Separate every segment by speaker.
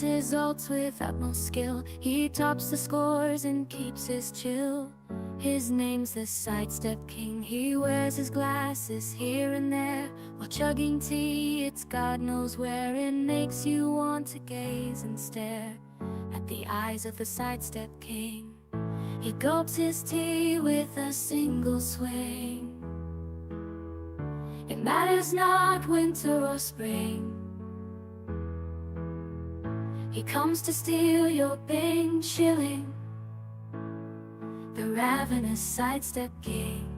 Speaker 1: lands his ults with utmost skill. He tops the scores and keeps his chill. His name's the sidestep king. He wears his glasses here and there while chugging tea. It's God knows where. It makes you want to gaze and stare at the eyes of the sidestep king. He gulps his tea with a single swing. It matters not winter or spring. He comes to steal your bing shilling, the ravenous sidestep king.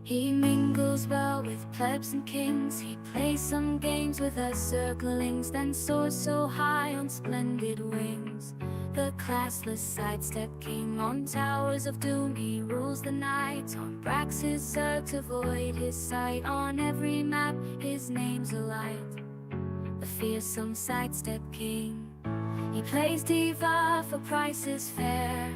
Speaker 1: He mingles well with plebs and kings. He plays some games with us circlings, then soars so high on splendid wings. The classless sidestep king. On towers of doom he rules the night. On bracks his zerg to void his sight. On every map his name's a light, the fearsome sidestep king. He plays diva for prices fair.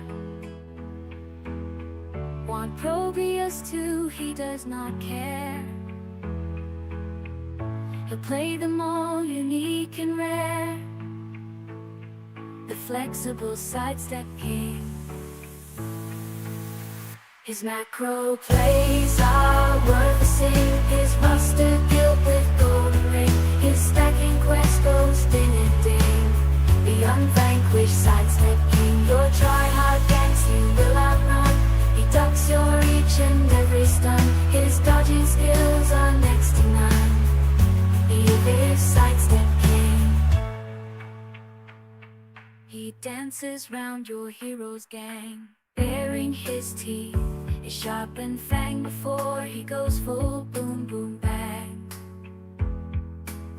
Speaker 1: Want Proteus too, he does not care. He'll play them all unique and rare, the flexible sidestep king. His macro plays are worth a sing. His muster guilt with golden ring. His stacking quest goes ding and ding. The unvanquished sidestep king. Your try-hard ganks you will outrun. He ducks your each and every stun. His dodging skills are next to none. He is sidestep king. He dances round your hero's gang, baring his teeth, his sharpened fang before he goes full boom boom bang.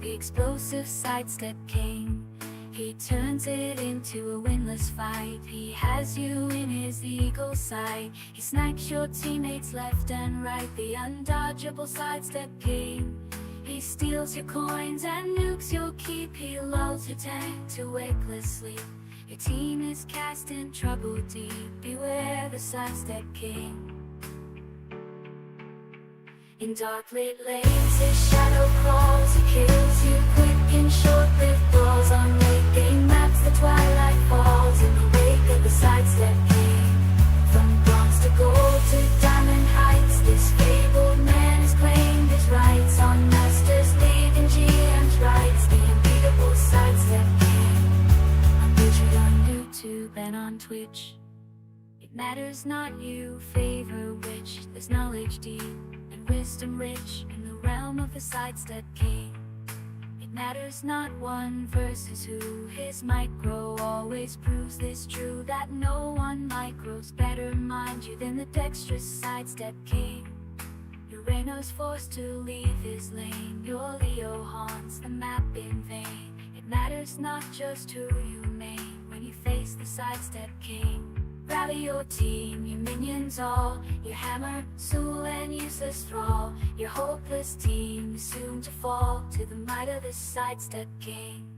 Speaker 1: The explosive sidestep king. He turns it into a winless fight. He has you in his eagle sight. He snipes your teammates left and right. The undodgeable sidestep king. He steals your coins and nukes your keep. He lulls your tank to wakeless sleep. Your team is cast in trouble deep. Beware the sidestep king. In dark lit lanes his shadow crawls. He kills you quick in short-lived brawls. On late game maps the twilight falls. In the wake of the sidestep king. From bronze to gold to diamond heights, this fabled man has claimed his rights. On Masters League and GM's rights, the unbeatable sidestep king. On Blizzard, on YouTube and on Twitch, it matters not you favor which. There's knowledge deep and wisdom rich in the realm of the sidestep king. It matters not one versus who. His micro always proves this true, that no one micros better mind you than the dexterous sidestep king. Urano's forced to leave his lane. Your Leo haunts the map in vain. It matters not just who you main when you face the sidestep king. Rally your team, your minions all, your hammer, Soul and useless thrall. Your hopeless team is soon to fall to the might of the sidestep king.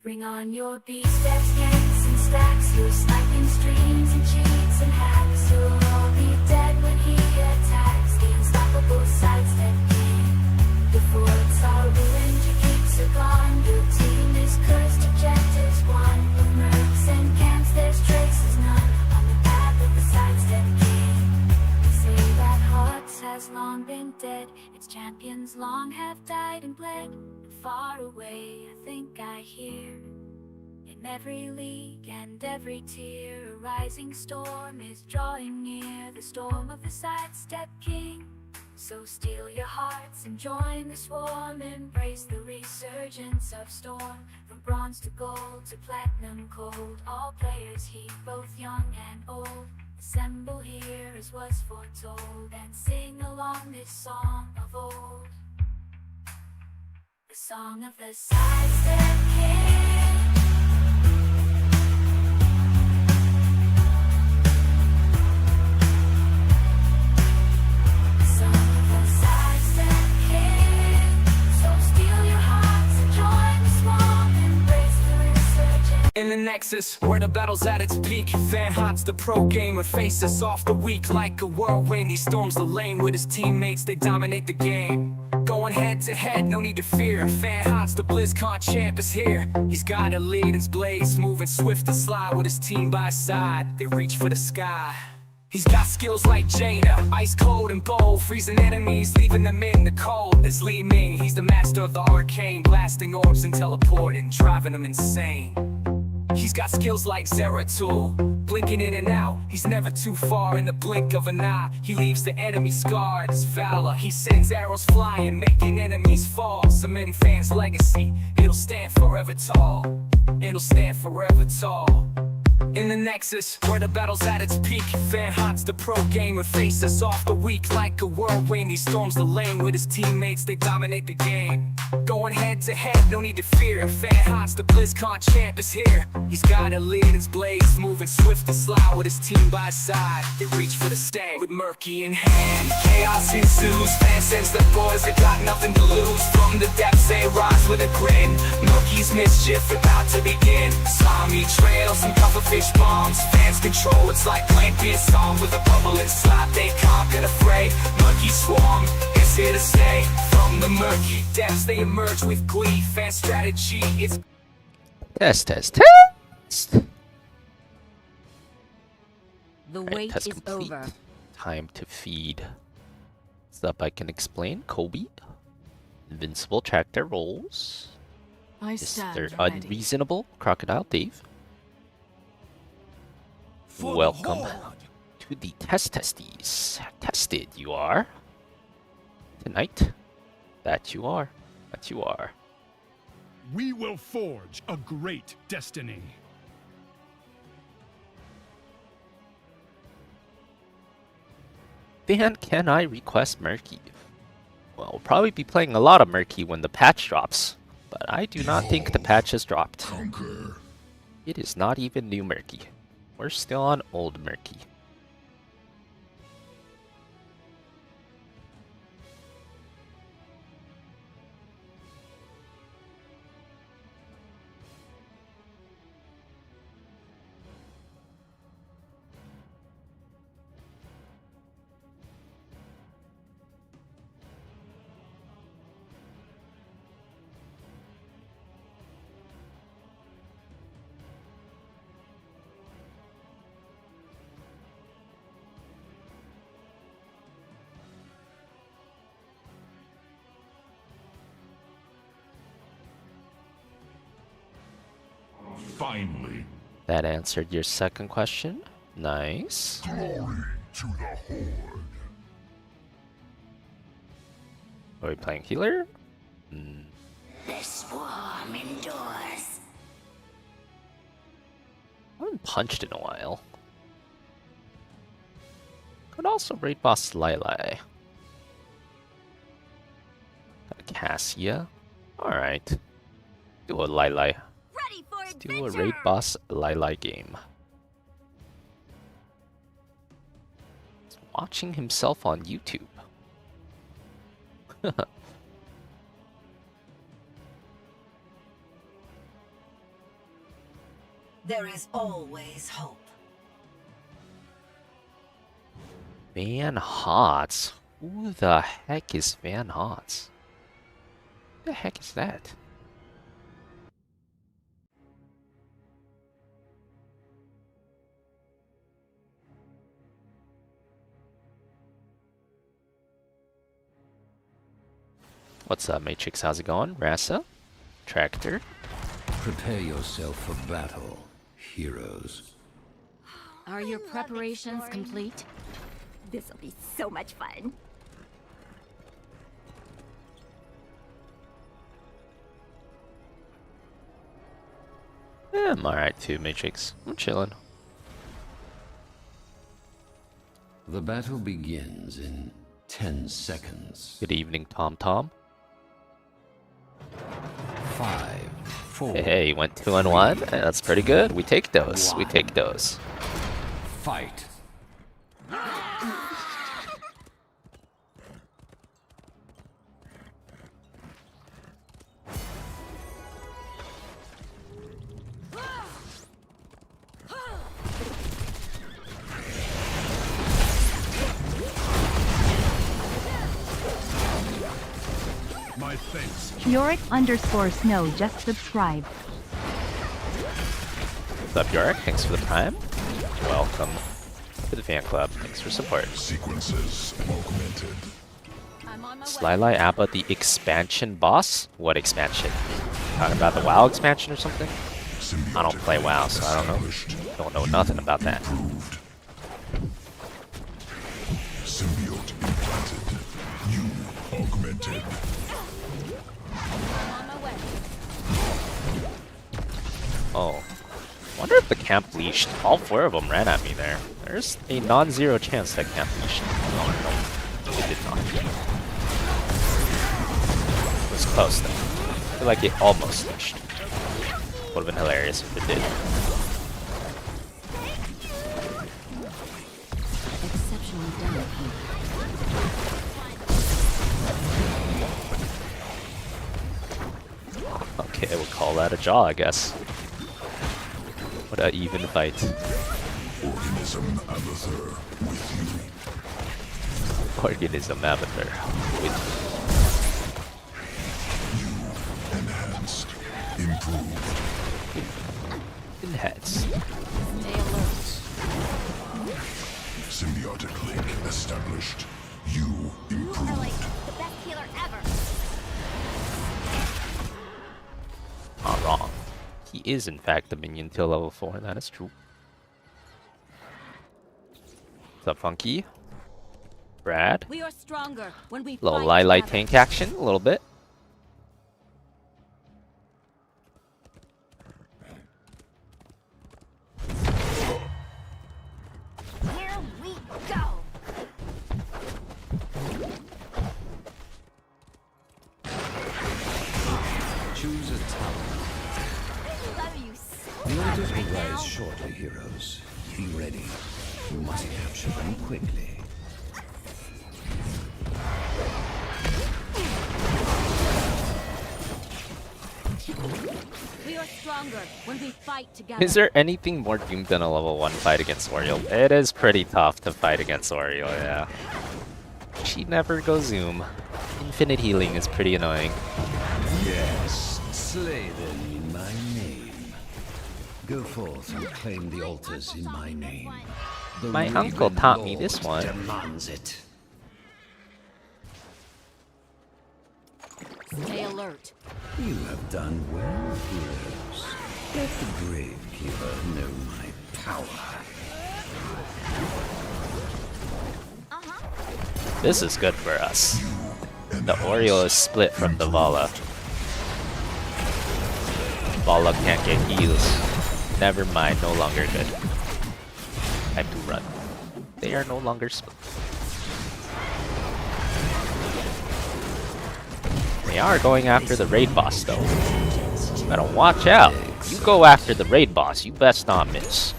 Speaker 1: Bring on your B-steps, ganks and stacks, your sniping streams and cheats and hacks. You'll all be dead when he attacks, the unstoppable sidestep king. Before it's all ruined, your keeps are gone. Your team is cursed, objectives won. With mercs and camps, there's traces none. The sidestep king. They say that HOTS has long been dead. Its champions long have died and bled. And far away I think I hear, in every league and every tier, a rising storm is drawing near. The storm of the sidestep king. So steel your hearts and join the swarm. Embrace the resurgence of storm. From bronze to gold to platinum cold, all players heat, both young and old. Assemble here as was foretold, and sing along this song of old. The song of the sidestep king.
Speaker 2: In the Nexus, where the battle's at its peak, FanHOTS, the pro gamer, faces off the weak like a whirlwind. He storms the lane with his teammates, they dominate the game. Going Going head to head, no need to fear. FanHOTS, the BlizzCon champ is here. He's got a lead, his blades moving swift and sly with his team by his side. They reach for the sky. He's got skills like Jaina, ice cold and bold, freezing enemies, leaving them in the cold. There's Li Ming, he's the master of the arcane, blasting orbs and teleporting, driving them insane. He's got skills like Zeratul, blinking in and out. He's never too far in the blink of an eye. He leaves the enemy scarred. His valor, he sends arrows flying, making enemies fall. Cementing fans' legacy, it'll stand forever tall. It'll stand forever tall. In the Nexus, where the battle's at its peak, FanHOTS, the pro gamer, faces off the weak like a whirlwind. He storms the lane with his teammates, they dominate the game. Going head to head, no need to fear. FanHOTS, the BlizzCon champ is here. He's got a lead, his blades moving swift and sly with his team by his side. They reach for the stag with Murky in hand. Chaos ensues, fan sense the boys, they got nothing to lose. From the depths they rise with a grin. Murky's mischief about to begin. Slimy trails and pufferfish bombs. Fans control, it's like playing beer song with a bubble and slap. They conquer the fray. Murky swarm is here to stay. From the murky depths they emerge with glee. Fan strategy, it's
Speaker 3: Test.
Speaker 4: The
Speaker 3: Alright,
Speaker 4: wait
Speaker 3: test
Speaker 4: is
Speaker 3: complete.
Speaker 4: over.
Speaker 3: Time to feed. Stuff I can explain. Kobe. Invincible tractor rolls. Mr. Unreasonable Crocodile Dave. Welcome to the testies. Tested you are. Tonight. That you are.
Speaker 5: We will forge a great destiny.
Speaker 3: Then can I request Murky? Well, we'll probably be playing a lot of Murky when the patch drops. But I do not think the patch has dropped. It is not even new Murky. We're still on old Murky.
Speaker 5: Finally.
Speaker 3: That answered your second question. Nice.
Speaker 5: Glory to the Horde.
Speaker 3: Are we playing healer?
Speaker 4: The swarm endures.
Speaker 3: I haven't punched in a while. Could also raid boss Lili. Got a Cassia. Alright. Do a Lili.
Speaker 4: Ready for adventure.
Speaker 3: Do a raid boss Lili game. He's watching himself on YouTube.
Speaker 4: There is always hope.
Speaker 3: FanHOTS? Who the heck is FanHOTS? Who the heck is that? What's up, Matrix? How's it going? Rasa? Tractor?
Speaker 6: Prepare yourself for battle, heroes.
Speaker 4: Are your preparations complete?
Speaker 7: This'll be so much fun.
Speaker 3: Yeah, I'm alright too, Matrix. I'm chilling.
Speaker 6: The battle begins in 10 seconds.
Speaker 3: Good evening, Tom Tom.
Speaker 6: 5, 4.
Speaker 3: Hey, went 2 and 1. That's pretty good. We take those. We take those.
Speaker 6: Fight.
Speaker 8: Yorick_Snow just subscribed.
Speaker 3: What's up, Yorick? Thanks for the prime. Welcome to the fan club. Thanks for support.
Speaker 5: Sequences augmented.
Speaker 3: Slyly Abba, the expansion boss? What expansion? Talking about the WoW expansion or something? I don't play WoW, so I don't know. Don't know nothing about that.
Speaker 5: Improved. Symbiote implanted. You augmented.
Speaker 3: Oh. Wonder if the camp leashed. All 4 of them ran at me there. There's a non-zero chance that camp leashed. Oh, no. It did not. It was close though. I feel like it almost leashed. Would have been hilarious if it did.
Speaker 4: Exceptionally done.
Speaker 3: Okay, we'll call that a draw, I guess. What a even fight.
Speaker 5: Organism Abathur with
Speaker 3: Organism Avatar. With
Speaker 5: you. Enhanced. Improved.
Speaker 3: heads.
Speaker 4: Stay alert.
Speaker 5: Symbiotic link established. You improved.
Speaker 7: The best healer ever.
Speaker 3: Not wrong. He is in fact the minion till level 4, that is true. What's up, Funky? Brad?
Speaker 4: We are stronger when we
Speaker 3: Little
Speaker 4: fight
Speaker 3: Lily
Speaker 4: together.
Speaker 3: tank action, a little bit.
Speaker 7: Here we go.
Speaker 6: Choose a talent.
Speaker 7: I love you so
Speaker 6: The
Speaker 7: much
Speaker 6: orders
Speaker 7: right
Speaker 6: will
Speaker 7: now.
Speaker 6: rise shortly, heroes. Be ready. You must capture them quickly.
Speaker 4: We are stronger when we fight together.
Speaker 3: Is there anything more doomed than a level 1 fight against Oriole? It is pretty tough to fight against Oriole, yeah. She never goes zoom. Infinite healing is pretty annoying.
Speaker 6: Yes, slay them in my name. Go forth and claim the altars in my name. The
Speaker 3: My
Speaker 6: Raven
Speaker 3: uncle taught me
Speaker 6: Lord
Speaker 3: this one.
Speaker 6: demands it.
Speaker 4: Stay alert.
Speaker 6: You have done well, heroes. Let the Gravekeeper know my power.
Speaker 3: This is good for us. The Oriole is split from the Vala. Vala can't get heals. Never mind, no longer good. Time to run. They are no longer split. They are going after the raid boss though. Better watch out. You go after the raid boss, you best not miss.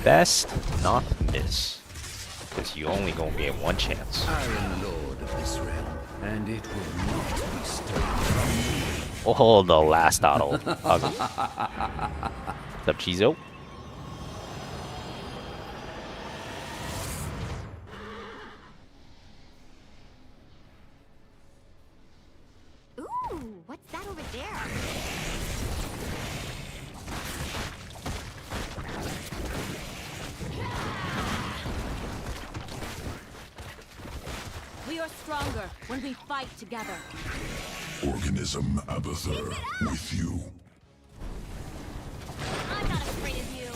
Speaker 3: Best not miss. Because you only gonna get one chance.
Speaker 6: I am Lord of this realm, and it will not be stolen from me.
Speaker 3: Oh, the last auto. Ugly. What's up, Chizo?
Speaker 7: Ooh, what's that over there?
Speaker 4: We are stronger when we fight together.
Speaker 5: Organism Abathur with you.
Speaker 7: I'm not afraid of you.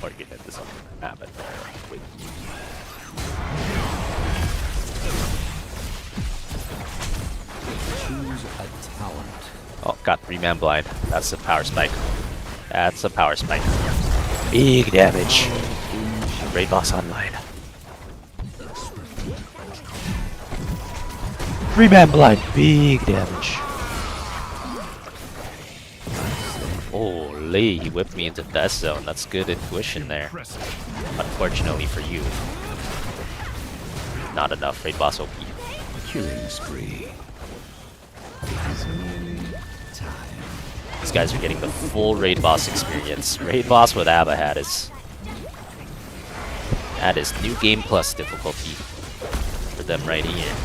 Speaker 3: Or get at this habit there with you.
Speaker 6: Choose a talent.
Speaker 3: Oh, got 3-man blind. That's a power spike. That's a power spike. Big damage. Raid boss online. 3-man blind. Big damage. Holy, he whipped me into death zone. That's good intuition there. Unfortunately for you. Not enough raid boss OP.
Speaker 6: Killing spree. It is nearly time.
Speaker 3: These guys are getting the full raid boss experience. Raid boss with Abba hat is... That is new game plus difficulty for them right here.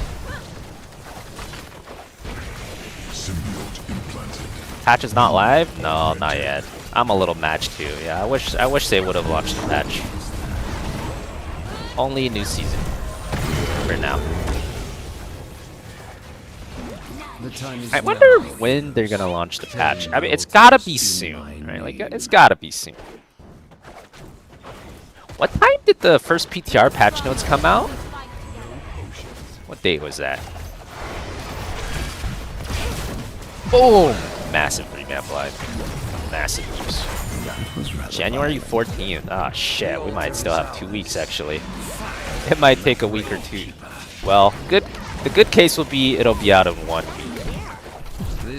Speaker 5: Symbiote implanted.
Speaker 3: Patch is not live? No, not yet. I'm a little matched too. Yeah, I wish they would have launched the patch. Only new season for now.
Speaker 6: The time is
Speaker 3: I wonder
Speaker 6: now.
Speaker 3: when they're gonna launch the patch. I mean, it's gotta be soon, right? Like, it's gotta be soon. What time did the first PTR patch notes come out? What date was that? Boom! Massive 3-man blind. Massive use. January 14th. Ah, shit. We might still have 2 weeks, actually. It might take a week or two. Well, the good case will be it'll be out in 1 week.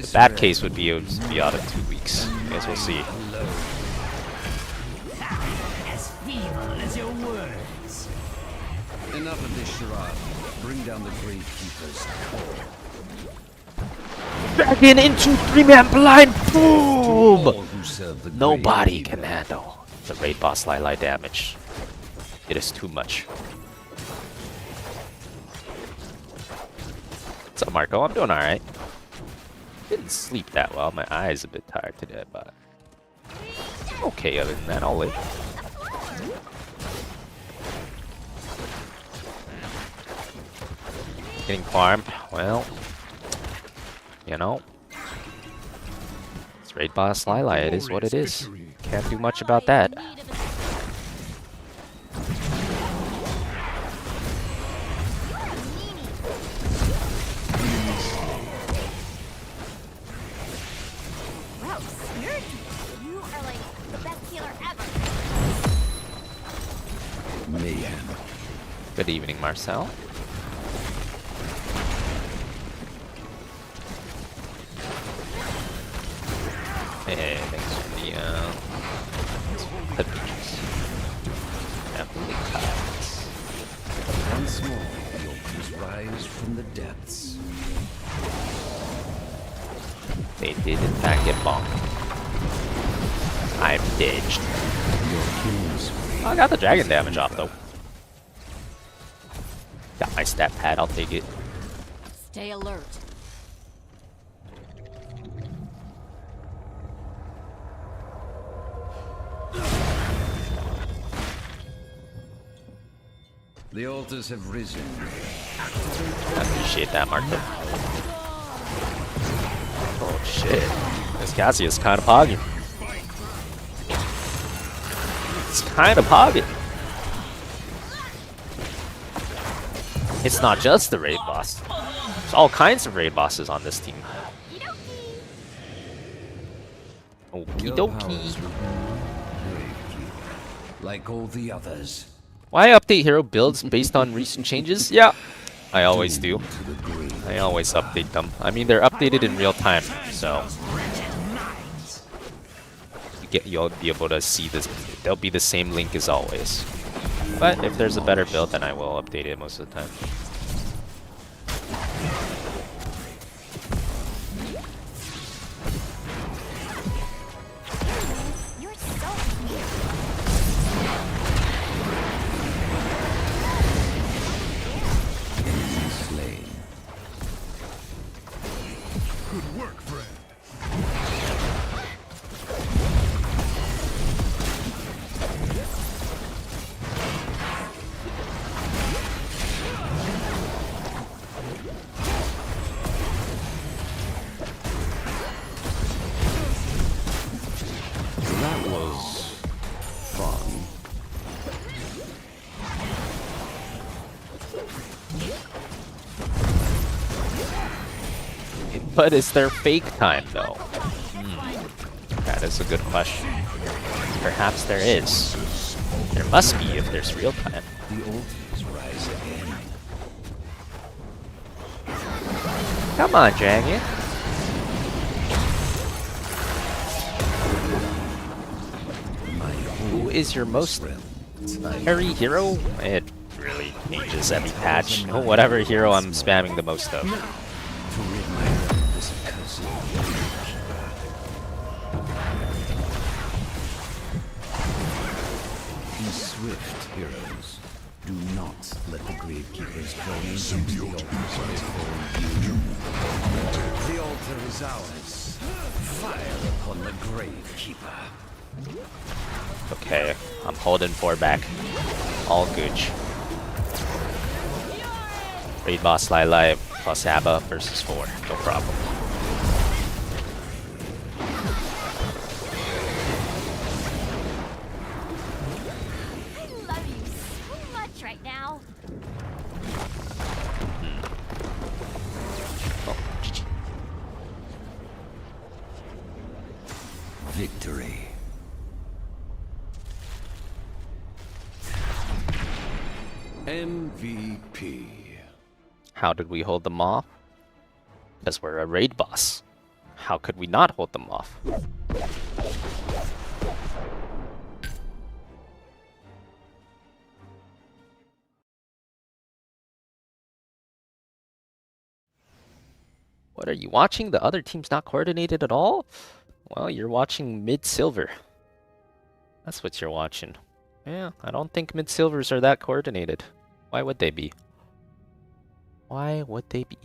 Speaker 3: The bad case would be it would be out in 2 weeks. I guess we'll see.
Speaker 6: Enough of this charade. Bring down the Gravekeepers.
Speaker 3: Dragon into 3-man blind. Boom!
Speaker 6: All who serve the
Speaker 3: Nobody
Speaker 6: Gravekeeper.
Speaker 3: can handle the raid boss Lili damage. It is too much. What's up, Marco? I'm doing alright. Didn't sleep that well. My eye's a bit tired today, but I'm okay other than that. I'll live. Getting farmed. Well, you know. It's raid boss Lili. It is what it is. Can't do much about that.
Speaker 7: Gross. You are like the best healer ever.
Speaker 6: Mayhem.
Speaker 3: Good evening, Marcel. Hey, thanks for the peaches. Definitely cuts.
Speaker 6: Once more, the altars rise from the depths.
Speaker 3: They did in fact get bonked. I'm dinged.
Speaker 6: Your killing spree.
Speaker 3: Oh, I got the dragon damage off though. Got my stat pad, I'll take it.
Speaker 4: Stay alert.
Speaker 6: The altars have risen.
Speaker 3: I appreciate that, Marco. Oh shit. This Cassius kind of pogging. It's kind of pogging. It's not just the raid boss. There's all kinds of raid bosses on this team. Okie
Speaker 6: Your
Speaker 3: dokie.
Speaker 6: powers will be Gravekeeper, like all the others.
Speaker 3: Why update hero builds based on recent changes? Yeah, I always do.
Speaker 6: To the grave.
Speaker 3: I always update them. I mean, they're updated in real time, so you'll be able to see this. They'll be the same link as always. But if there's a better build, then I will update it most of the time.
Speaker 7: You're so weird.
Speaker 6: Enemy slain.
Speaker 5: Good work, friend.
Speaker 6: That was fun.
Speaker 3: But is there fake time, though? That is a good question. Perhaps there is. There must be if there's real time.
Speaker 6: The altars rise again.
Speaker 3: Come on, dragon.
Speaker 6: My
Speaker 3: Who is your most carry hero? It really changes every patch. Whatever hero I'm spamming the most of.
Speaker 6: to rid my realm of this accursed Gravekeeper. Be swift, heroes. Do not let the Gravekeepers draw you into the
Speaker 5: Symbiote
Speaker 6: altars
Speaker 5: implanted.
Speaker 6: before you. The altar is is ours. Fire upon the Gravekeeper.
Speaker 3: Okay, I'm holding 4 back. All good. Raid boss Lyle plus Abba versus 4. No problem.
Speaker 7: I love you so much right now.
Speaker 3: Oh, GG.
Speaker 6: Victory. MVP.
Speaker 3: How did we hold them off? Because we're a raid boss. How could we not hold them off? What are you watching? The other team's not coordinated at all? Well, you're watching mid-silver. That's what you're watching. Yeah, I don't think mid-silvers are that coordinated. Why would they be? Why would they be?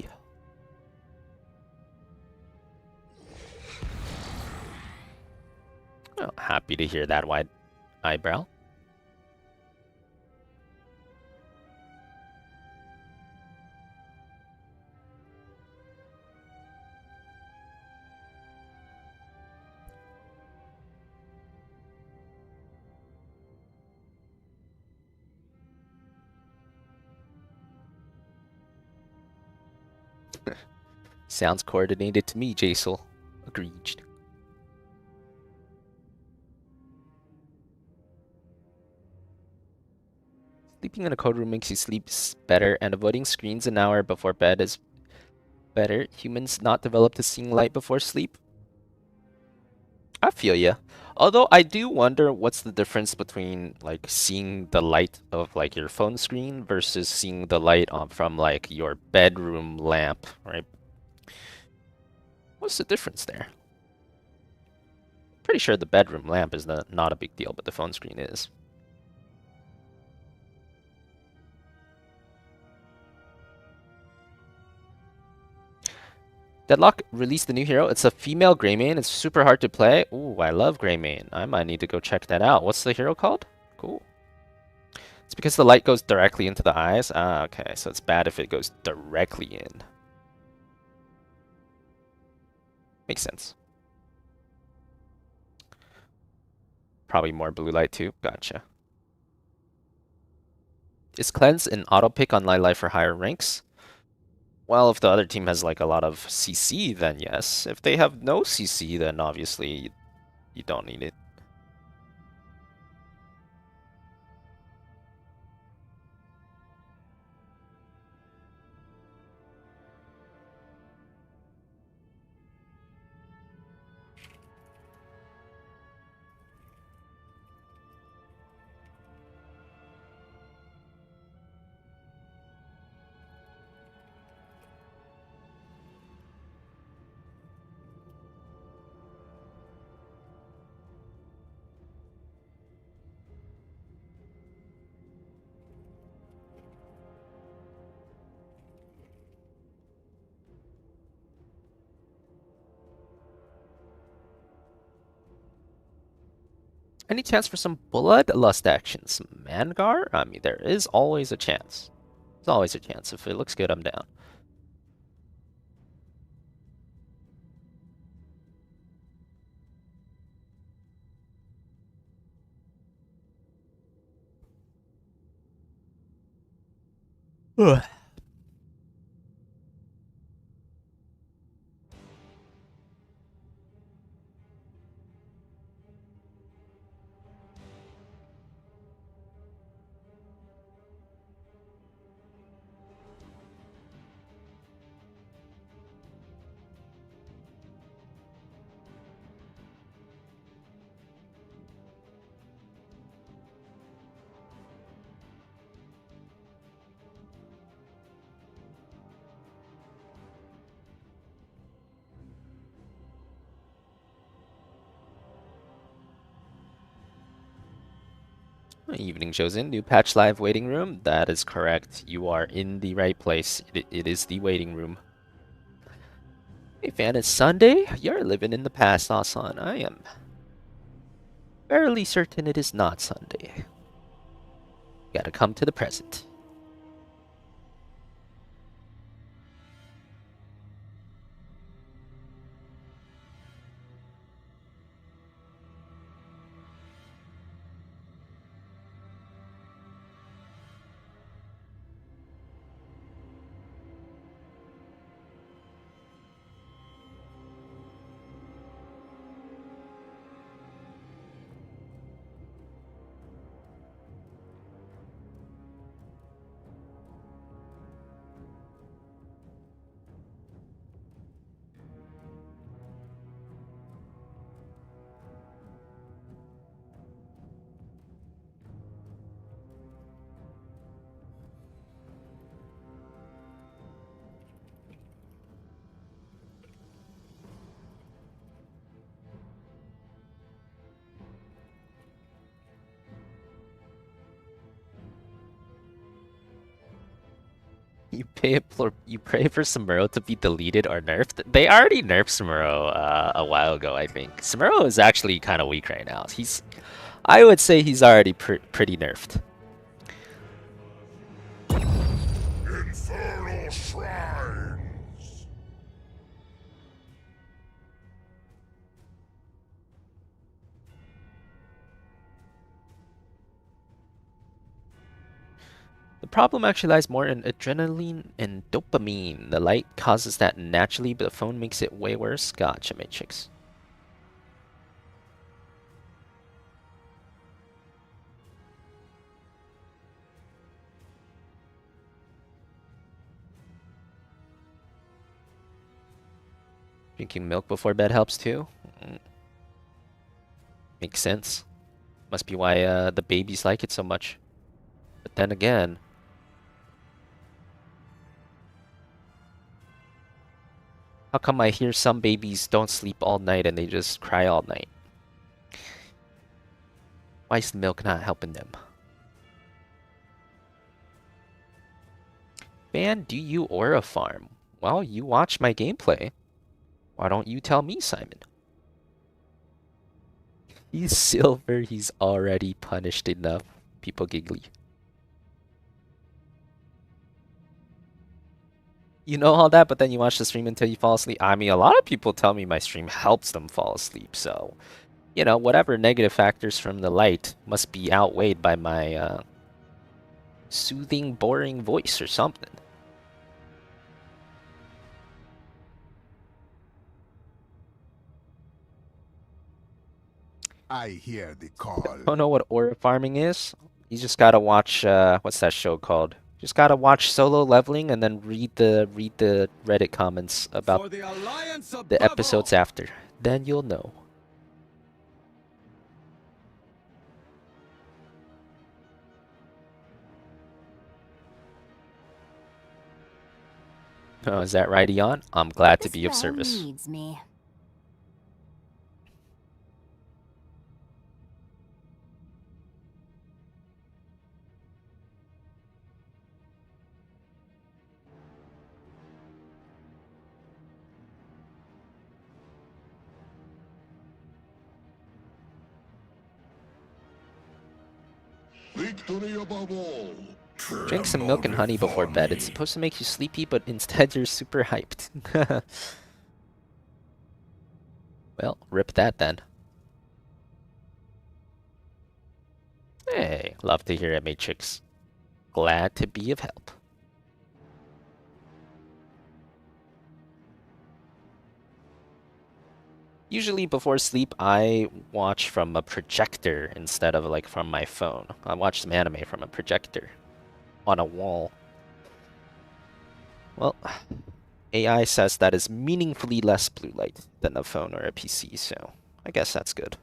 Speaker 3: Oh, happy to hear that wide eyebrow. Sounds coordinated to me, Jaisal. Agreed. Sleeping in a cold room makes you sleep better, and avoiding screens an hour before bed is better. Humans not developed to seeing light before sleep. I feel ya. Although I do wonder what's the difference between like seeing the light of like your phone screen versus seeing the light from like your bedroom lamp, right? What's the difference there? Pretty sure the bedroom lamp is not a big deal, but the phone screen is. Deadlock released the new hero. It's a female Greymane. It's super hard to play. Ooh, I love Greymane. I might need to go check that out. What's the hero called? Cool. It's because the light goes directly into the eyes. Ah, okay. So it's bad if it goes directly in. Makes sense. Probably more blue light too. Gotcha. Is cleanse an auto pick on Lai for higher ranks? Well, if the other team has like a lot of CC, then yes. If they have no CC, then obviously you don't need it. Any chance for some bloodlust actions? Mangar? I mean, there is always a chance. There's always a chance. If it looks good, I'm down. Ugh. Evening Chosen, new patch live waiting room. That is correct. You are in the right place. It is the waiting room. Hey fan, it's Sunday? You're living in the past, Asan. I am fairly certain it is not Sunday. Gotta come to the present. You pray for Samuro to be deleted or nerfed. They already nerfed Samuro a while ago, I think. Samuro is actually kind of weak right now. I would say he's already pretty nerfed.
Speaker 5: Infernal Shrines.
Speaker 3: The problem actually lies more in adrenaline and dopamine. The light causes that naturally, but the phone makes it way worse. Gotcha, Matrix. Drinking milk before bed helps too. Makes sense. Must be why the babies like it so much. But then again, how come I hear some babies don't sleep all night and they just cry all night? Why is the milk not helping them? Fan, do you aura farm? Well, you watch my gameplay. Why don't you tell me, Simon? He's silver, he's already punished enough. People giggly. You know all that, but then you watch the stream until you fall asleep. I mean, a lot of people tell me my stream helps them fall asleep, so... You know, whatever negative factors from the light must be outweighed by my, soothing, boring voice or something.
Speaker 5: I hear the call.
Speaker 3: Don't know what aura farming is? You just gotta watch, what's that show called? Just gotta watch Solo Leveling and then read the Reddit comments about the episodes after. Then you'll know. Oh, is that right, Eon? I'm glad to be of service.
Speaker 4: Needs me.
Speaker 5: Victory above all.
Speaker 3: Drink some milk and honey before bed. It's supposed to make you sleepy, but instead you're super hyped. Well, rip that then. Hey, love to hear it, Matrix. Glad to be of help. Usually before sleep, I watch from a projector instead of like from my phone. I watch some anime from a projector on a wall. Well, AI says that is meaningfully less blue light than a phone or a PC, so I guess that's good.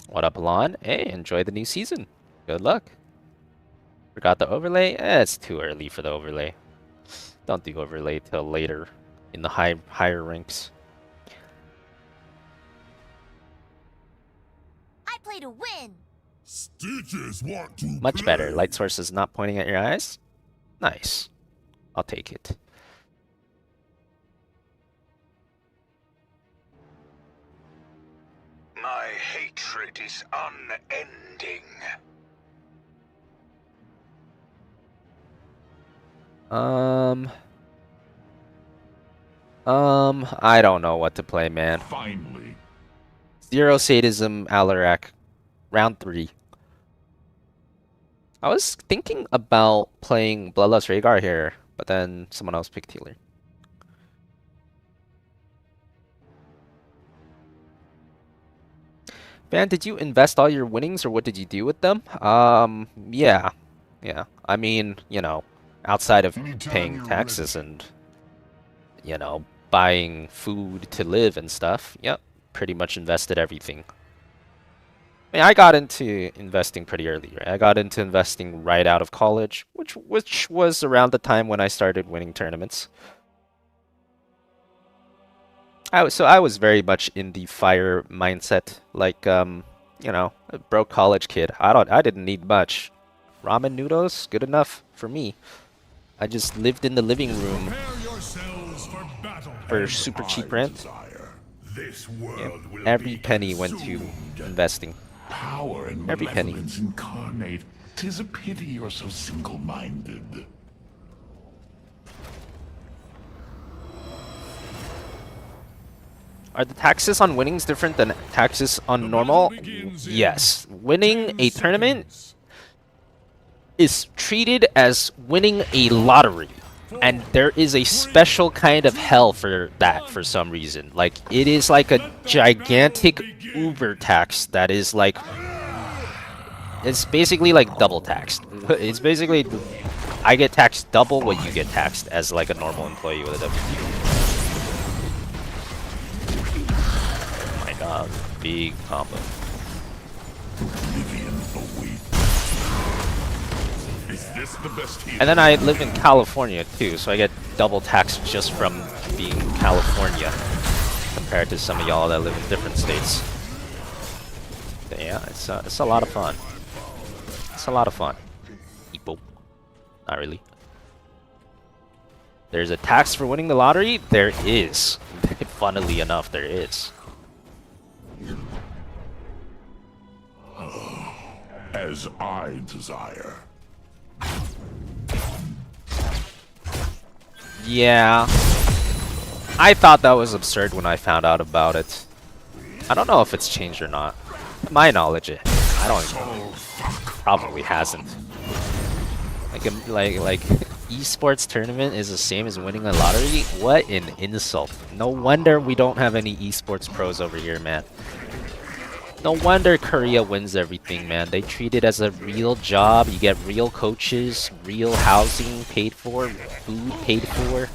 Speaker 3: What up, Alon? Hey, enjoy the new season. Good luck. Forgot the overlay? It's too early for the overlay. Don't do overlay till later in the higher ranks.
Speaker 7: I play to win.
Speaker 5: Stitches want to
Speaker 3: Much better.
Speaker 5: play.
Speaker 3: Light source is not pointing at your eyes. Nice. I'll take it.
Speaker 5: My hatred is unending.
Speaker 3: I don't know what to play, man.
Speaker 5: Finally.
Speaker 3: Zero Sadism, Alarak. Round 3. I was thinking about playing Bloodlust Rhaegar here, but then someone else picked healer. Van, did you invest all your winnings or what did you do with them? Yeah. Yeah. I mean, you know, outside of paying taxes and, you know, buying food to live and stuff, yep, pretty much invested everything. I mean, I got into investing pretty early, right? I got into investing right out of college, which was around the time when I started winning tournaments. I was very much in the fire mindset, like you know, a broke college kid. I didn't need much. Ramen noodles, good enough for me. I just lived in the living room for super cheap rent.
Speaker 5: This
Speaker 3: Yeah.
Speaker 5: world will
Speaker 3: Every
Speaker 5: be
Speaker 3: penny went to
Speaker 5: consumed.
Speaker 3: investing.
Speaker 5: Power and
Speaker 3: Every penny.
Speaker 5: malevolence incarnate. 'Tis a pity you're so single-minded.
Speaker 3: Are the taxes on winnings different than taxes on normal? Yes. Winning a tournament is treated as winning a lottery. And there is a special kind of hell for that for some reason. Like, it is like a gigantic Uber tax that is like... It's basically like double taxed. It's basically... I get taxed double what you get taxed as like a normal employee with a W2. Big combo.
Speaker 5: Is this the best healer?
Speaker 3: And then I live in California too, so I get double taxed just from being California compared to some of y'all that live in different states. But yeah, it's a lot of fun. It's a lot of fun. Eepo. Not really. There's a tax for winning the lottery? There is. Funnily enough, there is.
Speaker 5: As I desire.
Speaker 3: Yeah. I thought that was absurd when I found out about it. I don't know if it's changed or not. To my knowledge, I don't even, probably hasn't. Like esports tournament is the same as winning a lottery? What an insult. No wonder we don't have any esports pros over here, man. No wonder Korea wins everything, man. They treat it as a real job. You get real coaches, real housing paid for, food paid for,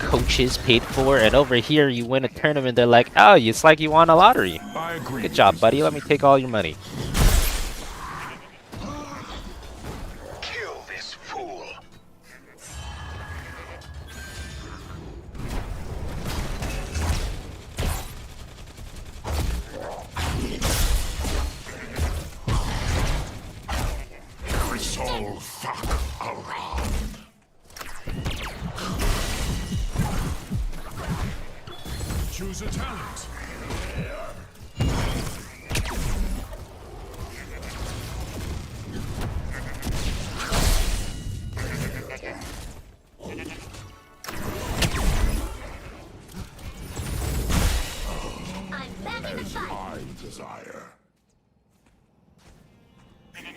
Speaker 3: coaches paid for, and over here you win a tournament, they're like, oh, it's like you won a lottery.
Speaker 5: I agree.
Speaker 3: Good job, buddy. Let me take all your money.
Speaker 5: Kill this fool. Soul fuck around. Choose a talent.
Speaker 7: I'm back in the fight.
Speaker 5: I desire.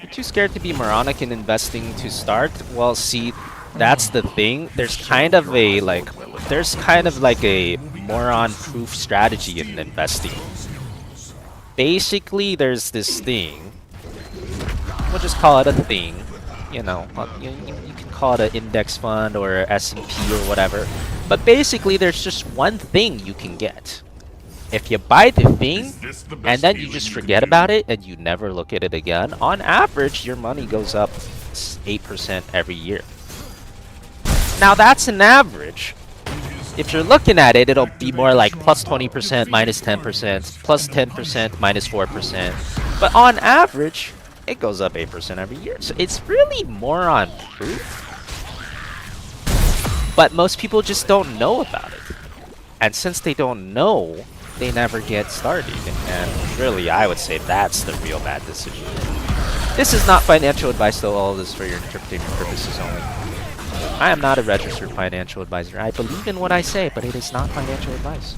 Speaker 3: You're too scared to be moronic in investing to start? Well, see, that's the thing. There's kind of a moron-proof strategy in investing. Basically, there's this thing. We'll just call it a thing. You know, you can call it an index fund or S&P or whatever. But basically, there's just one thing you can get. If you buy the thing, and then you just forget about it, and you never look at it again, on average, your money goes up 8% every year. Now, that's an average. If you're looking at it, it'll be more like plus 20%, minus 10%, plus 10%, minus 4%. But on average, it goes up 8% every year. So it's really more on proof. But most people just don't know about it. And since they don't know, they never get started. And really, I would say that's the real bad decision. This is not financial advice, though. All of this for your entertainment purposes only. I am not a registered financial advisor. I believe in what I say, but it is not financial advice.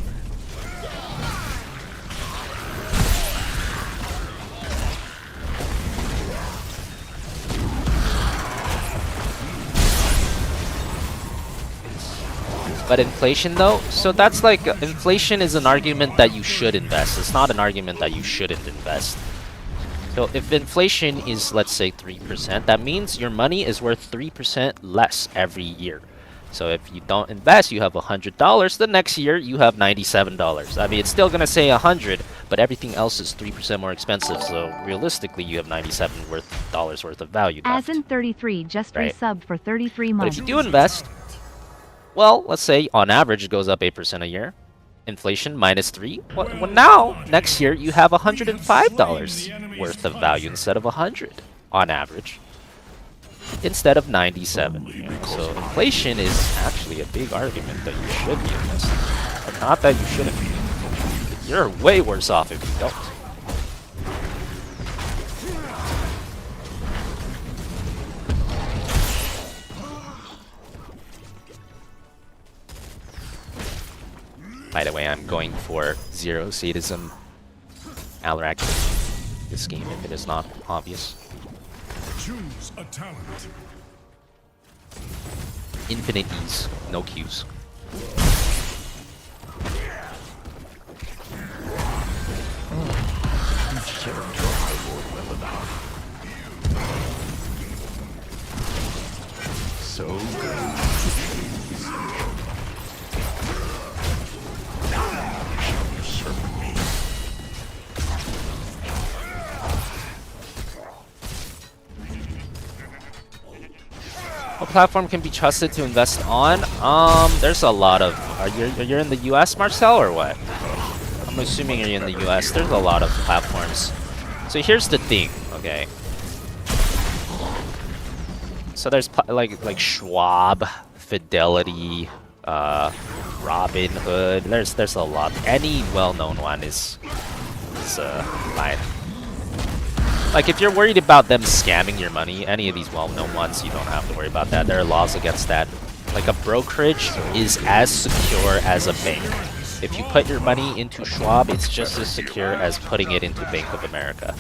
Speaker 3: But inflation though, so that's like, inflation is an argument that you should invest. It's not an argument that you shouldn't invest. So if inflation is, let's say, 3%, that means your money is worth 3% less every year. So if you don't invest, you have $100. The next year, you have $97. I mean, it's still gonna say 100, but everything else is 3% more expensive. So realistically, you have $97 worth of value left.
Speaker 8: As in 33 just
Speaker 3: Right.
Speaker 8: resubbed for 33
Speaker 3: But
Speaker 8: months.
Speaker 3: if you do invest, well, let's say on average it goes up 8% a year. Inflation -3. Well, now, next year, you have $105 worth of value instead of 100 on average. Instead of 97. You know? So inflation is actually a big argument that you should be investing. But not that you shouldn't be. You're way worse off if you don't. By the way, I'm going for 0 sadism Alarak this game if it is not obvious.
Speaker 5: Choose a talent.
Speaker 3: Infinite E's, no Q's.
Speaker 5: So good.
Speaker 3: What platform can be trusted to invest on? There's a lot of. You're in the U.S., Marcel, or what? I'm assuming you're in the U.S. There's a lot of platforms. So here's the thing, okay? So there's like Schwab, Fidelity, Robinhood. There's a lot. Any well-known one is fine. Like, if you're worried about them scamming your money, any of these well-known ones, you don't have to worry about that. There are laws against that. Like, a brokerage is as secure as a bank. If you put your money into Schwab, it's just as secure as putting it into Bank of America.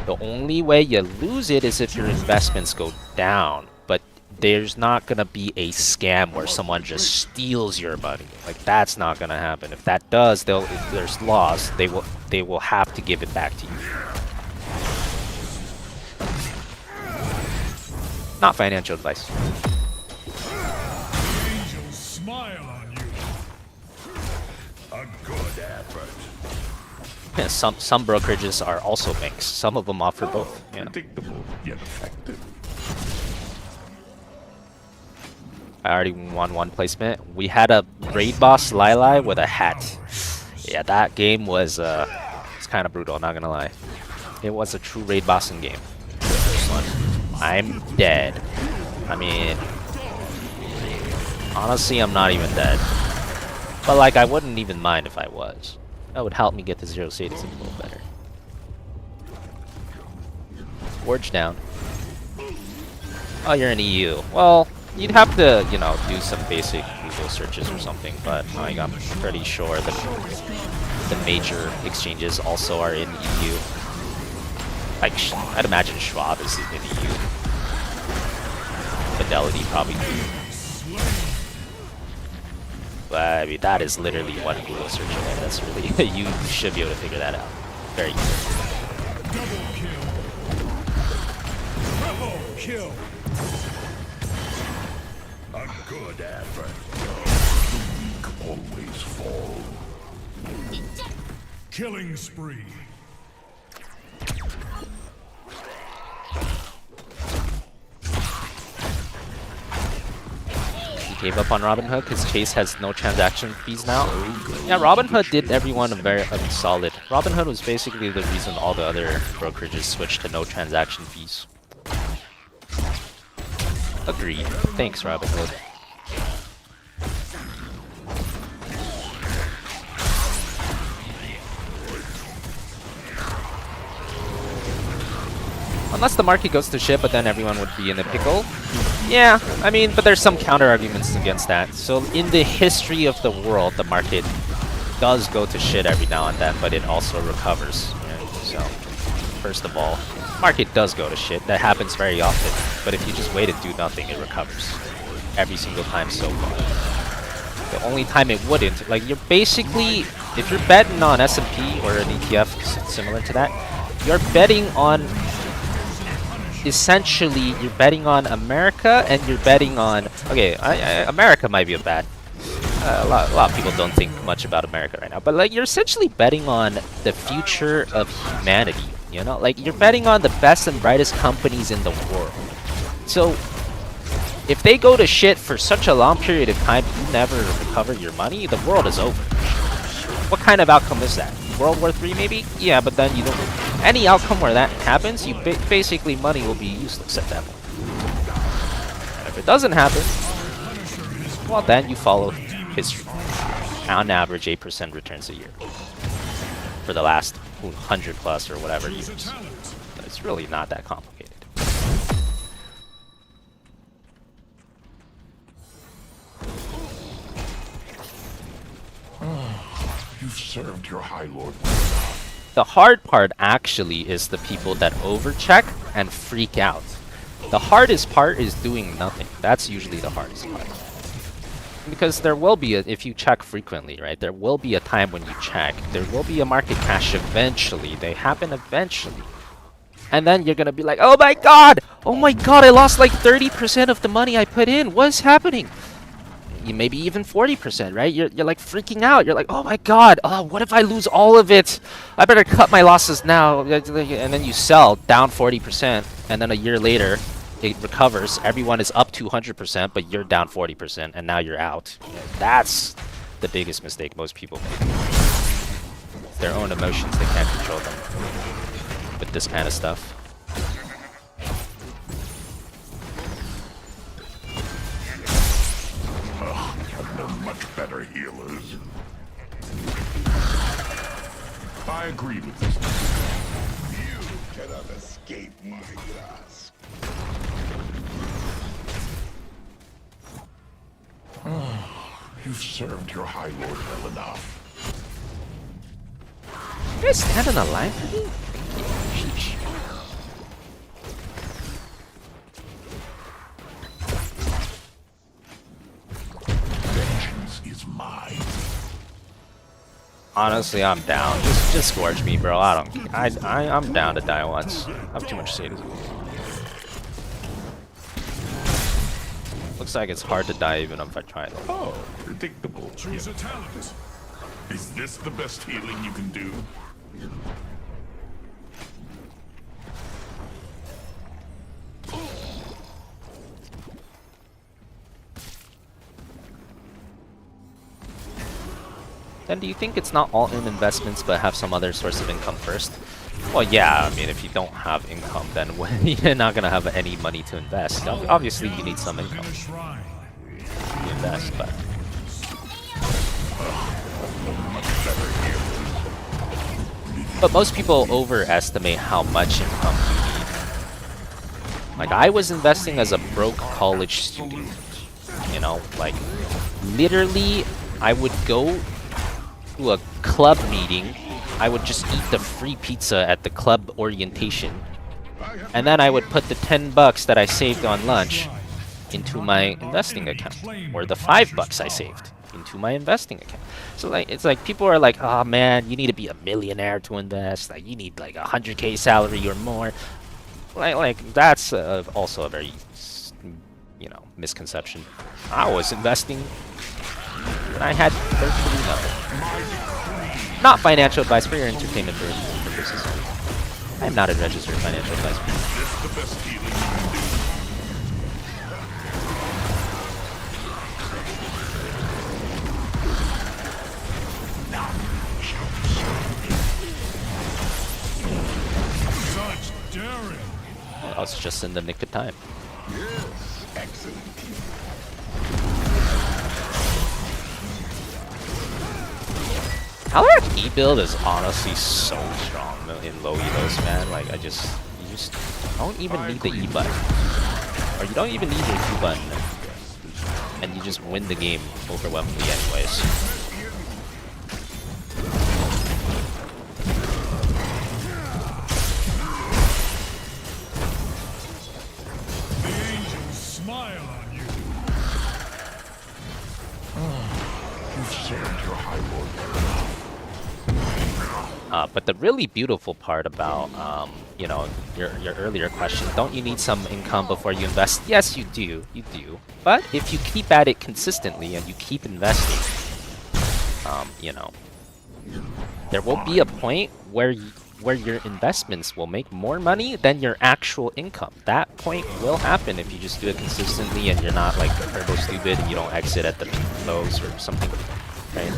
Speaker 3: The only way you lose it is if your investments go down. But there's not going to be a scam where someone just steals your money. Like, that's not going to happen. If that does, if there's laws, they will have to give it back to you. Not financial advice.
Speaker 5: Angels smile on you. A good effort.
Speaker 3: Yeah, some brokerages are also banks. Some of them offer both. Yeah.
Speaker 5: Predictable yet effective.
Speaker 3: I already won one placement. We had a raid boss Lili with a hat. Yeah, that game was it's kind of brutal. Not gonna lie. It was a true raid bossing game. The first one. I'm dead. I mean, honestly, I'm not even dead. But like, I wouldn't even mind if I was. That would help me get the 0 sadism a little better. Forge down. Oh, you're in EU. Well, you'd have to, you know, do some basic Google searches or something. But like, I'm pretty sure the major exchanges also are in EU. Like, I'd imagine Schwab is in EU. Fidelity probably too. But I mean, that is literally one Google search away. That's really you should be able to figure that out. Very easy.
Speaker 5: Double kill. A good effort. The weak always fall. Killing spree.
Speaker 3: he gave up on Robinhood because Chase has no transaction fees now. Yeah, Robinhood did everyone a very solid. Robinhood was basically the reason all the other brokerages switched to no transaction fees. Agreed. Thanks, Robinhood. Unless the market goes to shit, but then everyone would be in a pickle. Yeah, I mean, but there's some counter arguments against that. So in the history of the world, the market does go to shit every now and then, but it also recovers. Right? So, first of all, market does go to shit. That happens very often. But if you just wait and do nothing, it recovers. Every single time so far. The only time it wouldn't, like you're basically, if you're betting on S&P or an ETF similar to that, you're betting on essentially, you're betting on America, and you're betting on... Okay, America might be a bad... a lot of people don't think much about America right now, but like you're essentially betting on the future of humanity, you know? Like, you're betting on the best and brightest companies in the world. So, if they go to shit for such a long period of time, you never recover your money, the world is over. What kind of outcome is that? World War III maybe? Yeah, but then you don't... Any outcome where that happens, you basically money will be useless at that point. And if it doesn't happen, well then you follow history. On average, 8% returns a year. For the last 100 plus or whatever years. But it's really not that complicated.
Speaker 5: You've served your High Lord.
Speaker 3: The hard part actually is the people that overcheck and freak out. The hardest part is doing nothing. That's usually the hardest part. Because there will be if you check frequently, right? There will be a time when you check. There will be a market crash eventually. They happen eventually. And then you're gonna be like, oh my god! Oh my god, I lost like 30% of the money I put in. What's happening? Maybe even 40%, right? You're like freaking out. You're like, oh my god, what if I lose all of it? I better cut my losses now. And then you sell down 40%, and then a year later, it recovers. Everyone is up 200%, but you're down 40%, and now you're out. That's the biggest mistake most people make. Their own emotions, they can't control them with this kind of stuff.
Speaker 5: Much better healers. I agree with this. You cannot escape my grasp. You've served your High Lord well enough.
Speaker 3: You guys stand on a line for me? Sheesh. Honestly, I'm down. Just scourge me, bro. I'm down to die once. I have too much sadism. Looks like it's hard to die even if I try though.
Speaker 5: Oh, predictable. Choose a talent. Is this the best healing you can do?
Speaker 3: Then do you think it's not all in investments but have some other source of income first? Well, yeah, I mean, if you don't have income, then you're not going to have any money to invest. Obviously, you need some income to invest, but... But most people overestimate how much income you need. Like, I was investing as a broke college student. You know, like, literally, I would go to a club meeting, I would just eat the free pizza at the club orientation, and then I would put the 10 bucks that I saved on lunch into my investing account, or the 5 bucks I saved into my investing account. So like, it's like people are like, oh man, you need to be a millionaire to invest, like you need like 100k salary or more. Like that's also a very, you know, misconception. I was investing when I had virtually nothing. Not financial advice, for your entertainment purposes. I am not a registered financial advisor. Well, I was just in the nick of time.
Speaker 5: Yes, excellent.
Speaker 3: Alaric E build is honestly so strong in low elos, man. Like you just don't even need the E button, or you don't even need your E button, and you just win the game overwhelmingly anyways.
Speaker 5: Smile on you. You've served your high lord.
Speaker 3: But the really beautiful part about, you know, your earlier question, don't you need some income before you invest? Yes, you do. You do. But if you keep at it consistently and you keep investing, you know, there will be a point where your investments will make more money than your actual income. That point will happen if you just do it consistently and you're not like turbo stupid and you don't exit at the lows or something, right?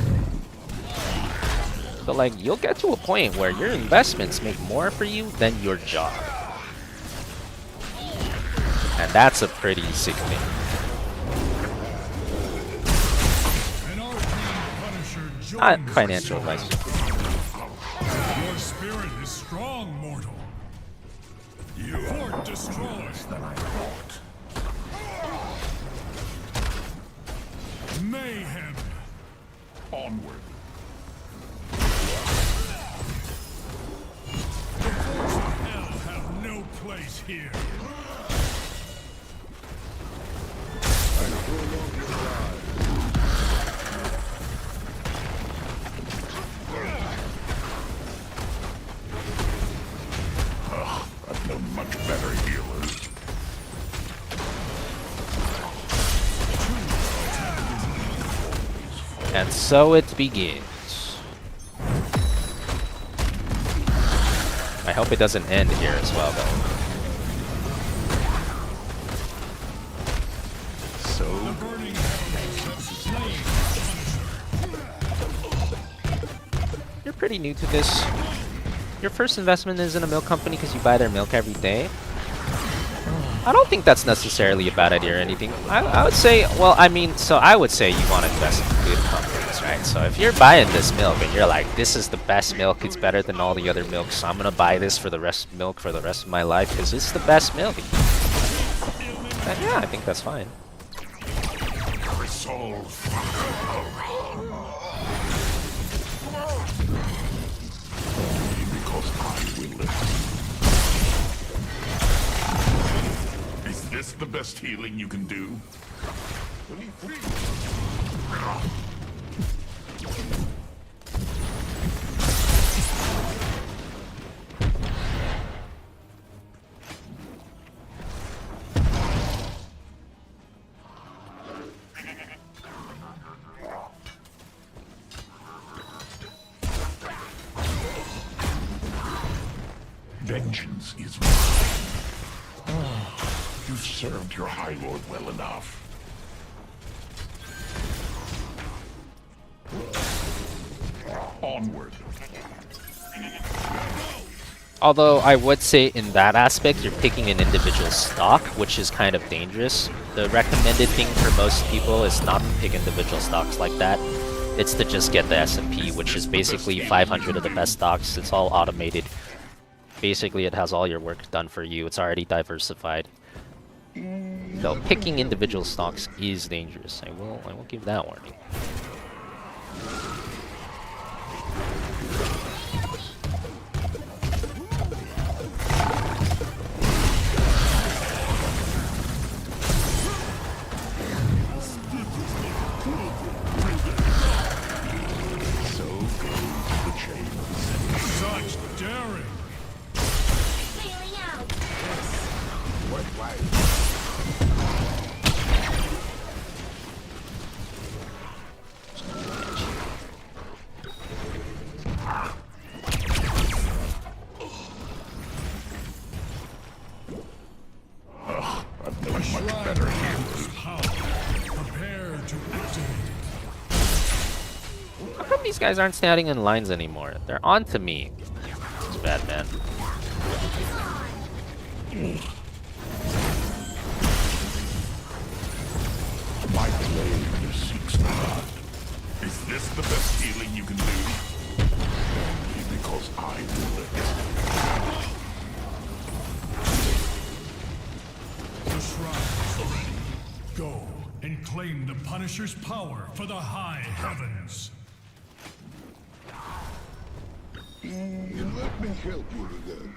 Speaker 3: But like, you'll get to a point where your investments make more for you than your job. And that's a pretty sick thing. Not financial advice.
Speaker 5: Your spirit is strong, mortal. You are destroyed than I thought. Mayhem. Onward. The forces of hell have no place here. I've known much better healers.
Speaker 3: And so it begins. I hope it doesn't end here as well, though. So you're pretty new to this. Your first investment is in a milk company because you buy their milk every day. I don't think that's necessarily a bad idea or anything. I would say, well, I mean, so I would say you want to invest in good companies, right? So if you're buying this milk and you're like, this is the best milk, it's better than all the other milks, so I'm gonna buy this for the rest of my life because it's the best milk. Then yeah, I think that's fine.
Speaker 5: Because I will live. Is this the best healing you can do? Vengeance is mine. You've served your High Lord well enough. Onward.
Speaker 3: Although I would say in that aspect, you're picking an individual stock, which is kind of dangerous. The recommended thing for most people is not to pick individual stocks like that. It's to just get the S&P, which is basically 500 of the best stocks. It's all automated. Basically, it has all your work done for you. It's already diversified. So picking individual stocks is dangerous. I will give that warning. These guys aren't standing in lines anymore. They're on to me. It's bad, man.
Speaker 5: My blade seeks blood. Is this the best healing you can do? Only because I will it.
Speaker 9: The shrines are ready. Go and claim the Punisher's power for the high heavens.
Speaker 5: Let me help you with that.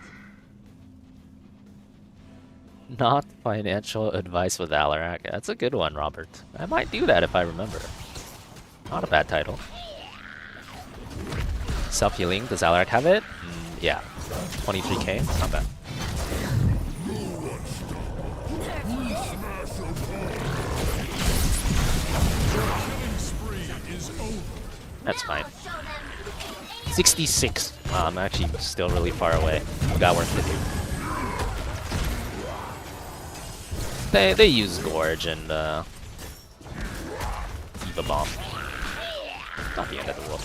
Speaker 3: Not financial advice with Alarak. That's a good one, Robert. I might do that if I remember. Not a bad title. Self-healing, does Alarak have it? Yeah. 23k, not bad. That's fine. 66. I'm actually still really far away. I've got work to do. They use Gorge and Diva Bomb. Not the end of the world.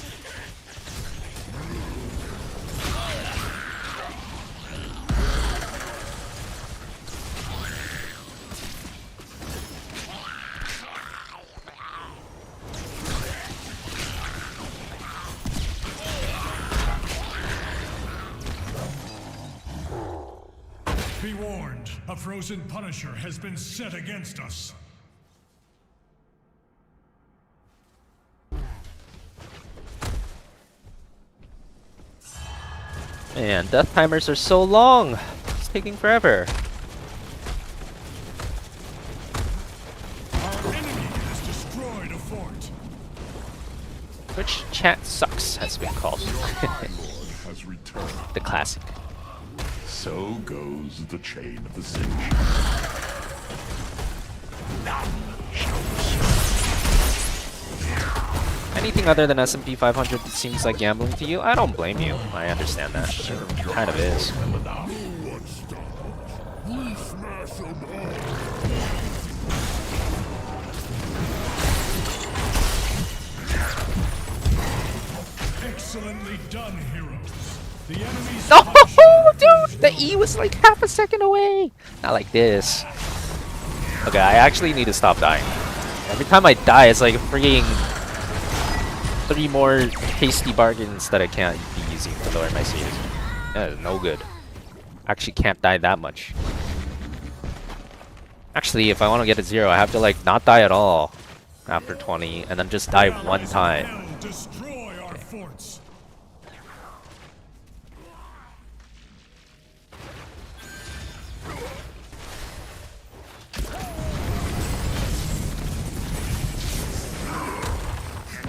Speaker 9: Be warned, a frozen Punisher has been set against us.
Speaker 3: Man, death timers are so long! It's taking forever.
Speaker 9: Our enemy has destroyed a fort.
Speaker 3: Which chat sucks has been called.
Speaker 5: High Lord has returned.
Speaker 3: The classic.
Speaker 5: So goes the chain of the Singe.
Speaker 3: Anything other than S&P 500 seems like gambling to you? I don't blame you. I understand that. It kind of is.
Speaker 9: Excellently done, heroes. The enemy's
Speaker 3: Oh, dude! The E was like half a second away! Not like this. Okay, I actually need to stop dying. Every time I die, it's like freaking 3 more hasty bargains that I can't be using to lower my saves. That is no good. Actually can't die that much. Actually, if I want to get to 0, I have to like not die at all after 20, and then just die one time.
Speaker 9: hell destroy our forts.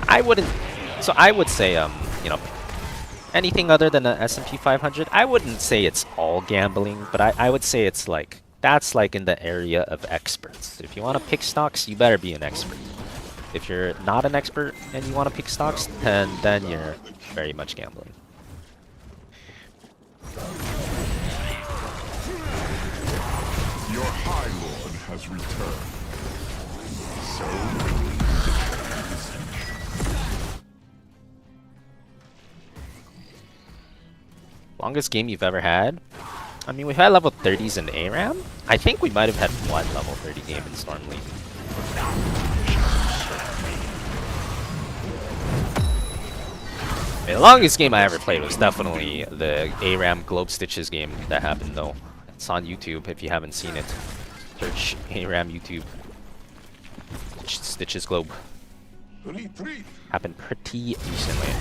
Speaker 3: I wouldn't. So I would say, you know, anything other than the S&P 500, I wouldn't say it's all gambling, but I would say it's like, that's like in the area of experts. If you want to pick stocks, you better be an expert. If you're not an expert and you want to pick stocks, then you're very much gambling.
Speaker 5: Your High Lord has returned. So
Speaker 3: Longest game you've ever had? I mean, we've had level 30s in ARAM. I think we might have had one level 30 game in Storm League. The longest game I ever played was definitely the ARAM Globe Stitches game that happened though. It's on YouTube if you haven't seen it. Search ARAM YouTube. Stitches Globe.
Speaker 5: retreat.
Speaker 3: Happened pretty recently.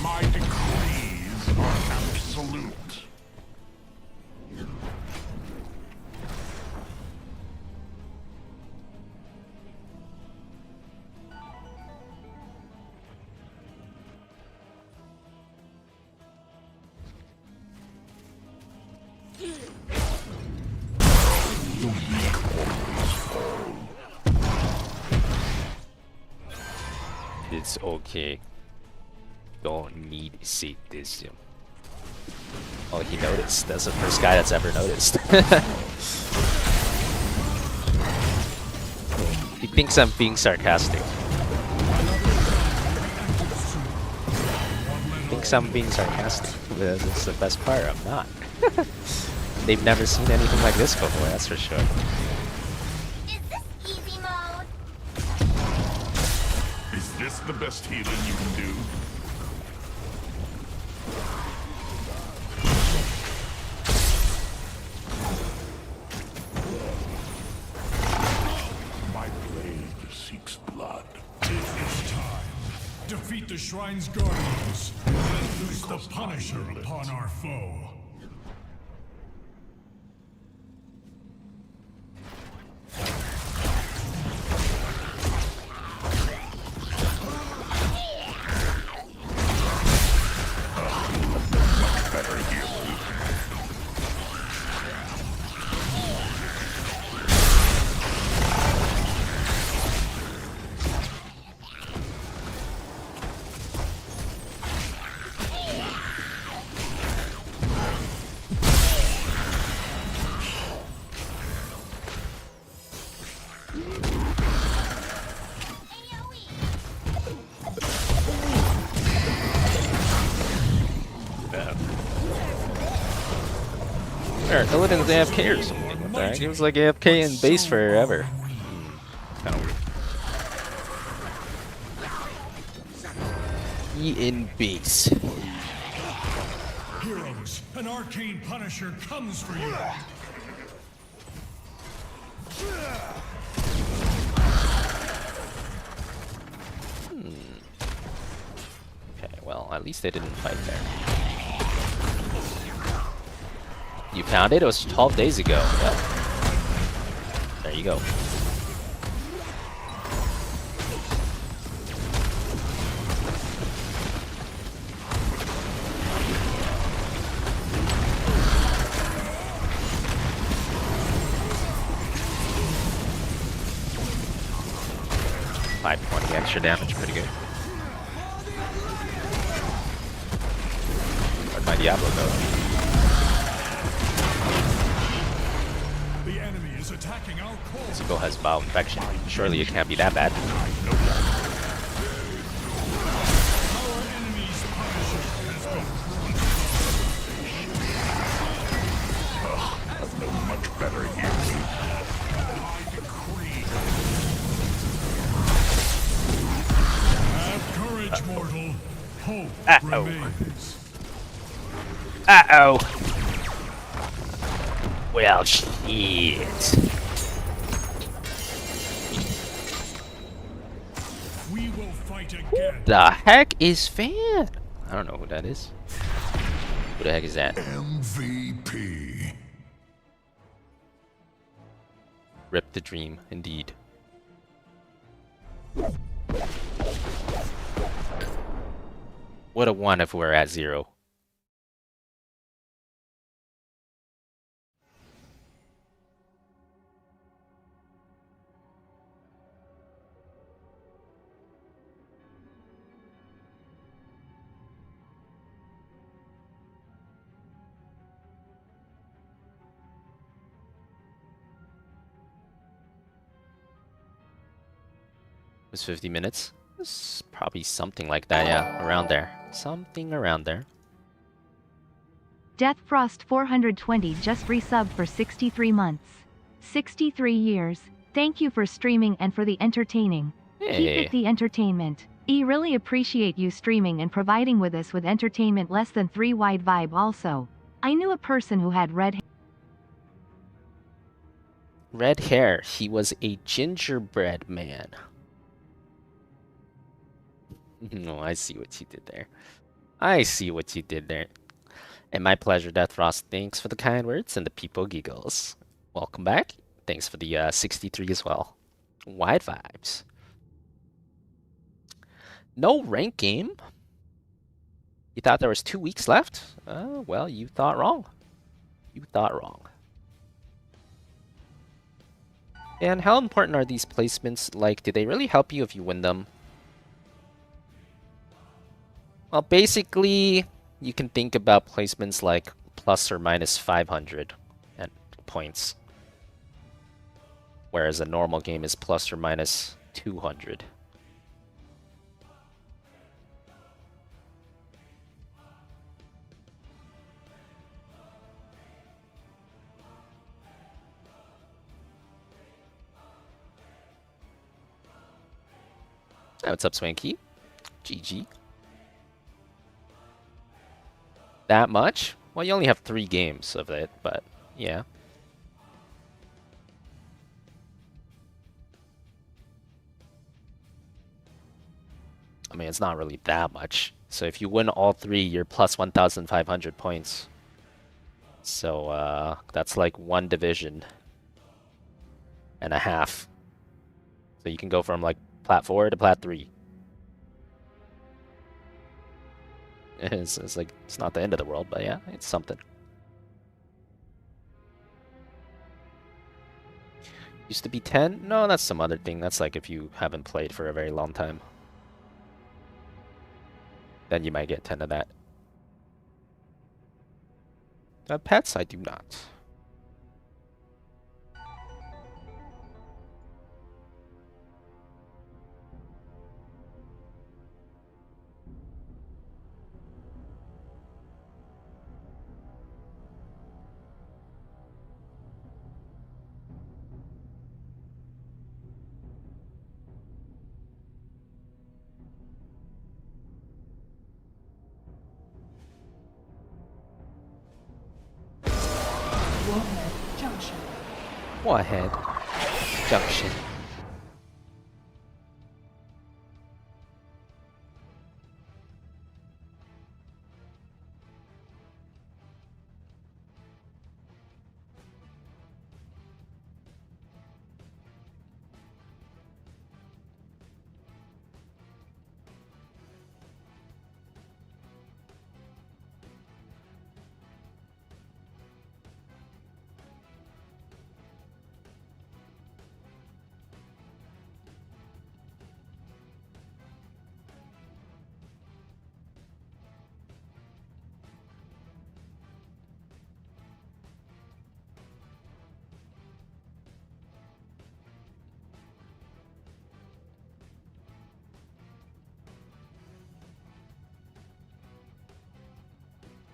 Speaker 5: My decrees are absolute.
Speaker 3: It's okay. Don't need sadism. Oh, he noticed. That's the first guy that's ever noticed. He thinks I'm being sarcastic. He thinks I'm being sarcastic. That's the best part. I'm not. they've never seen anything like this before, that's for sure.
Speaker 7: Is this easy mode?
Speaker 5: Is this the best healing you can do? My blade seeks blood.
Speaker 9: It is time. Defeat the Shrine's Guardians, and loose the Punisher upon our foe.
Speaker 5: Better healing.
Speaker 3: Illidan's AFK or something. What the heck? He was like AFK in base forever. Kinda weird. He in base.
Speaker 9: Heroes, an arcane Punisher comes for you.
Speaker 3: Okay, well, at least they didn't fight there. You found it? It was 12 days ago. Yep. There you go. $520 extra damage, pretty good. Where'd my Diablo go?
Speaker 9: The enemy is attacking our core.
Speaker 3: Zuko has bowel infection. Surely it can't be that bad.
Speaker 9: Our enemy's Punisher has been brought
Speaker 5: Much better healing.
Speaker 9: Have courage, mortal. Hope
Speaker 3: Uh-oh.
Speaker 9: remains.
Speaker 3: Uh-oh. Well, shit.
Speaker 9: We will fight again.
Speaker 3: The heck is Fan? I don't know who that is. Who the heck is that?
Speaker 5: MVP.
Speaker 3: Rip the dream, indeed. What a one if we're at 0. It was 50 minutes. It's probably something like that, yeah. Around there. Something around there.
Speaker 8: Deathfrost 420 just resubbed for 63 months. 63 years. Thank you for streaming and for the entertaining. Keep
Speaker 3: Hey.
Speaker 8: it the entertainment. Really appreciate you streaming and providing with us with entertainment less than 3 wide vibe also. I knew a person who had red
Speaker 3: Red hair. He was a gingerbread man. No, I see what you did there. I see what you did there. And my pleasure, Deathfrost. Thanks for the kind words and the people giggles. Welcome back. Thanks for the 63 as well. Wide vibes. No rank game. You thought there was 2 weeks left? Well, you thought wrong. You thought wrong. And how important are these placements? Like, do they really help you if you win them? Well, basically, you can think about placements like plus or minus 500 at points. Whereas a normal game is plus or minus 200. Hey, what's up, Swanky? GG. That much? Well, you only have 3 games of it, but yeah. I mean, it's not really that much. So if you win all 3, you're plus 1,500 points. So that's like 1 division and a half. So you can go from like plat 4 to plat 3. It's like, it's not the end of the world, but yeah, it's something. Used to be 10? No, that's some other thing. That's like if you haven't played for a very long time. Then you might get 10 of that. Pets, I do not.
Speaker 10: Warhead Junction.
Speaker 3: Warhead Junction.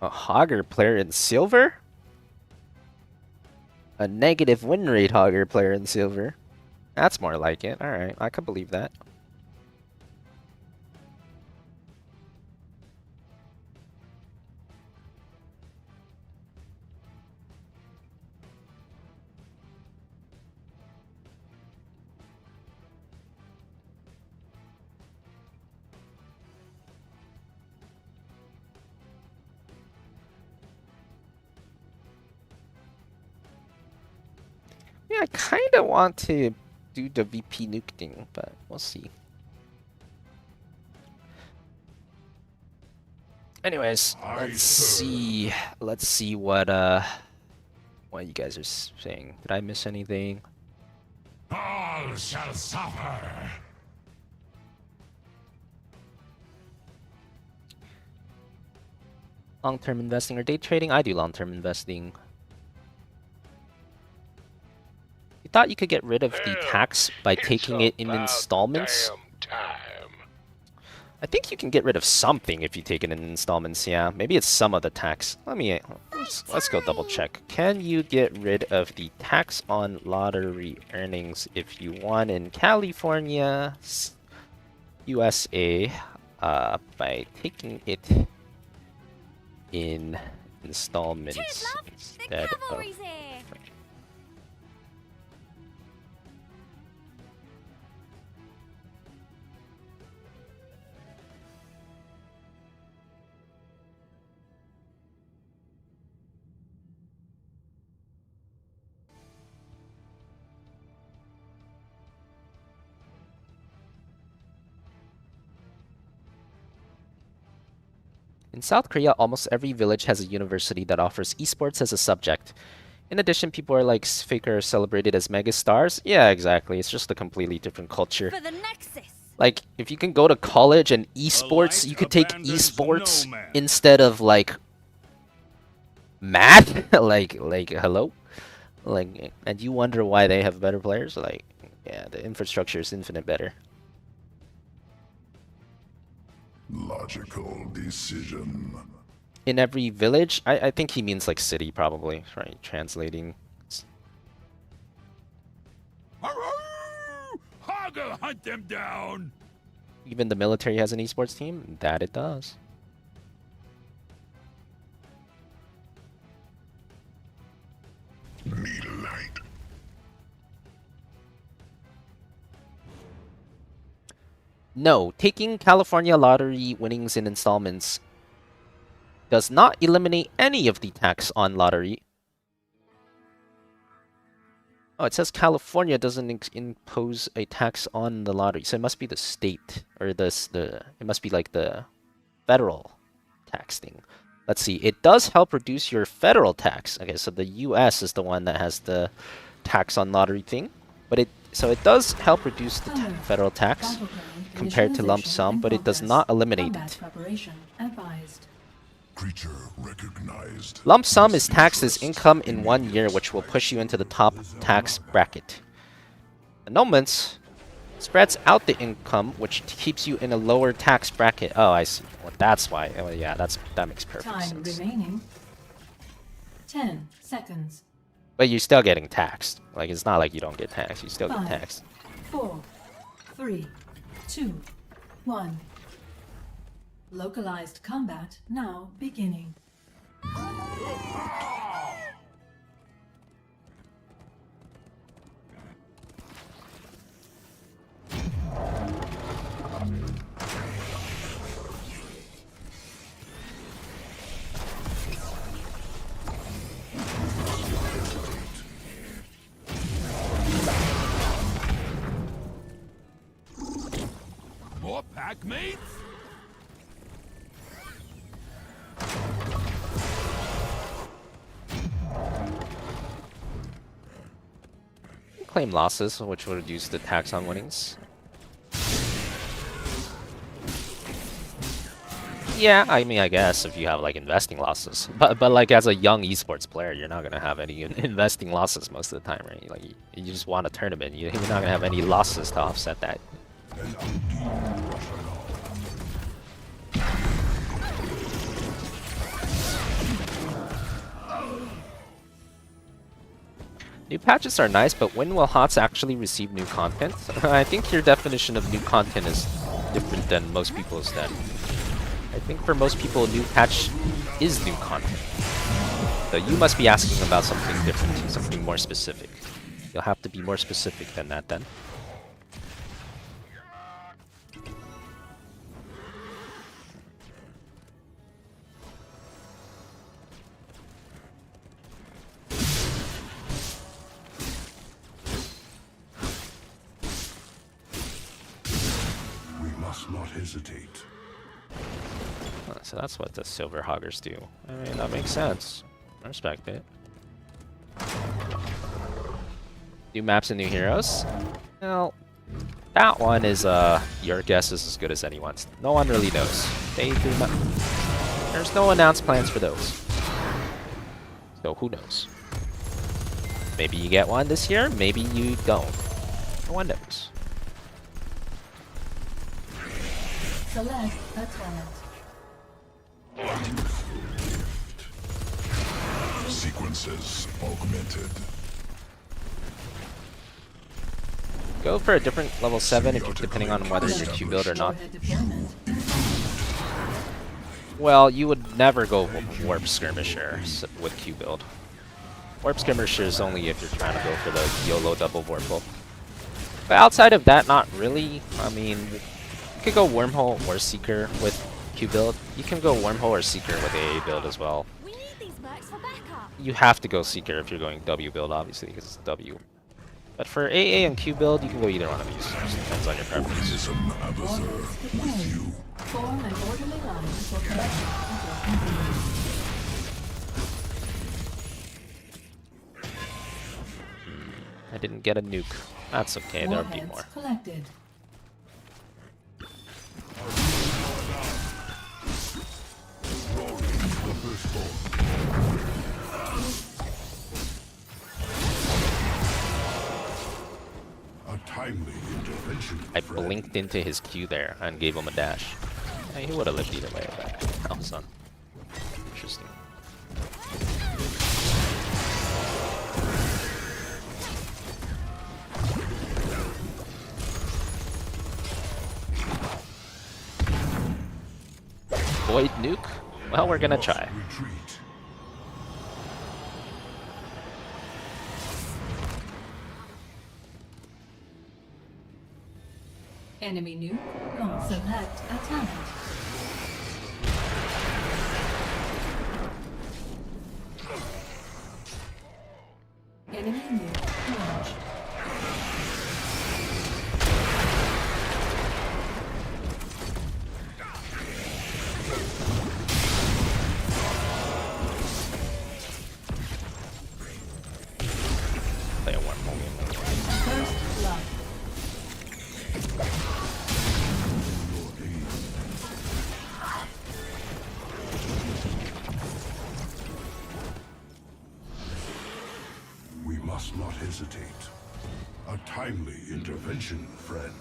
Speaker 3: A Hogger player in silver? A negative win rate Hogger player in silver. That's more like it. Alright, I could believe that. Yeah, I kind of want to do the VP nuke thing, but we'll see. Anyways, let's see. Let's see what you guys are saying. Did I miss anything?
Speaker 5: All shall suffer.
Speaker 3: Long-term investing or day trading? I do long-term investing. You thought you could get rid of the tax by taking it in installments? I think you can get rid of something if you take it in installments, yeah. Maybe it's some of the tax. Let's go double check. Can you get rid of the tax on lottery earnings if you won in California, USA, by taking it in installments instead of... In South Korea, almost every village has a university that offers esports as a subject. In addition, people are like Faker celebrated as mega stars. Yeah, exactly. It's just a completely different culture.
Speaker 7: For the Nexus.
Speaker 3: Like, if you can go to college and esports, you could take esports instead of like math. like hello, like, and you wonder why they have better players. Like, yeah, the infrastructure is infinite better.
Speaker 5: Logical decision.
Speaker 3: In every village? I think he means like city, probably, right? Translating.
Speaker 5: Hogger, hunt them down!
Speaker 3: even the military has an esports team? That it does.
Speaker 5: Need light.
Speaker 3: No, taking California lottery winnings in installments does not eliminate any of the tax on lottery. Oh, it says California doesn't impose a tax on the lottery, so it must be the state, or it must be like the federal tax thing. Let's see, it does help reduce your federal tax. Okay, so the US is the one that has the tax on lottery thing, but it does help reduce the federal tax compared to lump sum, but it does not eliminate it.
Speaker 5: Creature recognized.
Speaker 3: Lump sum is taxed as income in 1 year, which will push you into the top tax bracket. Annulments spreads out the income, which keeps you in a lower tax bracket. Oh, I see. Well, that's why. Oh, yeah, that makes perfect sense.
Speaker 10: Time remaining. 10 seconds.
Speaker 3: But you're still getting taxed. Like, it's not like you don't get taxed. You still get
Speaker 10: 5,
Speaker 3: taxed.
Speaker 10: 4, 3, 2, 1. Localized combat now beginning.
Speaker 5: More pack mates?
Speaker 3: Claim losses, which will reduce the tax on winnings. Yeah, I mean, I guess if you have like investing losses, but like as a young esports player, you're not gonna have any investing losses most of the time, right? Like you just want a tournament, you're not gonna have any losses to offset that. New patches are nice, but when will HOTS actually receive new content? I think your definition of new content is different than most people's then. I think for most people, new patch is new content. So you must be asking about something different, something more specific. You'll have to be more specific than that then.
Speaker 5: Not hesitate.
Speaker 3: So that's what the silver hoggers do. I mean, that makes sense. I respect it. New maps and new heroes? Well, that one is, your guess is as good as anyone's. No one really knows. They do not. There's no announced plans for those. So who knows? Maybe you get one this year, maybe you don't. No one knows.
Speaker 10: Select a talent.
Speaker 5: Sequences augmented.
Speaker 3: Go for a different level 7 if you're depending on whether you're Q build or not. Well, you would never go Warp Skirmisher with Q build. Warp Skirmisher is only if you're trying to go for the YOLO double Vorpal. But outside of that, not really. I mean, you could go Wormhole or Seeker with Q build. You can go Wormhole or Seeker with AA build as well.
Speaker 7: We need these mercs for backup.
Speaker 3: You have to go Seeker if you're going W build, obviously, because it's W. But for AA and Q build, you can go either one of these. It just depends on your preference.
Speaker 10: Form an orderly line for connection.
Speaker 3: I didn't get a nuke. That's okay, there'll be more.
Speaker 10: Collected.
Speaker 3: I blinked into his Q there and gave him a dash. Yeah, he would have lived either way, but that was interesting. Void nuke? Well, we're gonna try.
Speaker 5: Retreat.
Speaker 10: Enemy nuke. Select a talent. Enemy nuke launched.
Speaker 3: Play one moment.
Speaker 10: First blood.
Speaker 5: We must not hesitate. A timely intervention, friend.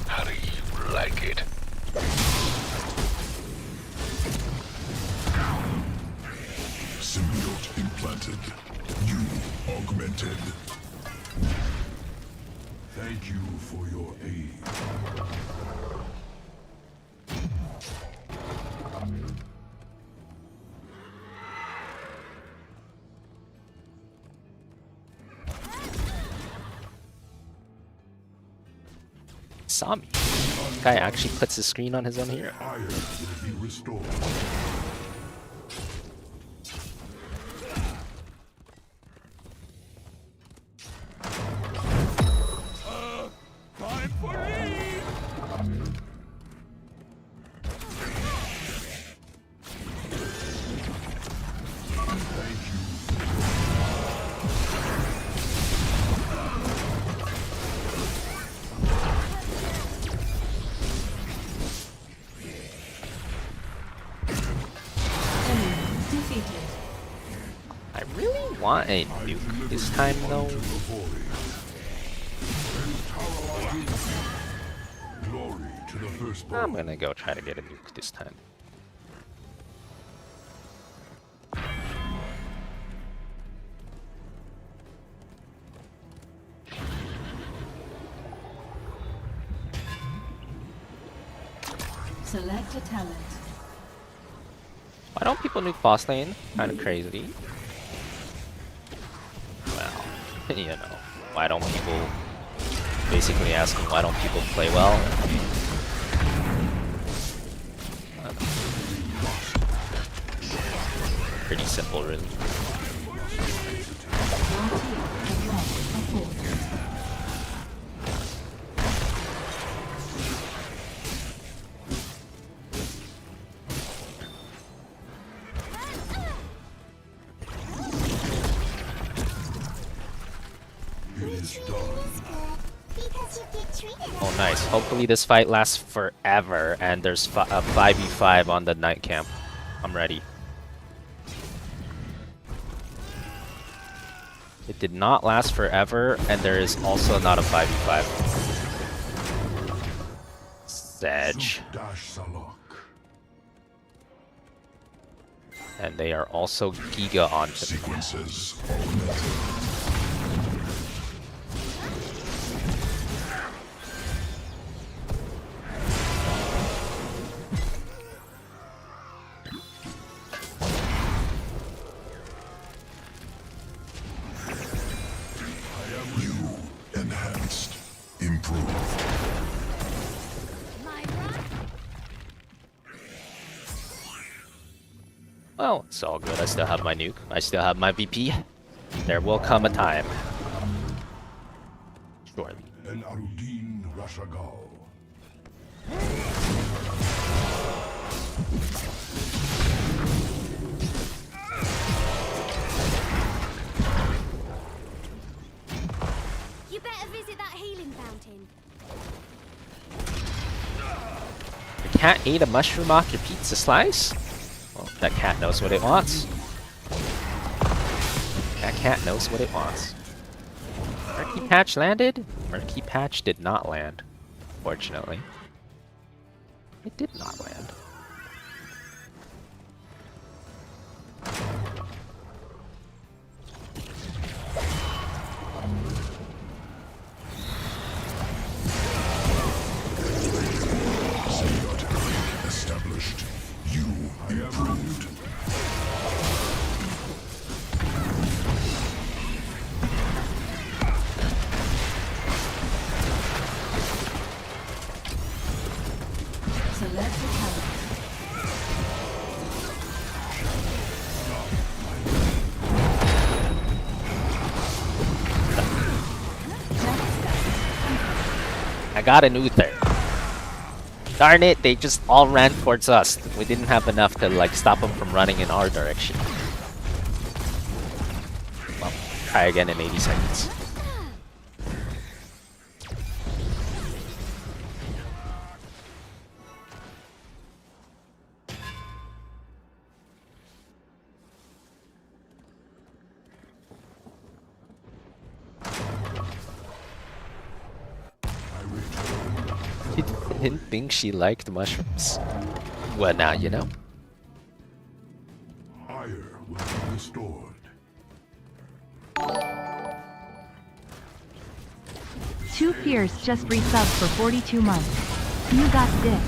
Speaker 5: How do you like it? Symbiote implanted. You augmented. Thank you for your aid.
Speaker 3: Saw me. Guy actually puts his screen on his own hero.
Speaker 5: Iron will be restored. Time for leave!
Speaker 10: Defeated.
Speaker 3: I really want a nuke this time though.
Speaker 5: Glory to the firstborn.
Speaker 3: I'm gonna go try to get a nuke this time.
Speaker 10: Select a talent.
Speaker 3: Why don't people nuke boss lane? Kinda crazy. Well, you know, why don't people... Basically asking why don't people play well? Pretty simple, really. Oh, nice. Hopefully this fight lasts forever and there's a 5v5 on the night camp. I'm ready. It did not last forever, and there is also not a 5v5. Sedge. And they are also Giga on
Speaker 5: Sequences. Enhanced. Improved.
Speaker 3: Well, it's all good. I still have my nuke. I still have my VP. There will come a time. Surely.
Speaker 5: And Arudin Rashagal.
Speaker 7: You better visit that healing fountain.
Speaker 3: The cat ate a mushroom off your pizza slice? Well, that cat knows what it wants. That cat knows what it wants. Murky Patch landed? Murky Patch did not land, fortunately. It did not land. I got an Uther. Darn it, they just all ran towards us. We didn't have enough to like stop them from running in our direction. Well, try again in 80 seconds. Didn't think she liked mushrooms. Well, now you know.
Speaker 5: Fire will be restored.
Speaker 8: Two peers just resubbed for 42 months. You got dick.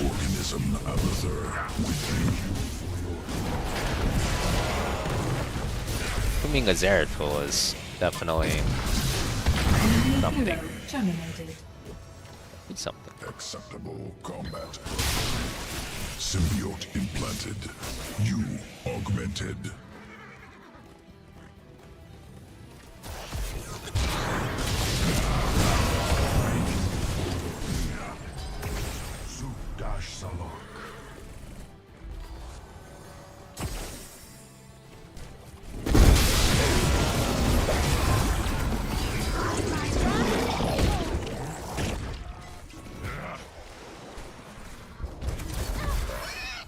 Speaker 5: Organism Abather, we thank you for your
Speaker 3: Assuming a Zeratul is definitely something.
Speaker 10: Hero terminated.
Speaker 3: It's something.
Speaker 5: acceptable combat. Symbiote implanted. You augmented. Dash Salak.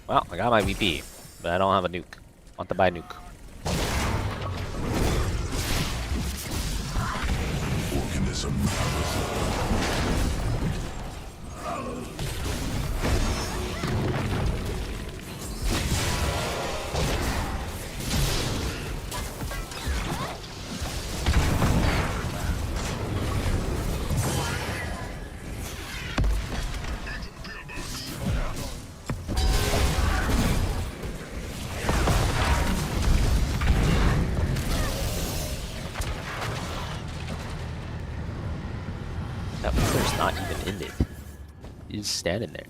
Speaker 3: Well, I got my VP, but I don't have a nuke. Want to buy a nuke.
Speaker 5: Organism.
Speaker 3: That Wither's not even in it. He's just standing there.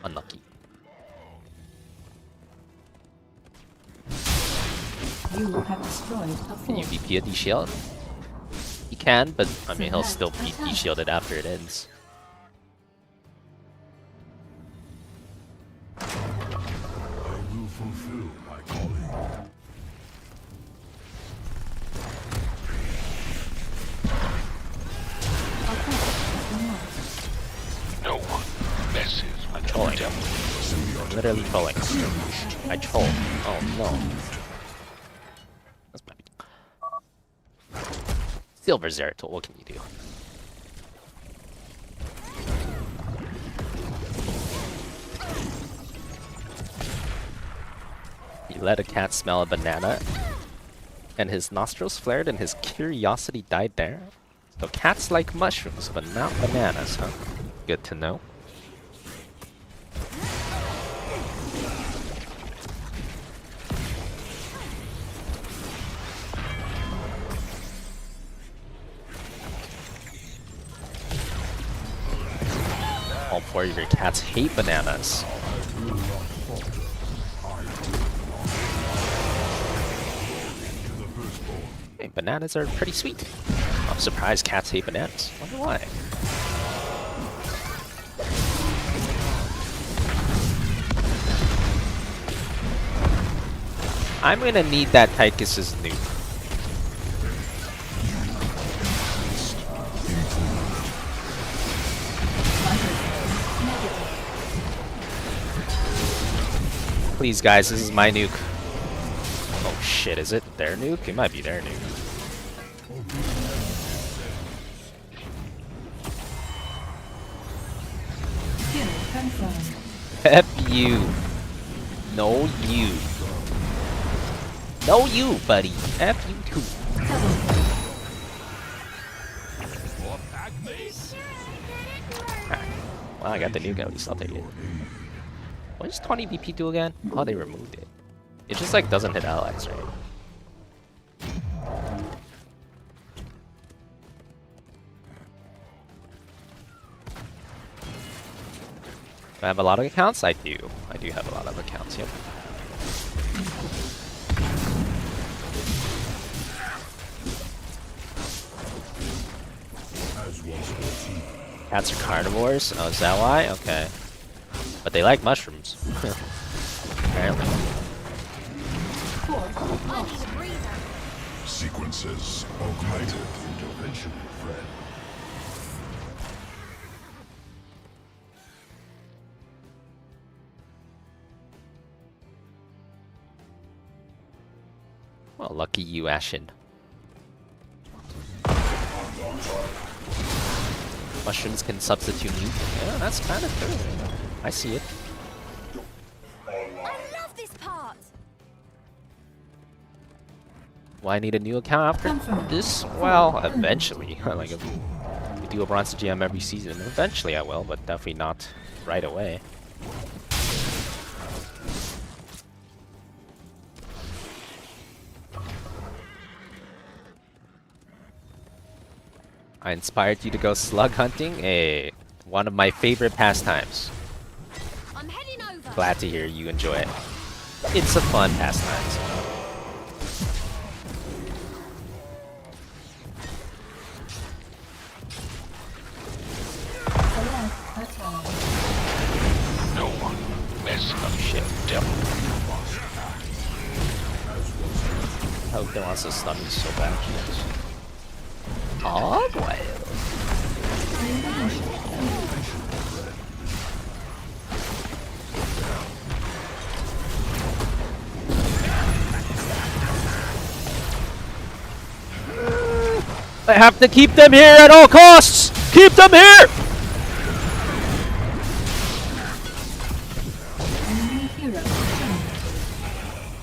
Speaker 3: Unlucky.
Speaker 10: You have destroyed a
Speaker 3: Can you
Speaker 10: fort.
Speaker 3: VP a D-Shield? He can, but I mean he'll still be D-Shielded after it ends.
Speaker 5: I will fulfill my calling.
Speaker 9: No one messes
Speaker 3: I'm
Speaker 9: with
Speaker 3: trolling.
Speaker 9: the devil.
Speaker 3: Literally trolling. I troll. Oh no. That's my Silver Zeratul, what can you do? He let a cat smell a banana, and his nostrils flared and his curiosity died there. So cats like mushrooms, but not bananas, huh? Good to know. All four of your cats hate bananas. Hey, bananas are pretty sweet. I'm surprised cats hate bananas. Wonder why. I'm gonna need that Tychus's nuke. Please, guys, this is my nuke. Oh shit, is it their nuke? It might be their nuke.
Speaker 10: Kill confirmed.
Speaker 3: F you. No you. No you, buddy. F you too. Well, I got the nuke at least, I'll take it. What does 20 BP do again? Oh, they removed it. It just like doesn't hit allies, right? Do I have a lot of accounts? I do. I do have a lot of accounts, yep. Cats are carnivores? Oh, is that why? Okay. But they like mushrooms. Apparently.
Speaker 7: I need a breather.
Speaker 5: Sequences augmented. Intervention, friend.
Speaker 3: Well, lucky you, Ashen. Mushrooms can substitute meat. Yeah, that's kind of true. I see it.
Speaker 7: I love this part.
Speaker 3: Will I need a new account after this? Well, eventually. Like, if we do a Bronze GM every season, eventually I will, but definitely not right away. I inspired you to go slug hunting? Hey, one of my favorite pastimes.
Speaker 7: I'm heading over.
Speaker 3: Glad to hear you enjoy it. It's a fun pastime. So.
Speaker 5: No one mess
Speaker 3: Oh shit. I hope they wants to stun me so bad. Oh, boy. I have to keep them here at all costs! Keep them here!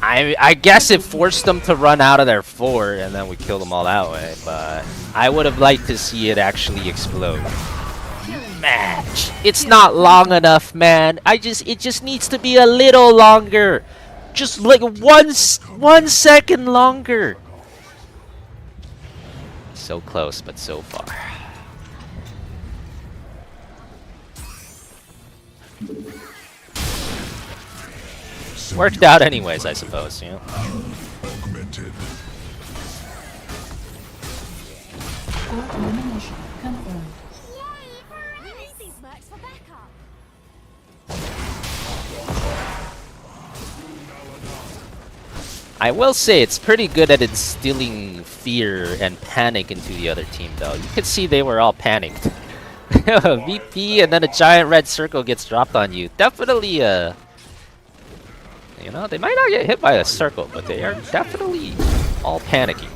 Speaker 3: I guess it forced them to run out of their fort, and then we killed them all that way, but I would have liked to see it actually explode. Match. It's not long enough, man. It just needs to be a little longer. Just like 1 second longer. So close, but so far. Worked out anyways, I suppose, you know.
Speaker 5: augmented.
Speaker 10: Elimination confirmed.
Speaker 7: We need these mercs for backup.
Speaker 3: I will say it's pretty good at instilling fear and panic into the other team, though. You could see they were all panicked. VP and then a giant red circle gets dropped on you. Definitely, you know, they might not get hit by a circle, but they are definitely all panicking.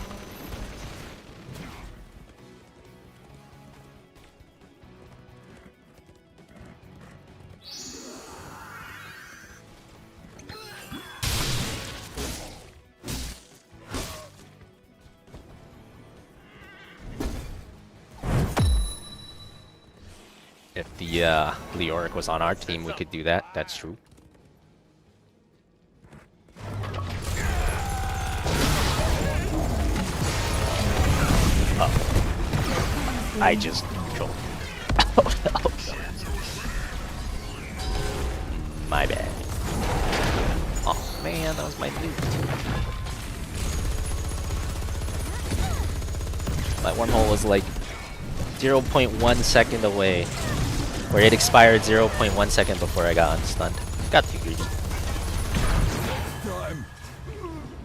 Speaker 3: If the Leoric was on our team, we could do that. That's true. Oh. I just controlled. Oh no. My bad. Oh man, that was my loot. My wormhole was like 0.1 second away, where it expired 0.1 second before I got unstunned. Got too greedy.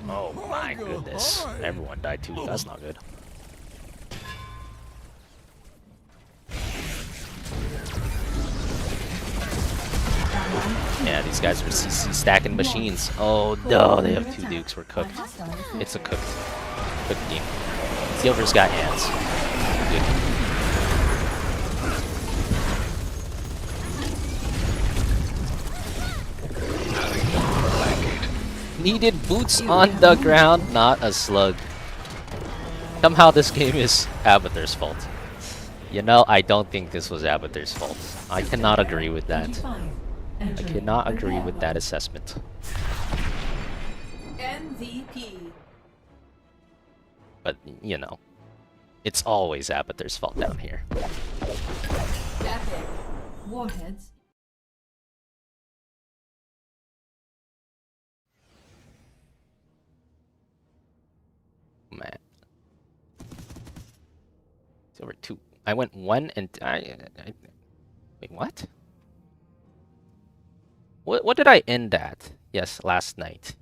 Speaker 3: Oh my goodness. Everyone died too. That's not good. Yeah, these guys are CC stacking machines. Oh no, they have 2 dukes. We're cooked. It's a cooked game. Silver's got hands. Good. Needed boots on the ground, not a slug. Somehow this game is Abathur's fault. You know, I don't think this was Abathur's fault. I cannot agree with that. I cannot agree with that assessment.
Speaker 10: MVP.
Speaker 3: But, you know, it's always Abathur's fault down here.
Speaker 10: Epic. Warheads.
Speaker 3: Man. It's over 2. I went 1 and wait, what? What did I end at? Yes, last night.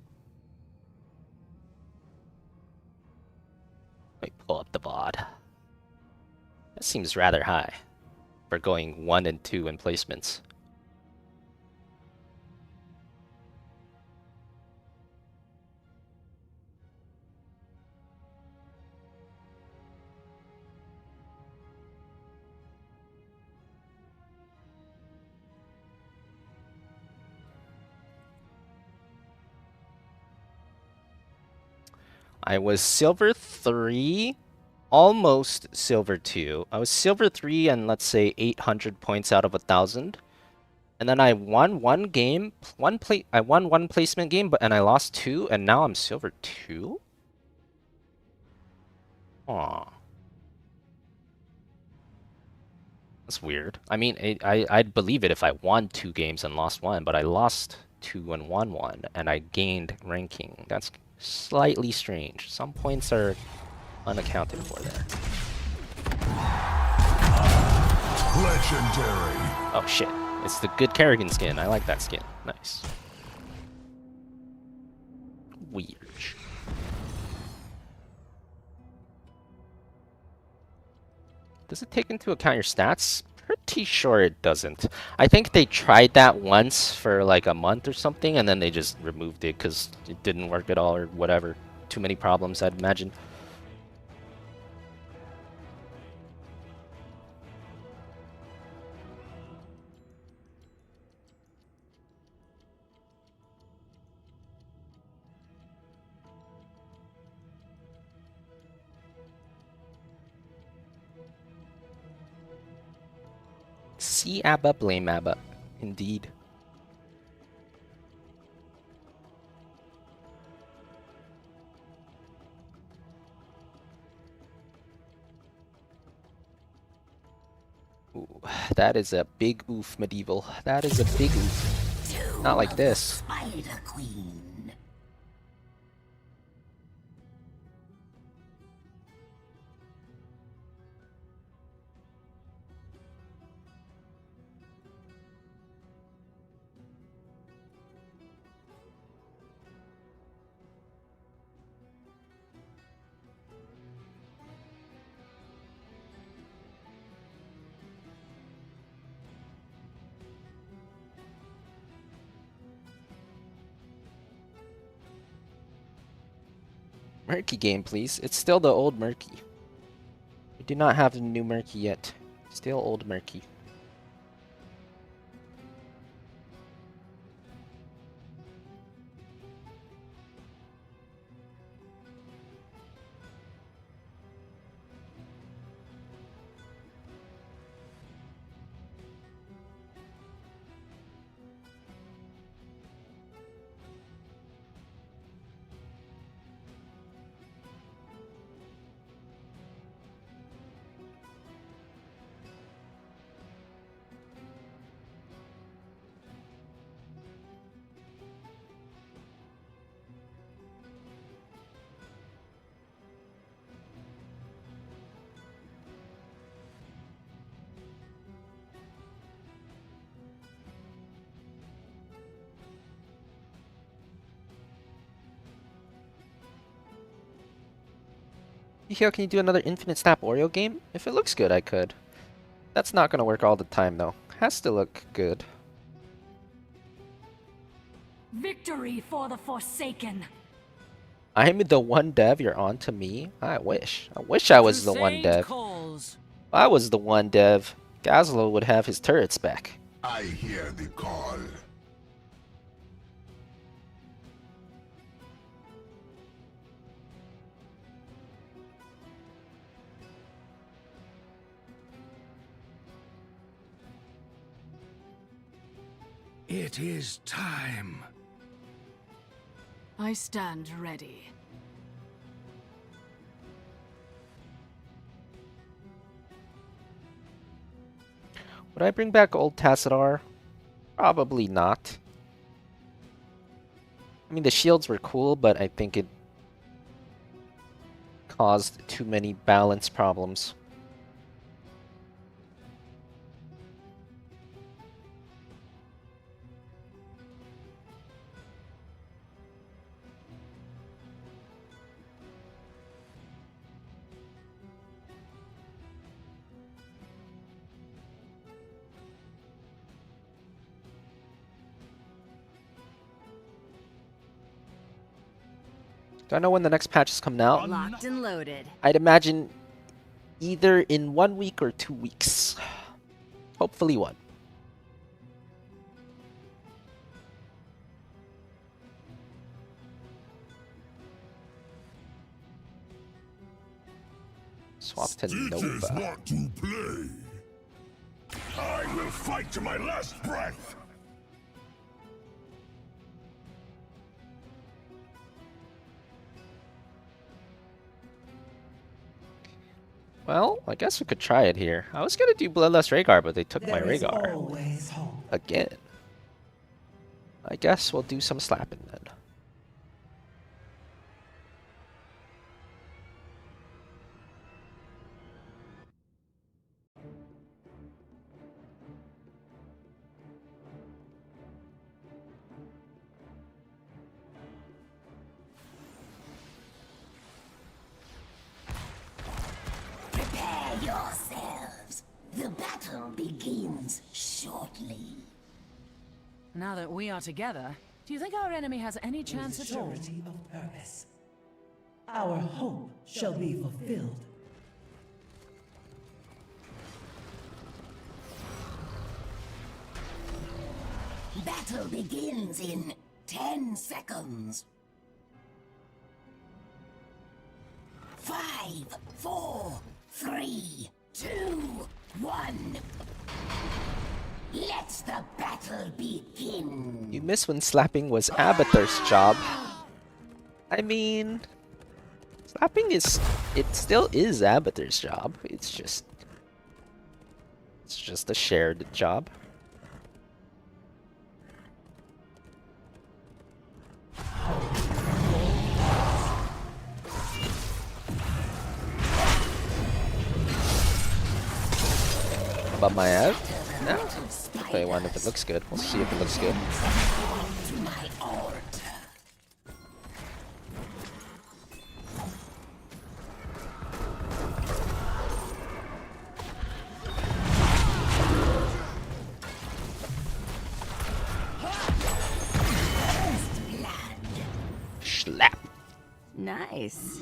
Speaker 3: Let me pull up the VOD. That seems rather high for going 1 and 2 in placements. I was silver 3, almost silver 2. I was silver 3 and let's say 800 points out of 1,000. And then I won one game, I won one placement game, and I lost 2, and now I'm silver 2? Aw. That's weird. I mean, I'd believe it if I won 2 games and lost 1, but I lost 2 and won 1, and I gained ranking. That's slightly strange. Some points are unaccounted for there.
Speaker 9: Legendary.
Speaker 3: Oh shit. It's the good Kerrigan skin. I like that skin. Nice. Weird. Does it take into account your stats? Pretty sure it doesn't. I think they tried that once for like a month or something, and then they just removed it because it didn't work at all or whatever. Too many problems, I'd imagine. See Abba, blame Abba. Indeed. Ooh, that is a big oof, medieval. That is a big oof. Not like this.
Speaker 6: Spider Queen.
Speaker 3: Murky game, please. It's still the old Murky. We do not have the new Murky yet. Still old Murky. Yo, can you do another Infinite Snap Oreo game? If it looks good, I could. That's not gonna work all the time, though. Has to look good.
Speaker 4: Victory for the Forsaken.
Speaker 3: I'm the one dev you're on to me? I wish. I wish I was the one dev. If I was the one dev, Gazlo would have his turrets back.
Speaker 5: I hear the call.
Speaker 6: It is time.
Speaker 4: I stand ready.
Speaker 3: Would I bring back old Tassadar? Probably not. I mean, the shields were cool, but I think it caused too many balance problems. Do I know when the next patch is coming out?
Speaker 4: Locked and loaded.
Speaker 3: I'd imagine either in 1 week or 2 weeks. Hopefully one. Swap to
Speaker 5: Stitches
Speaker 3: Nova.
Speaker 5: want to play. I will fight to my last breath.
Speaker 3: Well, I guess we could try it here. I was gonna do Bloodlust Rhaegar, but they took my
Speaker 10: There is
Speaker 3: Rhaegar.
Speaker 10: always hope.
Speaker 3: Again. I guess we'll do some slapping then.
Speaker 11: Prepare yourselves. The battle begins shortly.
Speaker 4: Now that we are together, do you think our enemy has any chance at all?
Speaker 10: Surety of purpose. Our hope shall be fulfilled.
Speaker 11: Battle begins in 10 seconds. 5, 4, 3, 2, 1. Let the battle begin.
Speaker 3: You missed when slapping was Abathur's job. I mean, slapping is, it still is Abathur's job. It's just a shared job. About my ad? No. Play one if it looks good. We'll see if it looks good.
Speaker 11: To my altar.
Speaker 3: Slap.
Speaker 4: Nice.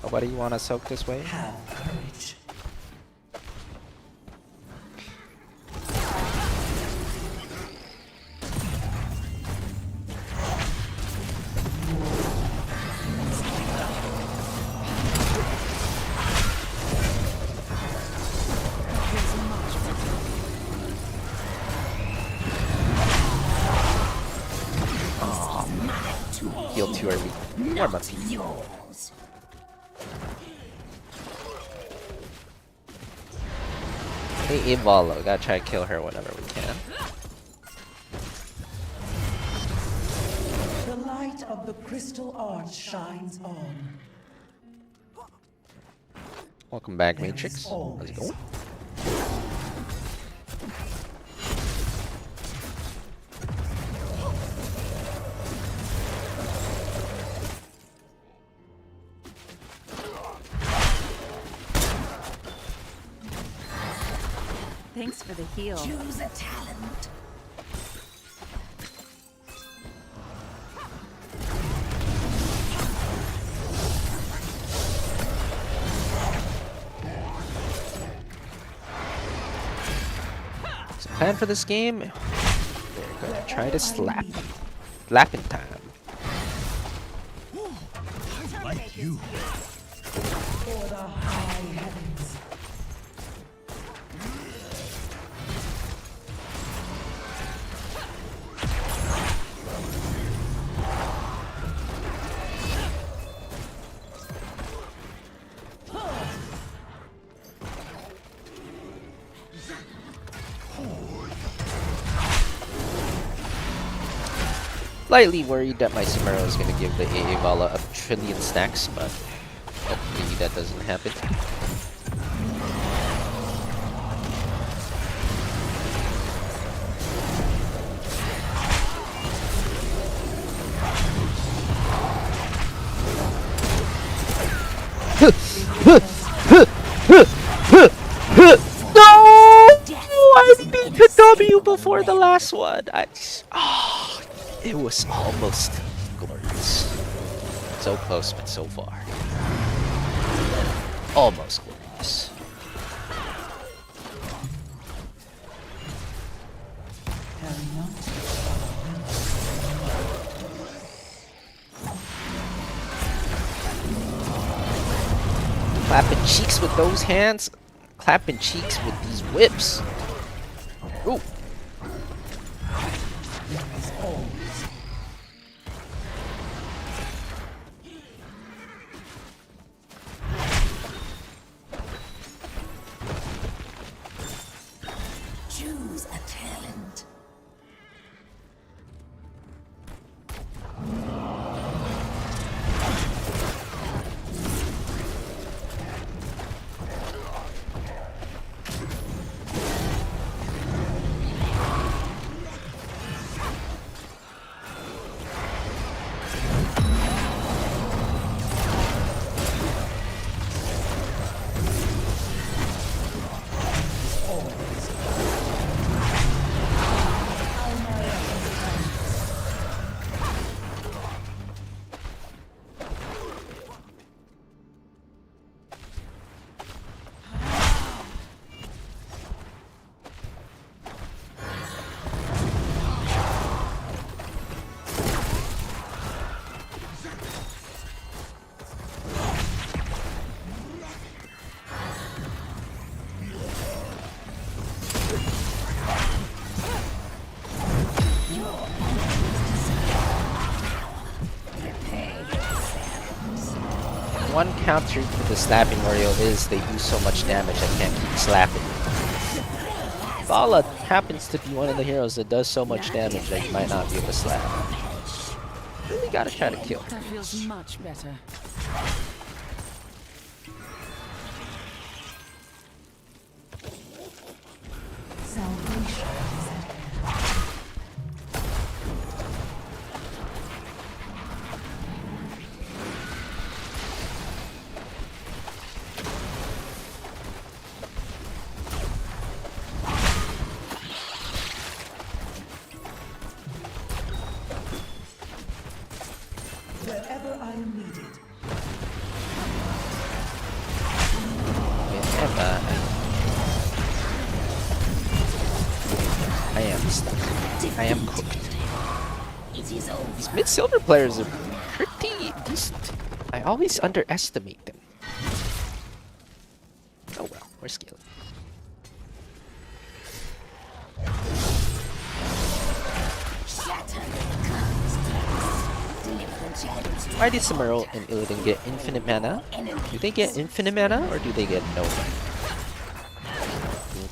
Speaker 3: Oh, what do you want to soak this way?
Speaker 10: Have courage.
Speaker 3: Heal too early. More money.
Speaker 11: Yours.
Speaker 3: Hey, Ivalo. Gotta try to kill her whenever we can.
Speaker 10: The light of the crystal arch shines on.
Speaker 3: Welcome back,
Speaker 10: There
Speaker 3: Matrix.
Speaker 10: is
Speaker 3: How's
Speaker 10: always
Speaker 3: it going?
Speaker 4: Thanks for the heal.
Speaker 11: Choose a talent.
Speaker 3: So plan for this game. We're gonna try to slap. Slapping time.
Speaker 9: Like you.
Speaker 10: For the high heavens.
Speaker 3: Slightly worried that my Samuro is gonna give the AA Vala a trillion stacks, but hopefully that doesn't happen. No! I beat the W before the last one. It was almost glorious. So close, but so far. Almost glorious. Clapping cheeks with those hands, clapping cheeks with these whips. Ooh.
Speaker 11: Choose a talent.
Speaker 3: One counter to the slapping Mario is they do so much damage I can't keep slapping. Vala happens to be one of the heroes that does so much damage that you might not be able to slap. Really gotta try to kill.
Speaker 4: That feels much better.
Speaker 10: Wherever I am needed.
Speaker 3: I am stuck. I am cooked. These mid-silver players are pretty decent. I always underestimate them. Oh well, we're scaling. Why did Samuro and Illidan get infinite mana? Do they get infinite mana or do they get no mana?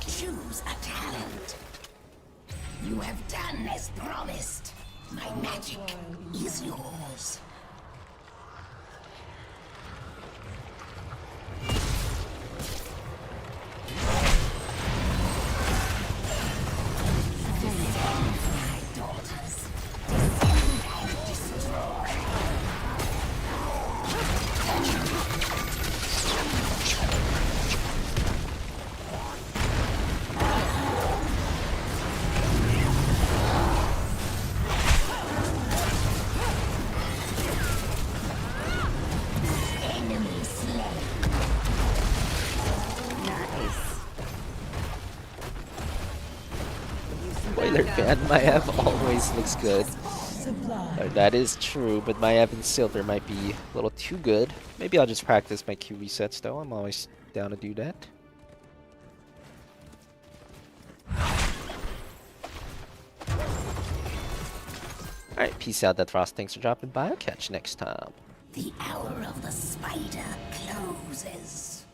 Speaker 11: Choose a talent. You have done as promised. My magic is yours. My daughters, descend and destroy. Enemy slain. Nice.
Speaker 3: Spoiler fan, Maiev always looks good. That is true, but Maiev and Silver might be a little too good. Maybe I'll just practice my Q resets though, I'm always down to do that. Alright, peace out, Death Frost. Thanks for dropping by. I'll catch you next time.
Speaker 11: The hour of the spider closes.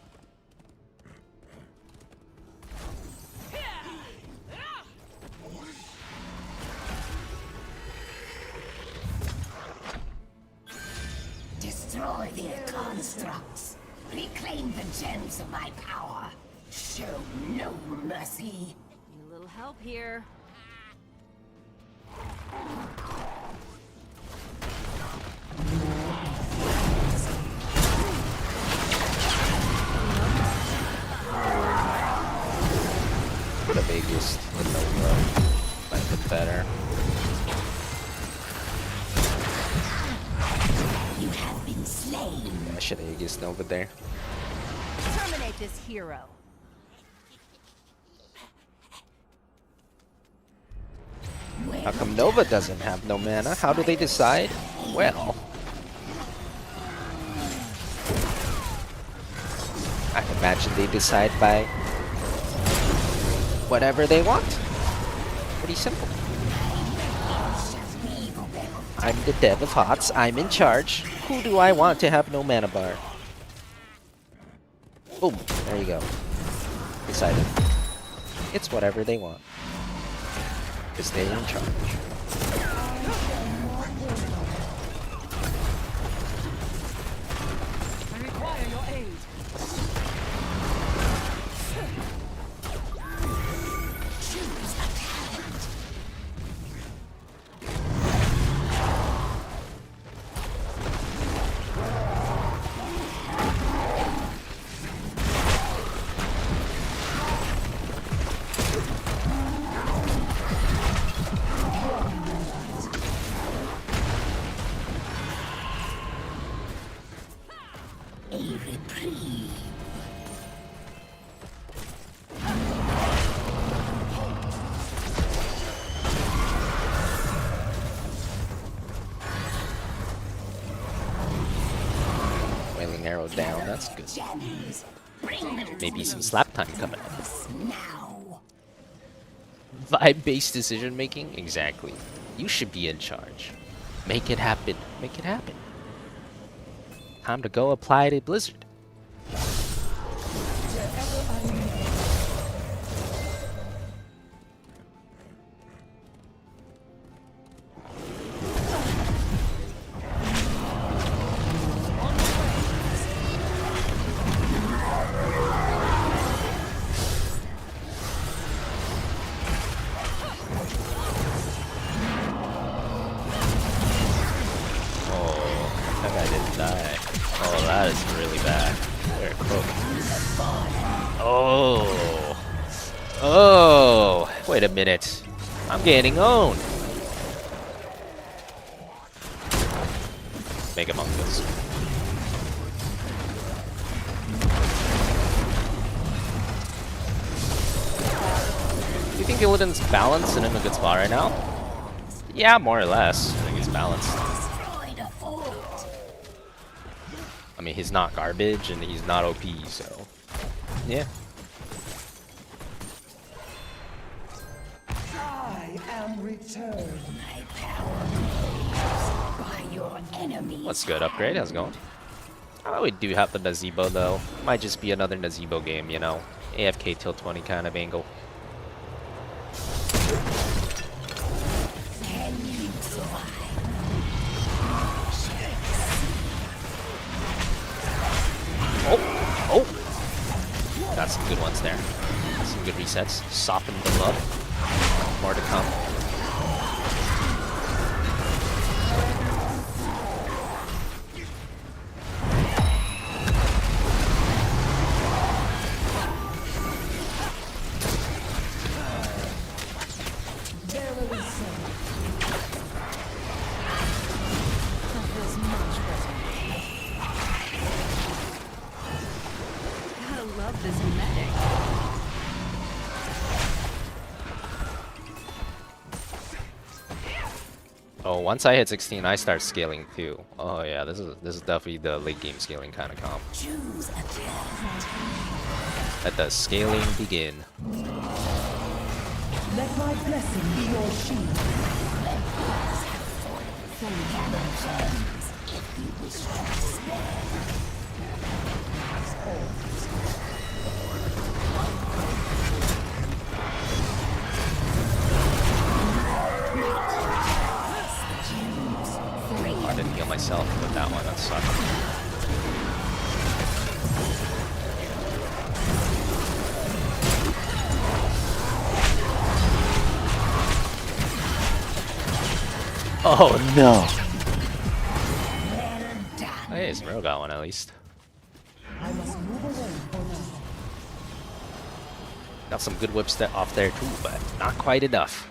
Speaker 11: Destroy their constructs. Reclaim the gems of my power. Show no mercy.
Speaker 7: Need a little help here.
Speaker 3: What a big Aegis and Nova might have been better.
Speaker 11: You have been slain.
Speaker 3: I should have Aegis Nova there.
Speaker 7: Terminate this hero.
Speaker 3: How come Nova doesn't have no mana? How do they decide? Well, I imagine they decide by whatever they want. Pretty simple. I'm the dev of HOTS. I'm in charge. Who do I want to have no mana bar? Boom. There you go. Decided. It's whatever they want. Because they're in charge.
Speaker 4: I require your aid.
Speaker 3: Wailing arrow down, that's good. Maybe some slap time coming up. Vibe-based decision making? Exactly. You should be in charge. Make it happen. Make it happen. Time to go apply to Blizzard. Oh, wait a minute. I'm getting owned. Mega Mongols. Do you think Illidan's balanced and in a good spot right now? Yeah, more or less. I think he's balanced. I mean, he's not garbage and he's not OP, so yeah.
Speaker 10: I am returned.
Speaker 11: My power by your enemy.
Speaker 3: What's good, Upgrade? How's it going? Oh, we do have the Nazebo though. Might just be another Nazebo game, you know. AFK till 20 kind of angle.
Speaker 11: Can you survive?
Speaker 3: Oh! Got some good ones there. Some good resets. Softened them up. More to come. Oh, once I hit 16, I start scaling too. Oh yeah, this is definitely the late game scaling kind of comp. Let the scaling begin.
Speaker 10: Let my blessing be your shield.
Speaker 3: I didn't heal myself with that one, that sucked. Oh no! Hey, Zero got one at least.
Speaker 10: I must move away for now.
Speaker 3: Got some good whips off there too, but not quite enough.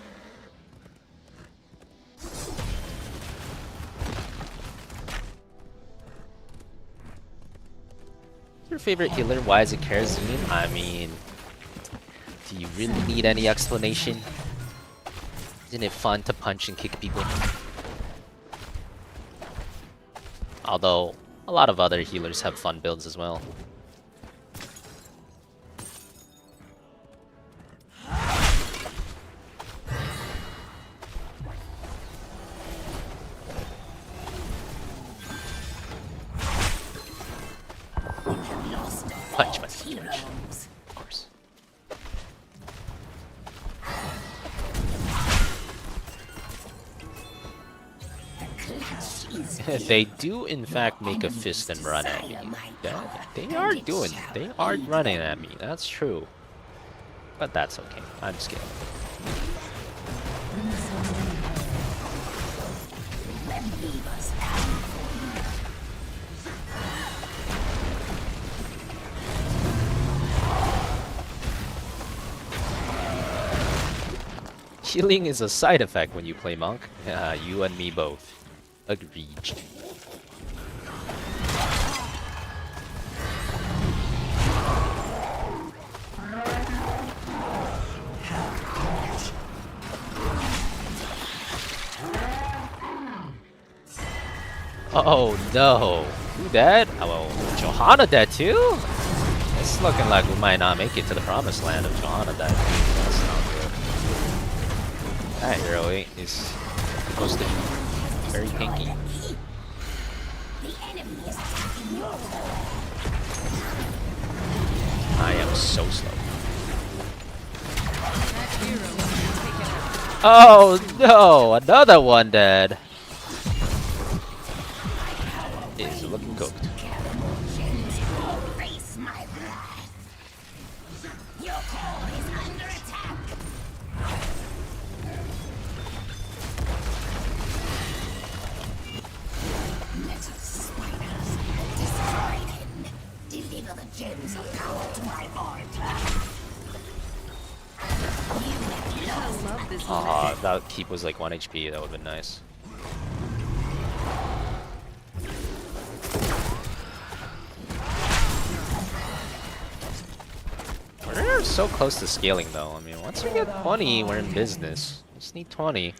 Speaker 3: Your favorite healer? Why is it Karazine? I mean, do you really need any explanation? Isn't it fun to punch and kick people? Although, a lot of other healers have fun builds as well. Punch, punch, punch. Of course. They do in fact make a fist and run at me. They are running at me, that's true. But that's okay, I'm scared. Healing is a side effect when you play Monk. Yeah, you and me both. Agreed. Oh no! Who dead? Oh, Johanna dead too? It's looking like we might not make it to the promised land if Johanna died. That's not good. That hero is supposed to be very pinky. I am so slow. Oh no! Another one dead! Is looking cooked. Aw, that keep was like 1 HP, that would've been nice. We're so close to scaling though. I mean, once we get 20, we're in business. We just need 20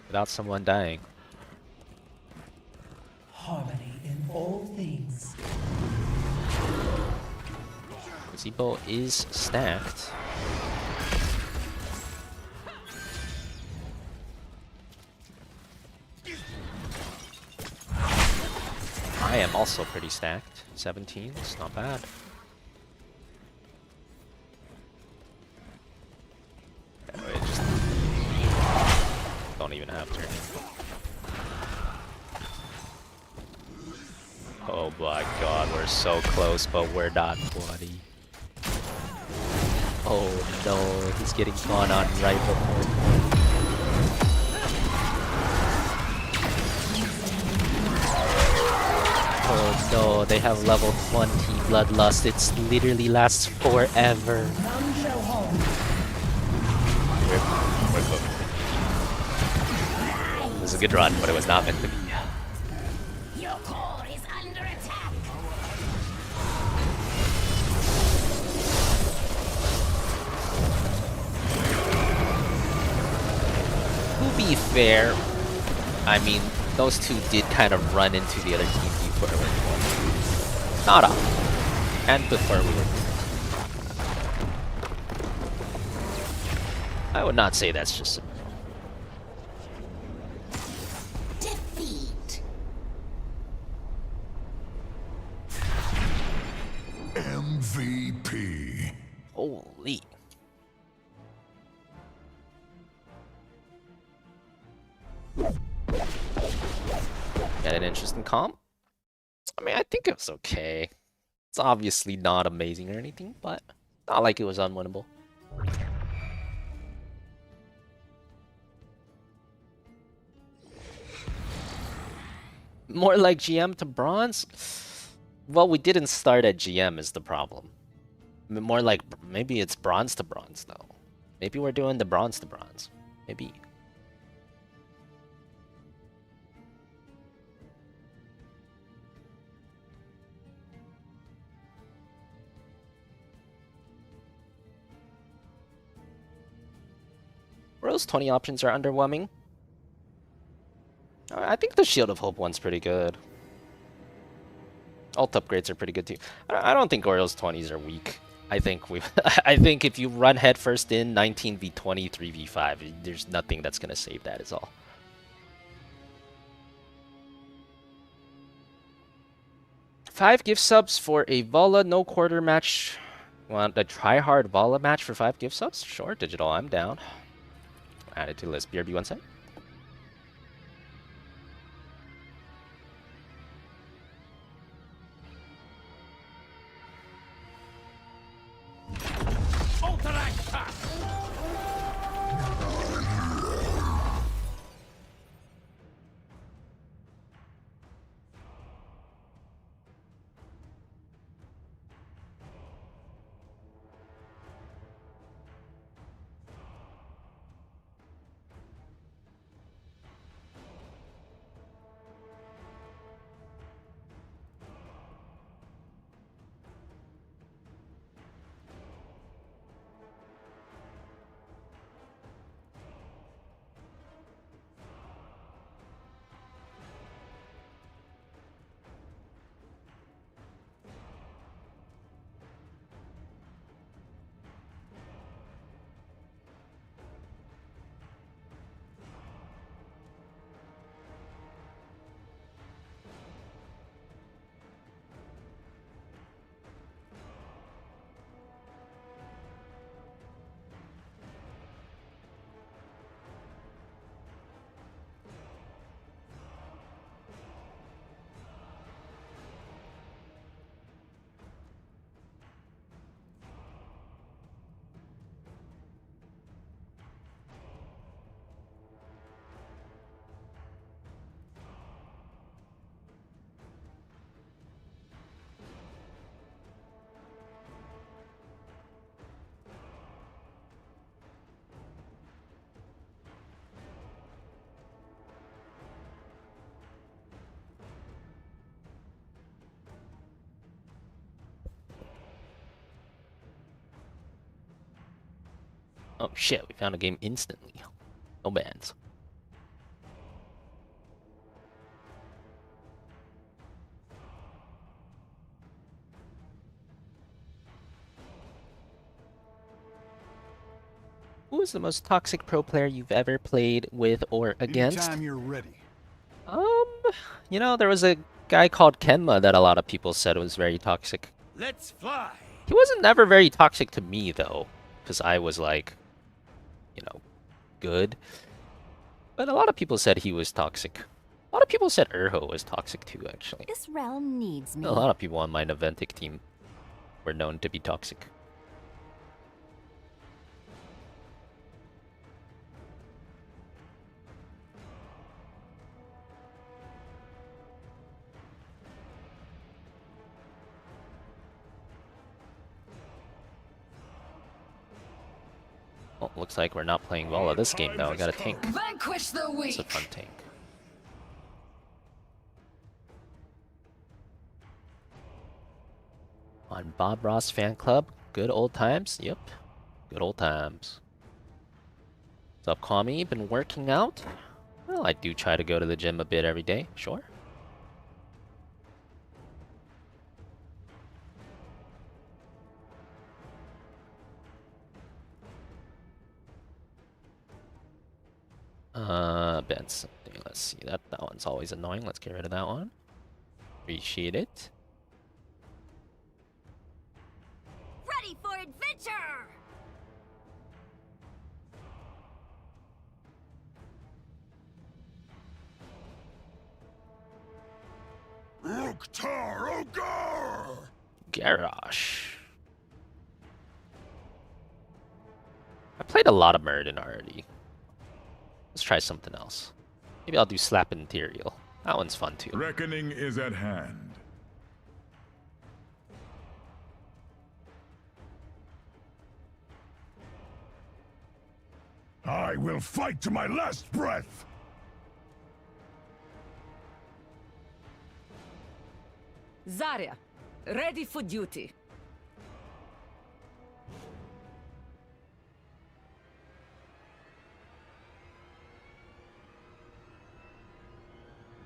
Speaker 3: without someone dying.
Speaker 10: Harmony in all things.
Speaker 3: Gazebo is stacked. I am also pretty stacked. 17, it's not bad. Anyway, just don't even have turning. Oh my god, we're so close, but we're not 20. Oh no, he's getting gone on right before. Oh no, they have level 20 Bloodlust. It literally lasts forever. We're cooked. It was a good run, but it was not meant to be.
Speaker 11: Your core is under attack.
Speaker 3: To be fair, I mean, those two did kind of run into the other team before we were. Not often. And before we were. I would not say that's just
Speaker 11: Defeat.
Speaker 5: MVP.
Speaker 3: holy. Got an interesting comp? I mean, I think it was okay. It's obviously not amazing or anything, but not like it was unwinnable. More like GM to bronze? Well, we didn't start at GM is the problem. More like maybe it's bronze to bronze though. Maybe we're doing the bronze to bronze. Maybe. Rose 20 options are underwhelming. I think the Shield of Hope one's pretty good. Alt upgrades are pretty good too. I don't think Orioles 20s are weak. I think we I think if you run headfirst in 19v20, 3v5, there's nothing that's gonna save that is all. Five gift subs for a Vala no quarter match. Want a try hard Vala match for 5 gift subs? Sure, digital, I'm down. Add it to the list. BRB one sec. Oh shit, we found a game instantly. No bans. Who is the most toxic pro player you've ever played with or against?
Speaker 9: Anytime you're ready.
Speaker 3: You know, there was a guy called Kenma that a lot of people said was very toxic.
Speaker 9: Let's fly.
Speaker 3: He wasn't never very toxic to me though, because I was like, you know, good. But a lot of people said he was toxic. A lot of people said Urho was toxic too, actually.
Speaker 7: This realm needs me.
Speaker 3: A lot of people on my Naventic team were known to be toxic. Well, looks like we're not playing Vala this game though. I got a tank.
Speaker 11: Vanquish the
Speaker 3: It's a
Speaker 11: weak.
Speaker 3: fun tank. On Bob Ross fan club, good old times. Yep, good old times. What's up, Kami? Been working out? Well, I do try to go to the gym a bit every day. Sure. Benson. Let's see, that one's always annoying. Let's get rid of that one. Appreciate it.
Speaker 7: Ready for adventure!
Speaker 5: Ruktar Ogar!
Speaker 3: Garrosh. I played a lot of Murden already. Let's try something else. Maybe I'll do Slap Imperial. That one's fun too.
Speaker 5: Reckoning is at hand. I will fight to my last breath!
Speaker 4: Zarya, ready for duty.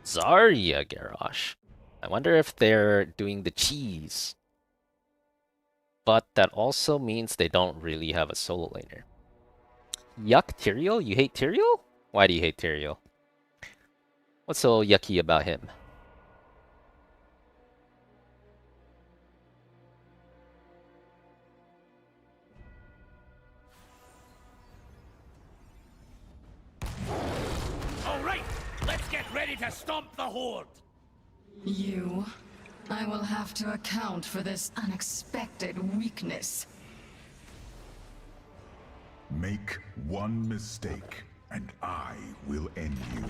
Speaker 3: Zarya Garrosh. I wonder if they're doing the cheese. But that also means they don't really have a solo laner. Yuck, Tyrael? You hate Tyrael? Why do you hate Tyrael? What's so yucky about him?
Speaker 2: All right, let's get ready to stomp the horde.
Speaker 12: You... I will have to account for this unexpected weakness.
Speaker 5: Make one mistake, and I will end you.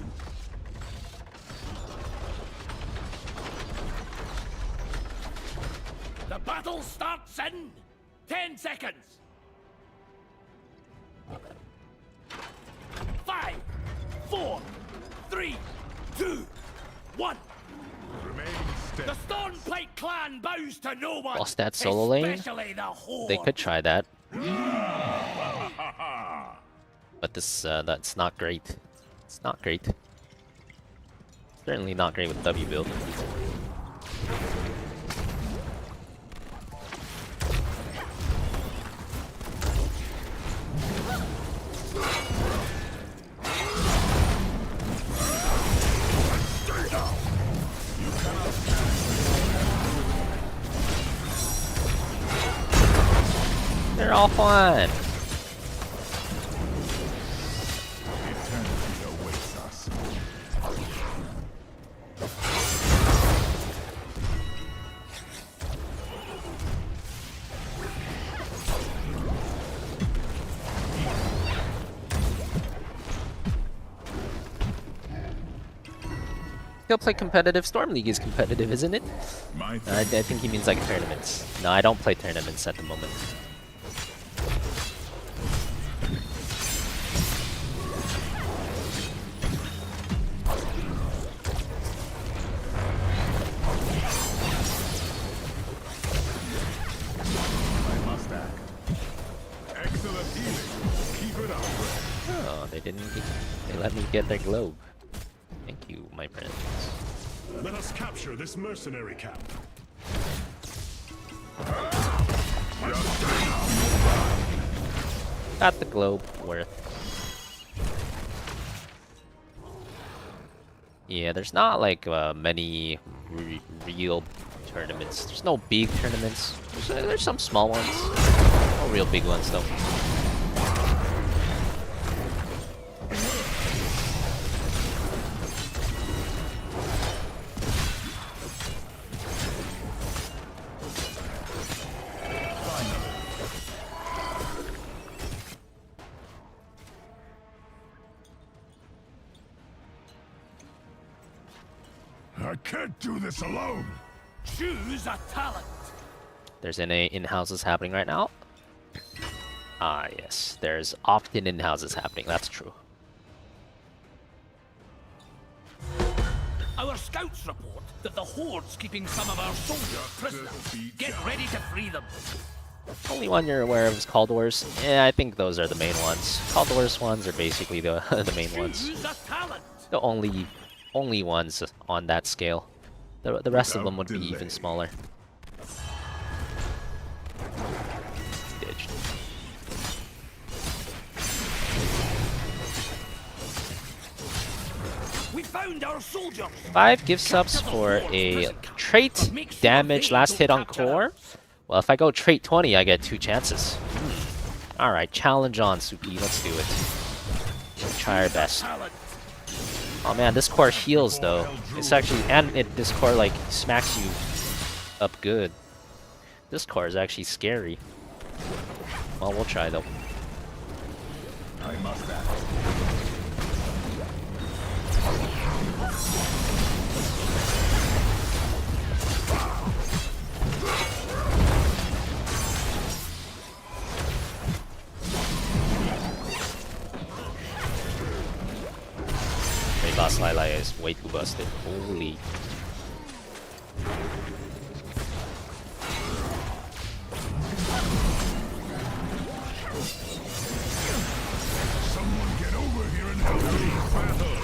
Speaker 2: The battle starts in 10 seconds. 5, 4, 3, 2, 1.
Speaker 5: Remain steady.
Speaker 2: The Stormpike clan bows to no one.
Speaker 3: Lost that solo lane?
Speaker 2: Especially the horde.
Speaker 3: They could try that. But this, that's not great. It's not great. Certainly not great with W build. They're all fun.
Speaker 5: Eternity awaits us.
Speaker 3: He'll play competitive. Storm League is competitive, isn't it? I think he means like tournaments. No, I don't play tournaments at the moment.
Speaker 5: I must act. Excellent healing. Keep it up.
Speaker 3: Oh, they let me get their globe. Thank you, my friends.
Speaker 9: Let us capture this mercenary camp.
Speaker 3: Got the globe worth. Yeah, there's not like many real tournaments. There's no big tournaments. There's some small ones. No real big ones though.
Speaker 5: I can't do this alone.
Speaker 2: Choose a talent.
Speaker 3: There's NA in-houses happening right now. Ah, yes. There's often in-houses happening. That's true.
Speaker 2: Our scouts report that the horde's keeping some of our soldiers prisoners. Get ready to free them.
Speaker 3: Only one you're aware of is Call Wars. Yeah, I think those are the main ones. Call Wars ones are basically the the main ones.
Speaker 2: Choose a talent.
Speaker 3: The only ones on that scale. The rest of them would be even smaller. Ditched.
Speaker 2: We found our soldiers.
Speaker 3: 5 gift subs for a trait damage last hit on core. Well, if I go trait 20, I get 2 chances. Alright, challenge on, Suki. Let's do it. We'll try our best. Oh man, this core heals though. It's actually, and this core like smacks you up good. This core is actually scary. Well, we'll try though.
Speaker 5: I must act.
Speaker 3: last Lila is way too busted. Holy.
Speaker 5: Someone get over here and help me battle.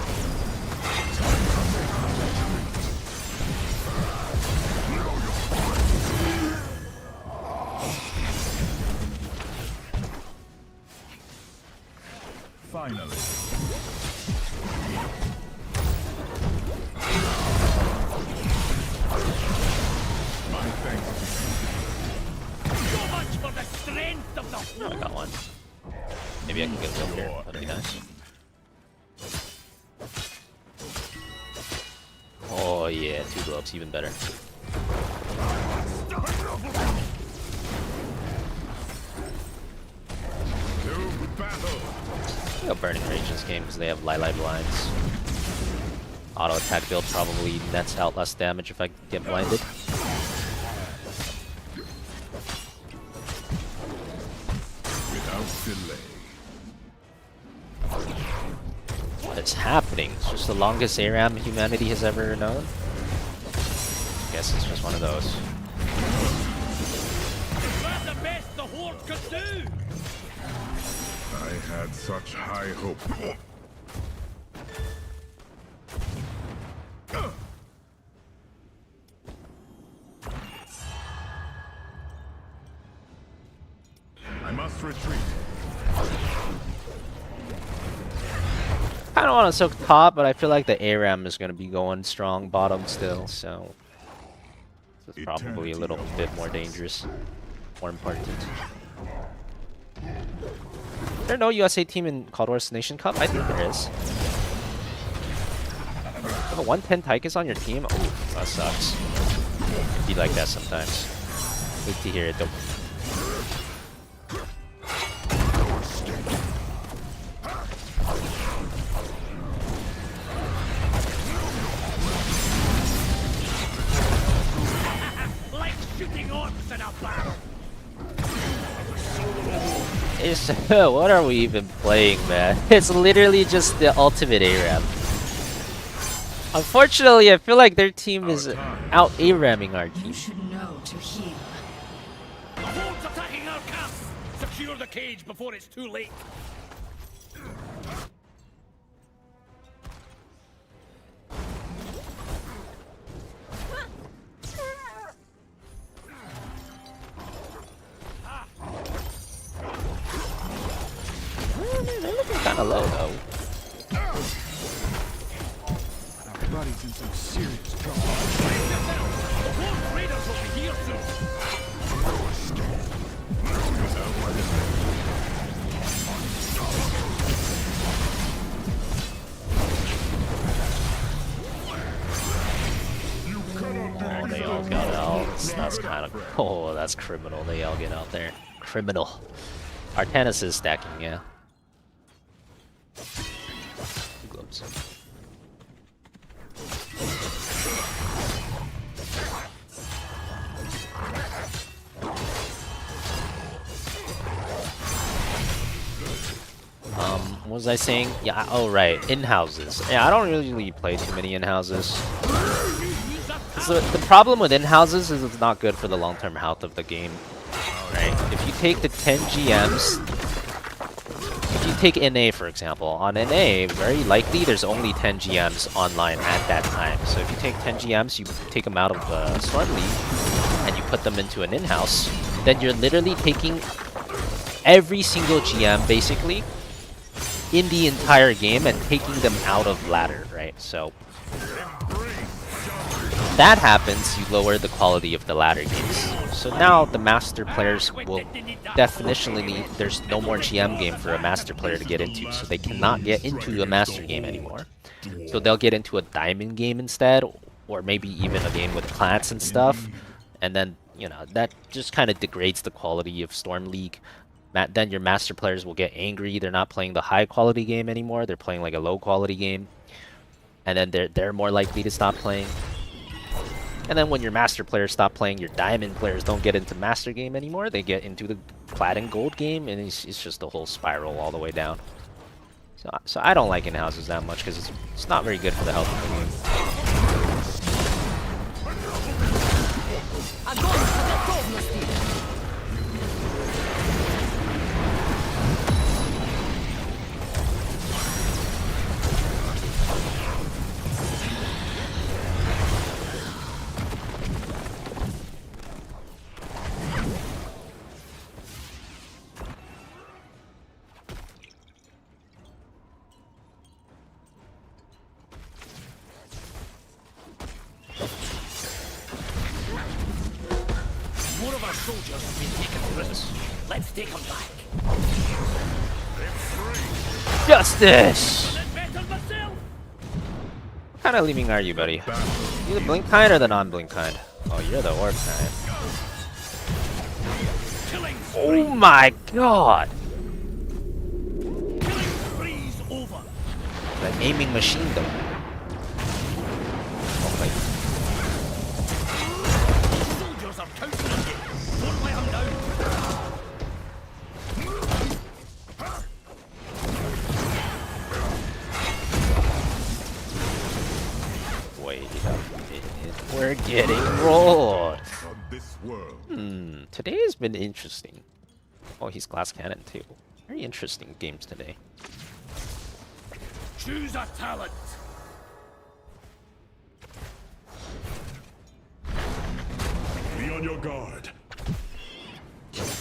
Speaker 5: Finally. My thanks.
Speaker 2: So much for the strength of the
Speaker 3: I got one. Maybe I can get one here. That'd be nice. Oh yeah, 2 gloves, even better. I'll burning range this game because they have Lili blinds. Auto attack build probably nets out less damage if I get blinded.
Speaker 5: Without delay.
Speaker 3: What is happening? It's just the longest ARAM humanity has ever known. I guess it's just one of those.
Speaker 2: That's the best the Horde could do!
Speaker 5: I had such high hope. I must retreat.
Speaker 3: I don't want to soak top, but I feel like the ARAM is going to be going strong bottom still, so it's probably a little bit more dangerous, more important. Is there no USA team in Cold War's Nation Cup? I think there is. You have a 110 Tychus on your team? Oh, that sucks. It'd be like that sometimes. Wait to hear it though.
Speaker 2: Like shooting orbs in a battle!
Speaker 3: It's, what are we even playing, man? It's literally just the ultimate ARAM. Unfortunately, I feel like their team is out ARAMing our team.
Speaker 12: You should know to heal.
Speaker 2: The Horde's attacking our camp! Secure the cage before it's too late!
Speaker 3: They're looking kind of low, though.
Speaker 9: Our buddy's in some serious trouble.
Speaker 2: Brace yourself! The Horde raiders will be here soon!
Speaker 3: Oh, they all got out. That's kind of... Oh, that's criminal. They all get out there. Criminal. Artanis is stacking, yeah. Gloves. What was I saying? Yeah, oh right, in-houses. Yeah, I don't really play too many in-houses. So the problem with in-houses is it's not good for the long-term health of the game. Right? If you take the 10 GMs, if you take NA for example, on NA, very likely there's only 10 GMs online at that time. So if you take 10 GMs, you take them out of Storm League, and you put them into an in-house, then you're literally taking every single GM basically in the entire game and taking them out of ladder, right? So that happens, you lower the quality of the ladder games. So now the master players will definitionally, there's no more GM game for a master player to get into, so they cannot get into a master game anymore. So they'll get into a diamond game instead, or maybe even a game with clans and stuff. And then, you know, that just kind of degrades the quality of Storm League. Then your master players will get angry. They're not playing the high quality game anymore. They're playing like a low quality game. And then they're more likely to stop playing. And then when your master players stop playing, your diamond players don't get into master game anymore. They get into the plat and gold game, and it's just a whole spiral all the way down. So I don't like in-houses that much because it's not very good for the health of the game.
Speaker 13: More of our soldiers have been taken prisoners. Let's take them back.
Speaker 3: Justice! What kind of leaving are you, buddy? You the blink kind or the non-blink kind? Oh, you're the orb kind. Oh my god! That aiming machine though. Oh my.
Speaker 13: Soldiers are counting on you. Don't let them down.
Speaker 3: Wait a minute. We're getting rolled. Today has been interesting. Oh, he's glass cannon too. Very interesting games today.
Speaker 13: Choose a talent.
Speaker 5: Be on your guard. Remain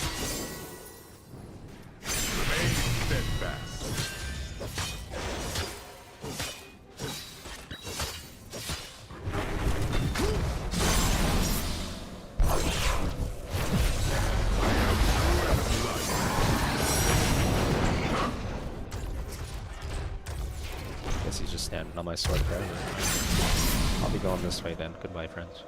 Speaker 5: steadfast.
Speaker 3: Guess he's just standing on my sword forever. I'll be going this way then. Goodbye, friends.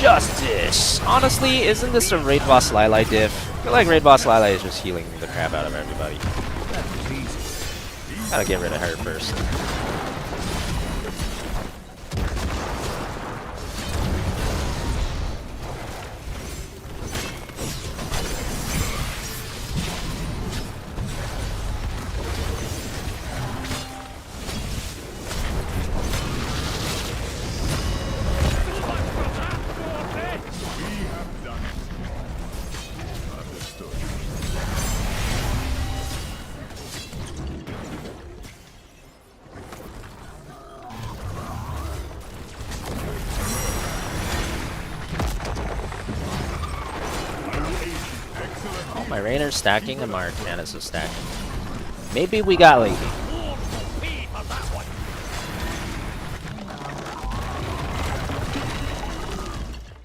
Speaker 3: Justice! Honestly, isn't this a Raid Boss Lili diff? I feel like Raid Boss Lili is just healing the crap out of everybody. Gotta get rid of her first. My Rainer's stacking and my Arcanis is stacking. Maybe we got lazy.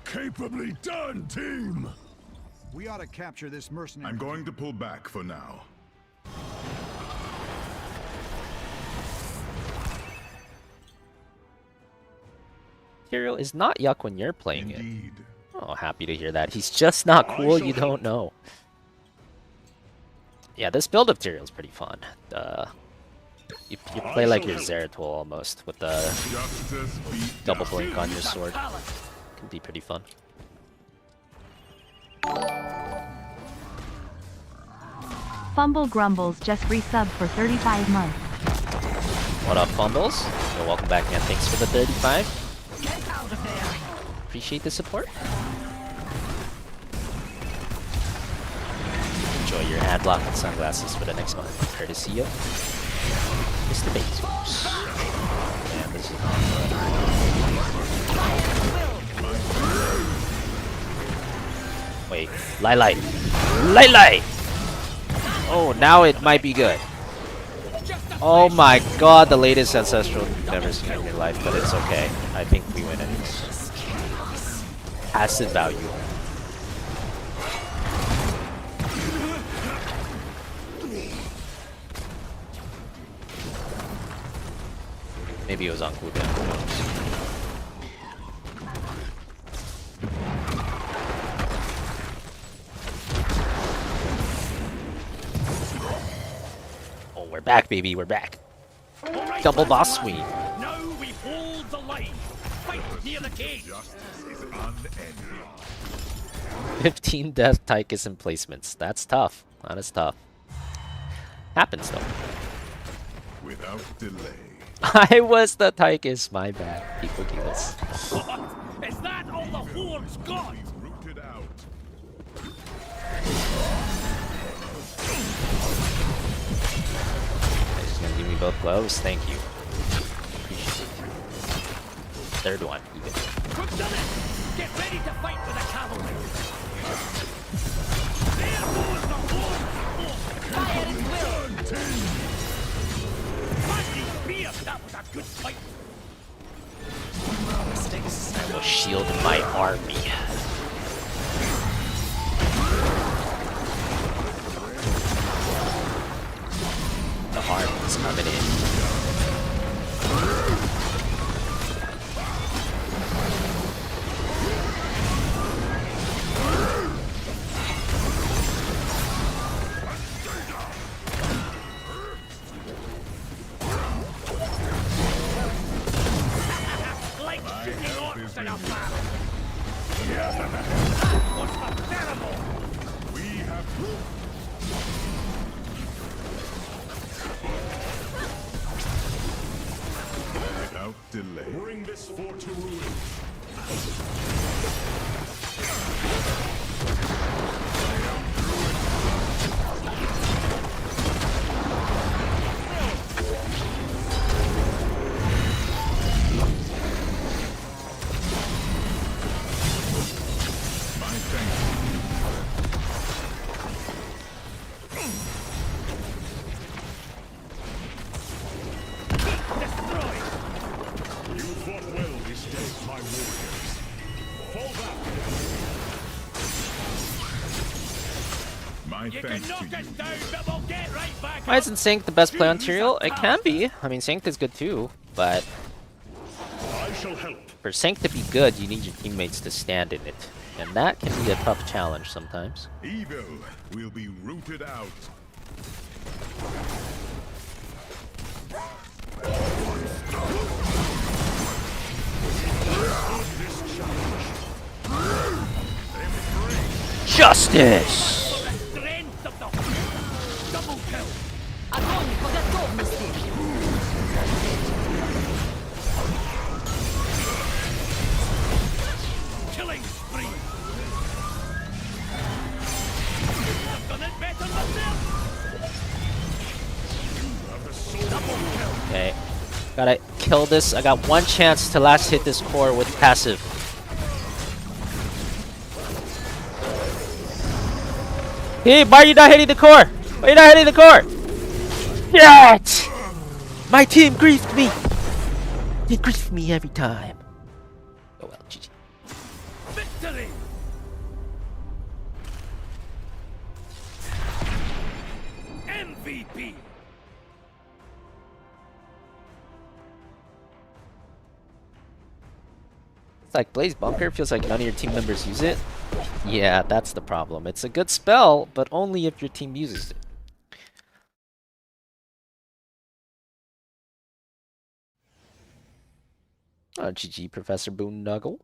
Speaker 5: Capably done, team!
Speaker 14: We ought to capture this mercenary.
Speaker 5: I'm going to pull back for now.
Speaker 3: Tyrael is not yuck when you're playing it. Oh, happy to hear that. He's just not cool, you don't know. Yeah, this build of Tyrael is pretty fun. You play like your Zeratul almost with the double blink on your sword. Can be pretty fun.
Speaker 8: Fumble Grumbles just resubbed for 35 months.
Speaker 3: What up, Fumbles? Yo, welcome back, man. Thanks for the 35. Appreciate the support. Enjoy your ad block and sunglasses for the next month, courtesy of Mr. Bezos. Man, this is not good. Wait, Lili. Lili! Oh, now it might be good. Oh my god, the latest ancestral you've never seen in your life, but it's okay. I think we win it. Passive value. Maybe it was on cooldown. Who knows? we're back, baby. We're back.
Speaker 13: Alright,
Speaker 3: Double boss
Speaker 13: lads,
Speaker 3: swing.
Speaker 13: now we hold the line. Fight near the cage.
Speaker 5: Justice is unending.
Speaker 3: 15 death Tychus emplacements. That's tough. That is tough. Happens though.
Speaker 5: Without delay.
Speaker 3: I was the Tychus. My bad. People do this.
Speaker 13: What? Is that all the horde's got?
Speaker 5: Rooted out.
Speaker 3: Just gonna give me both gloves. Thank you. Appreciate it. Third one. Even.
Speaker 13: We've done it. Get ready to fight with the cavalry. There goes the horde. Fire at will. Mighty beer, that was a good fight.
Speaker 3: I will shield my army. The army is coming in.
Speaker 13: Like shooting orcs in a battle. That was terrible.
Speaker 5: We have without delay.
Speaker 9: Bring this fort to ruin.
Speaker 5: My thanks.
Speaker 9: You fought well this day, my warriors. Fall back.
Speaker 5: My
Speaker 13: You can
Speaker 5: thanks
Speaker 13: knock
Speaker 5: to
Speaker 13: us
Speaker 5: you.
Speaker 13: down, but we'll get right back
Speaker 3: Why
Speaker 13: up.
Speaker 3: isn't Sync the best play on Tyrael? It can be. I mean, Sync is good too, but
Speaker 9: I shall help.
Speaker 3: for Sync to be good, you need your teammates to stand in it. And that can be a tough challenge sometimes.
Speaker 5: Evil will be rooted out.
Speaker 3: Justice!
Speaker 13: Strength of the double kill.
Speaker 7: Огонь по готовности!
Speaker 13: Killing spree. I've done it better myself. Double kill.
Speaker 3: Okay. Gotta kill this. I got one chance to last hit this core with passive. Hey, why are you not hitting the core? Why are you not hitting the core? Shit! My team griefed me! They grief me every time. Oh well, GG.
Speaker 13: Victory. MVP.
Speaker 3: It's like Blaze Bunker feels like none of your team members use it. Yeah, that's the problem. It's a good spell, but only if your team uses it. Oh, GG, Professor Boondoggle.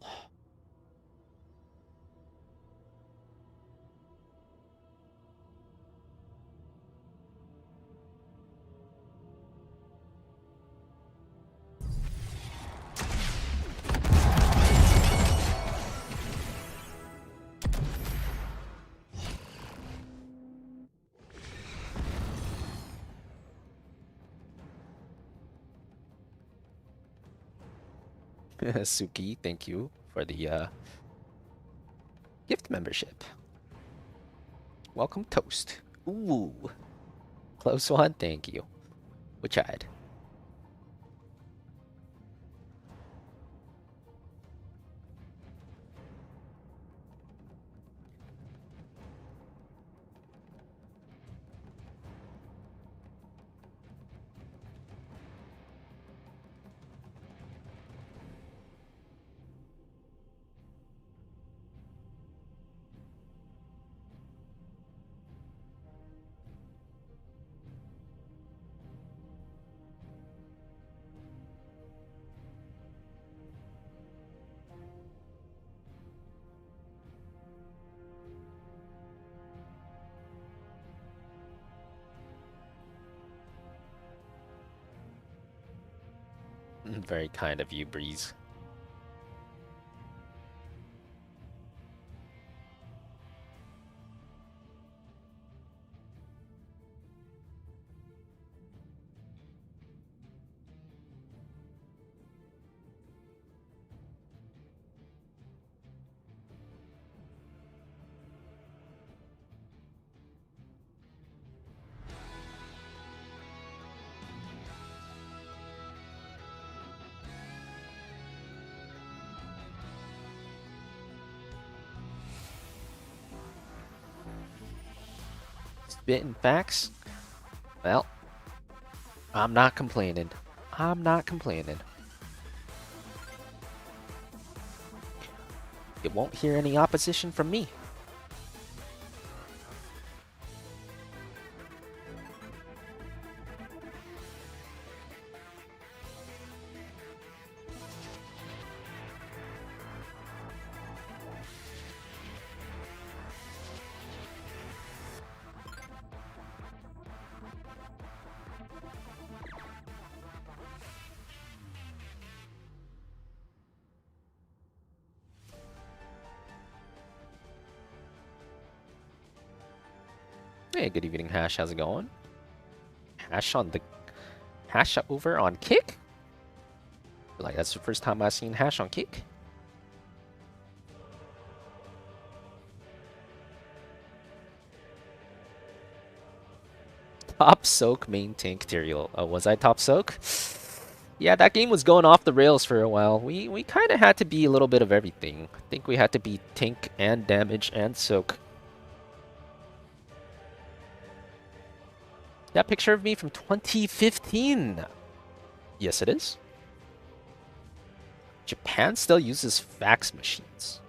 Speaker 3: Suki, thank you for the gift membership. Welcome, Toast. Ooh. Close one, thank you. Which eyed? Very kind of you, Breeze. Spitting facts? Well, I'm not complaining. I'm not complaining. You won't hear any opposition from me. Hey, good evening, Hash. How's it going? Hash over on Kick? Like that's the first time I've seen Hash on Kick. Top soak main tank Tyrael. Oh, was I top soak? Yeah, that game was going off the rails for a while. We kind of had to be a little bit of everything. I think we had to be tank and damage and soak. That picture of me from 2015. Yes, it is. Japan still uses fax machines.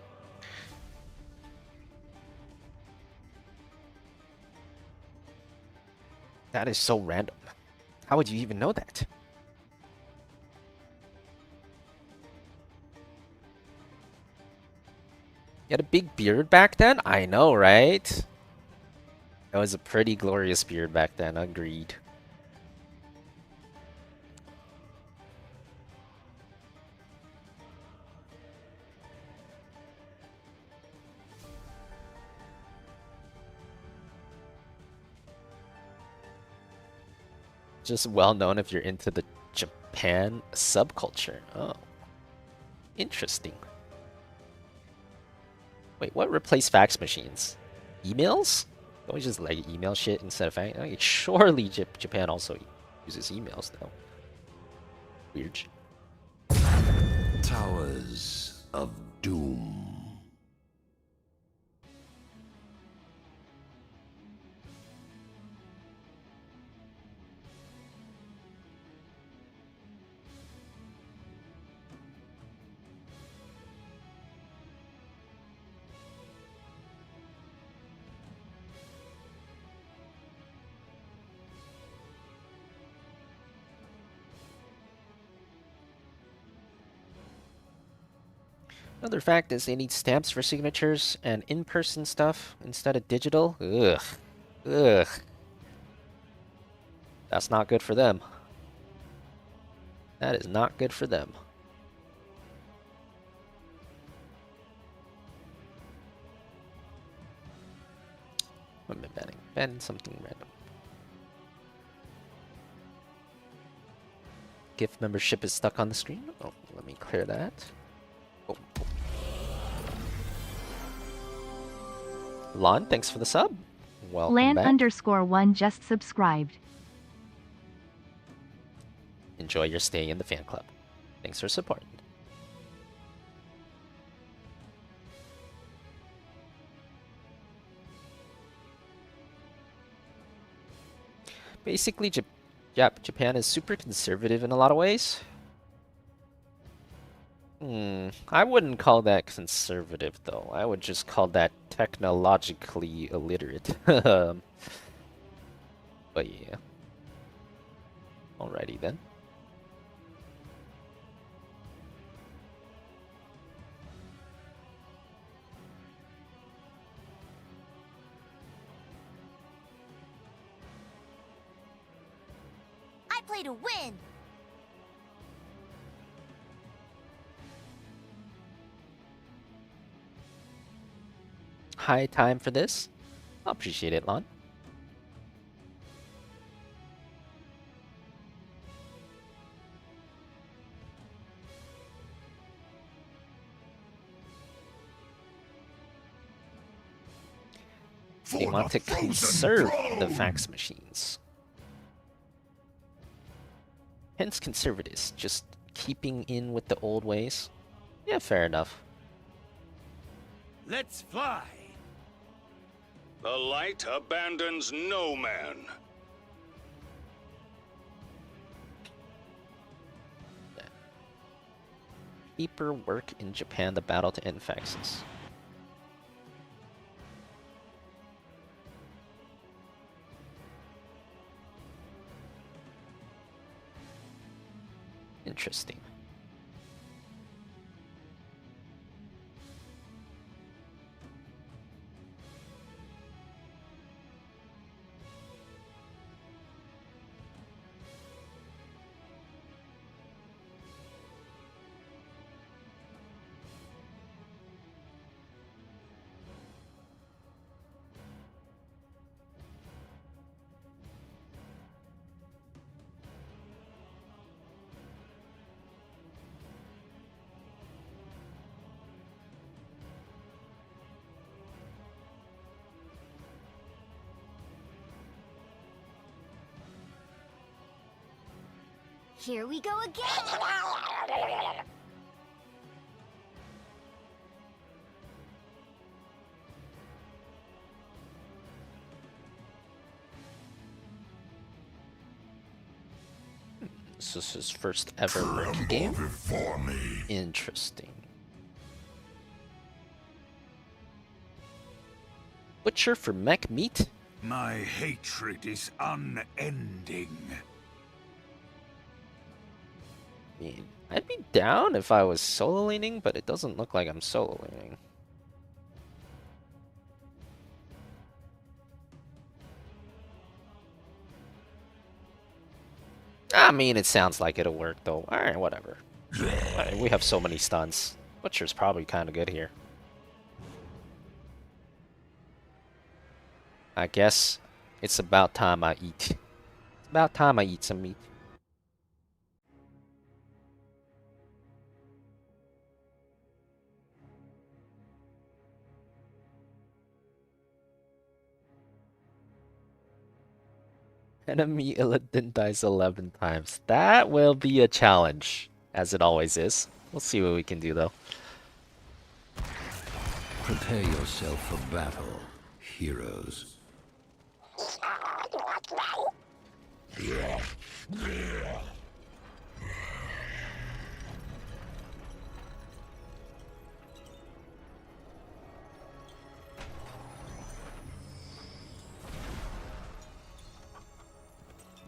Speaker 3: That is so random. How would you even know that? You had a big beard back then? I know, right? That was a pretty glorious beard back then, agreed. Just well known if you're into the Japan subculture. Oh. Interesting. Wait, what replaced fax machines? Emails? Don't we just like email shit instead of fax? I mean, surely Japan also uses emails though. Weird.
Speaker 6: Towers of Doom.
Speaker 3: Another fact is they need stamps for signatures and in-person stuff instead of digital. Ugh. Ugh. That's not good for them. That is not good for them. What am I banning? Ban something random. Gift membership is stuck on the screen. Oh, let me clear that. Oh. Lon, thanks for the sub. Welcome back.
Speaker 8: Lan_1 just subscribed.
Speaker 3: Enjoy your stay in the fan club. Thanks for supporting. Basically, Japan is super conservative in a lot of ways. I wouldn't call that conservative, though. I would just call that technologically illiterate. But yeah. Alrighty then.
Speaker 7: I play to win.
Speaker 3: high time for this. I'll appreciate it, Lon. They want to conserve the fax machines. Hence conservatives, just keeping in with the old ways. Yeah, fair enough.
Speaker 13: Let's fly.
Speaker 5: The light abandons no man.
Speaker 3: Paper work in Japan, the battle to end faxes. Interesting.
Speaker 7: Here we go again!
Speaker 3: This is his first ever rookie game. Interesting. Butcher for mech meat?
Speaker 13: My hatred is unending.
Speaker 3: I mean, I'd be down if I was solo laning, but it doesn't look like I'm solo laning. I mean, it sounds like it'll work though. Alright, whatever. Alright, we have so many stuns. Butcher's probably kind of good here. I guess it's about time I eat. It's about time I eat some meat. Enemy Illidan dies 11 times. That will be a challenge, as it always is. We'll see what we can do, though.
Speaker 6: Prepare yourself for battle, heroes.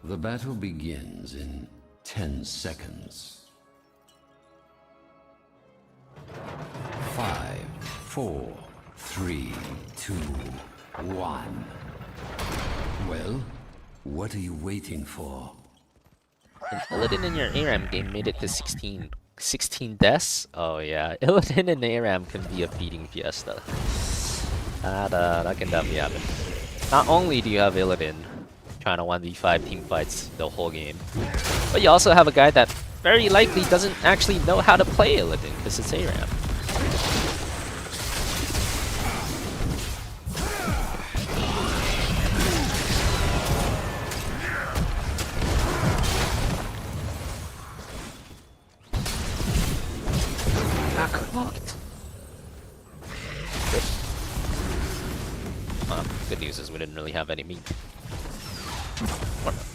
Speaker 6: The battle begins in 10 seconds. 5, 4, 3, 2, 1. Well, what are you waiting for?
Speaker 3: An Illidan in your ARAM game made it to 16 deaths? Oh yeah, Illidan in ARAM can be a feeding fiesta. That can definitely happen. Not only do you have Illidan trying to 1v5 team fights the whole game, but you also have a guy that very likely doesn't actually know how to play Illidan because it's ARAM. Good news is we didn't really have any meat. Or no meat.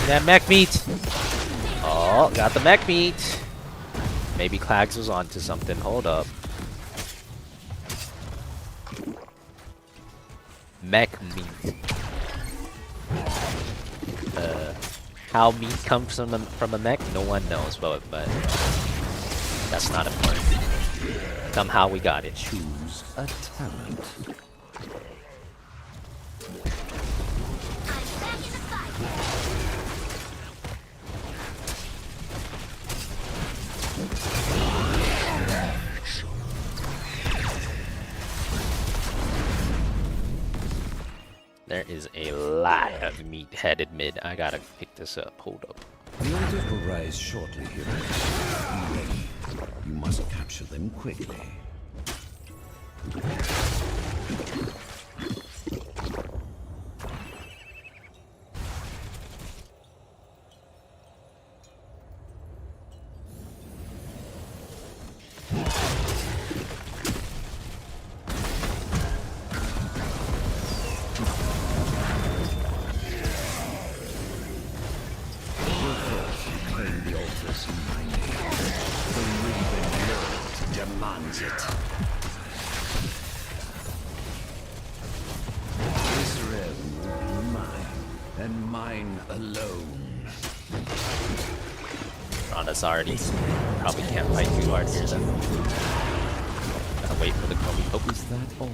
Speaker 3: That mech meat. Oh, got the mech meat. Maybe Klags was onto something. Hold up. Mech meat. How meat comes from a mech, no one knows, but that's not important. Somehow we got it.
Speaker 6: Choose a talent.
Speaker 3: There is a lot of meat-headed mid. I gotta pick this up. Hold up.
Speaker 6: The orders will rise shortly, hero. Be ready. You must capture them quickly.
Speaker 3: Ronda's already probably can't fight too hard here then. Gotta wait for the Kobe. Oh,
Speaker 6: is that all?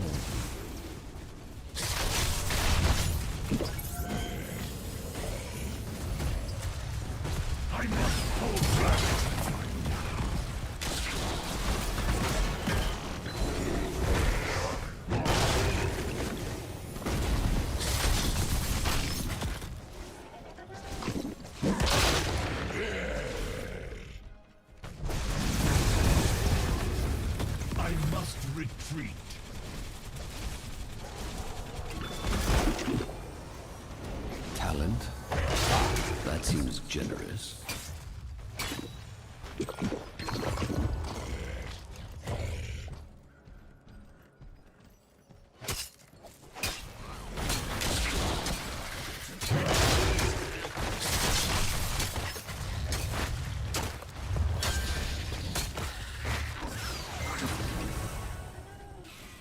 Speaker 9: Retreat.
Speaker 6: Talent? That seems generous.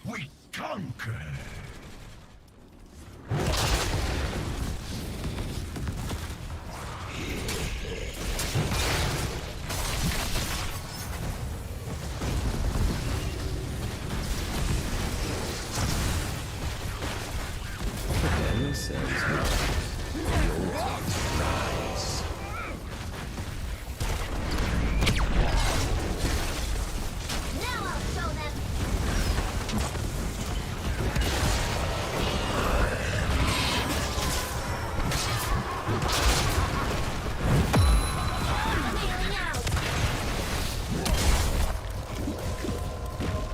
Speaker 9: We conquer.
Speaker 6: Prepare yourselves now. The altars rise.
Speaker 7: Now I'll show them.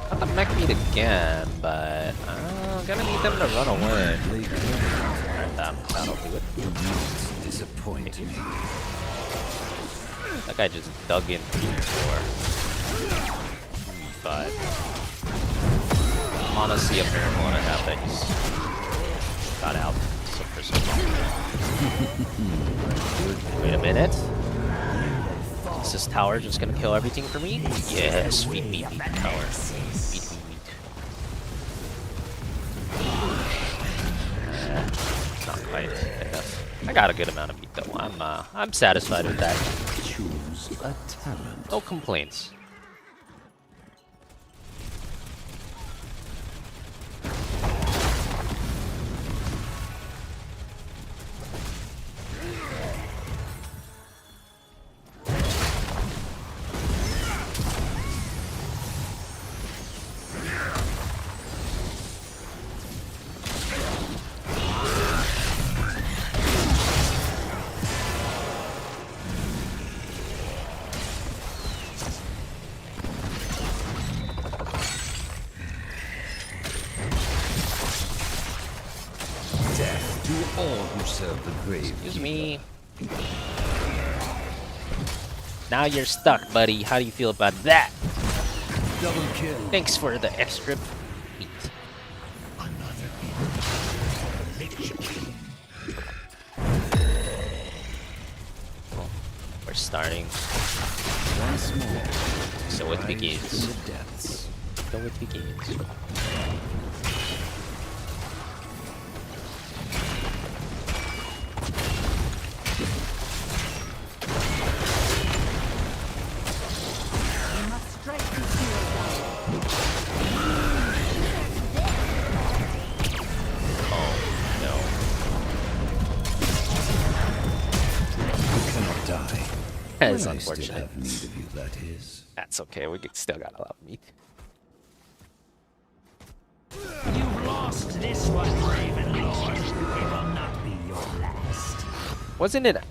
Speaker 3: Got the mech meat again, but I'm gonna need them to run away. Alright, that'll do it.
Speaker 6: Disappoint me.
Speaker 3: That guy just dug in 3-4. 5. I'm honestly a miracle and a half that he's got out so for so long. Wait a minute. Is this tower just gonna kill everything for me? Yes, feed me meat tower. Feed me meat. Not quite, I guess. I got a good amount of meat though. I'm satisfied with that.
Speaker 6: Choose a talent.
Speaker 3: No complaints.
Speaker 6: Death to all who serve the grave.
Speaker 3: Excuse me. Now you're stuck, buddy. How do you feel about that?
Speaker 6: Double kill.
Speaker 3: Thanks for the extra meat. starting.
Speaker 6: Once more.
Speaker 3: So it begins.
Speaker 6: The depths.
Speaker 3: So it begins. That is unfortunate.
Speaker 6: Have need of you, that is.
Speaker 3: That's okay, we still got a lot of meat.
Speaker 15: You've lost this one, Raven Lord. It will not be your last.
Speaker 3: Wasn't it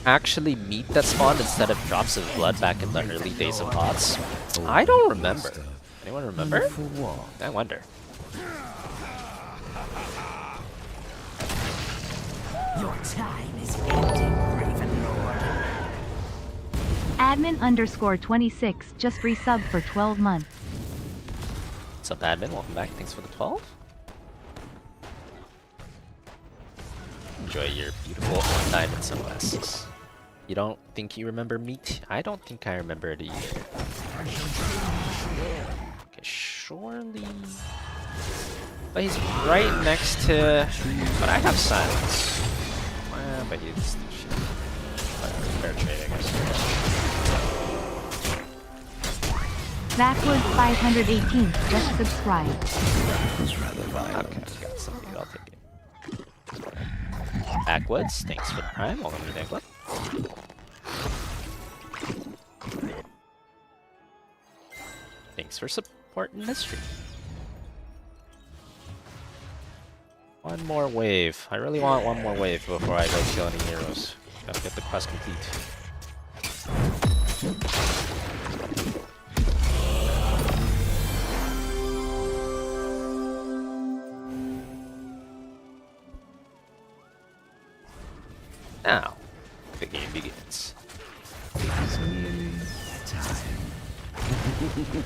Speaker 3: actually meat that spawned instead of drops of blood back in the early days of HOTS? I don't remember. Anyone remember? I wonder.
Speaker 15: Your time is ending, Raven Lord.
Speaker 8: Admin_26 just resubbed for 12 months.
Speaker 3: What's up, admin? Welcome back. Thanks for the 12. Enjoy your beautiful diamond sunglasses. You don't think you remember meat? I don't think I remember it either. Okay, surely. But he's right next to. But I have silence. Well, but he's. Fair trade, I guess.
Speaker 8: Backwoods 518 just subscribed.
Speaker 6: That was rather violent.
Speaker 3: Okay, got something. I'll take it. Backwoods, thanks for the prime. Welcome to England. Thanks for supporting the stream. One more wave. I really want one more wave before I go kill any heroes. Gotta get the quest complete. Now, the game begins.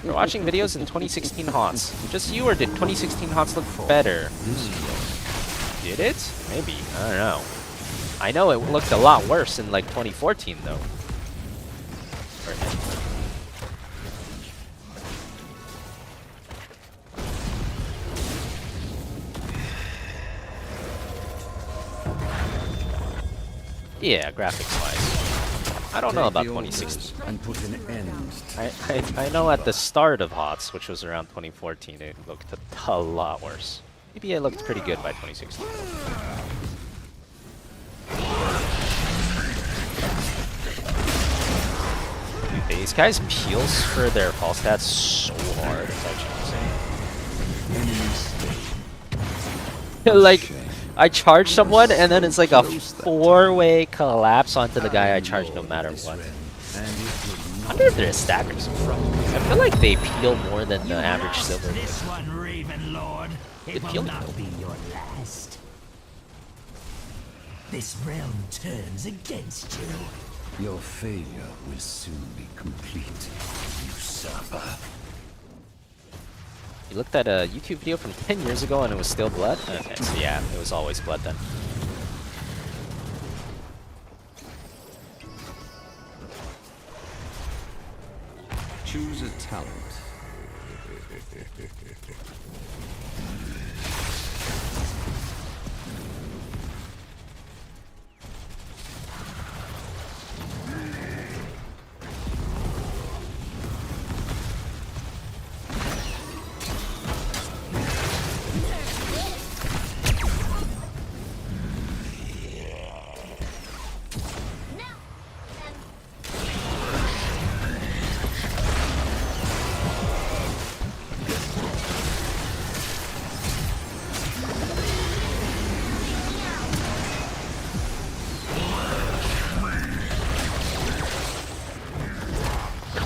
Speaker 3: We're watching videos in 2016 HOTS. Just you, or did 2016 HOTS look better? Did it? Maybe. I don't know. I know it looked a lot worse in like 2014 though. Yeah, graphics wise. I don't know about 2016.
Speaker 6: And put an end.
Speaker 3: I know at the start of HOTS, which was around 2014, it looked a lot worse. Maybe it looked pretty good by 2016. Dude, these guys peels for their fall stats so hard, it's actually insane. Like, I charge someone and then it's like a 4-way collapse onto the guy I charge no matter what. I wonder if they're stackers. I feel like they peel more than the average silver.
Speaker 15: This one, Raven Lord. It will not be your last. This realm turns against you.
Speaker 6: Your failure will soon be complete, usurper.
Speaker 3: You looked at a YouTube video from 10 years ago and it was still blood? Okay, so yeah, it was always blood then.
Speaker 6: Choose a talent.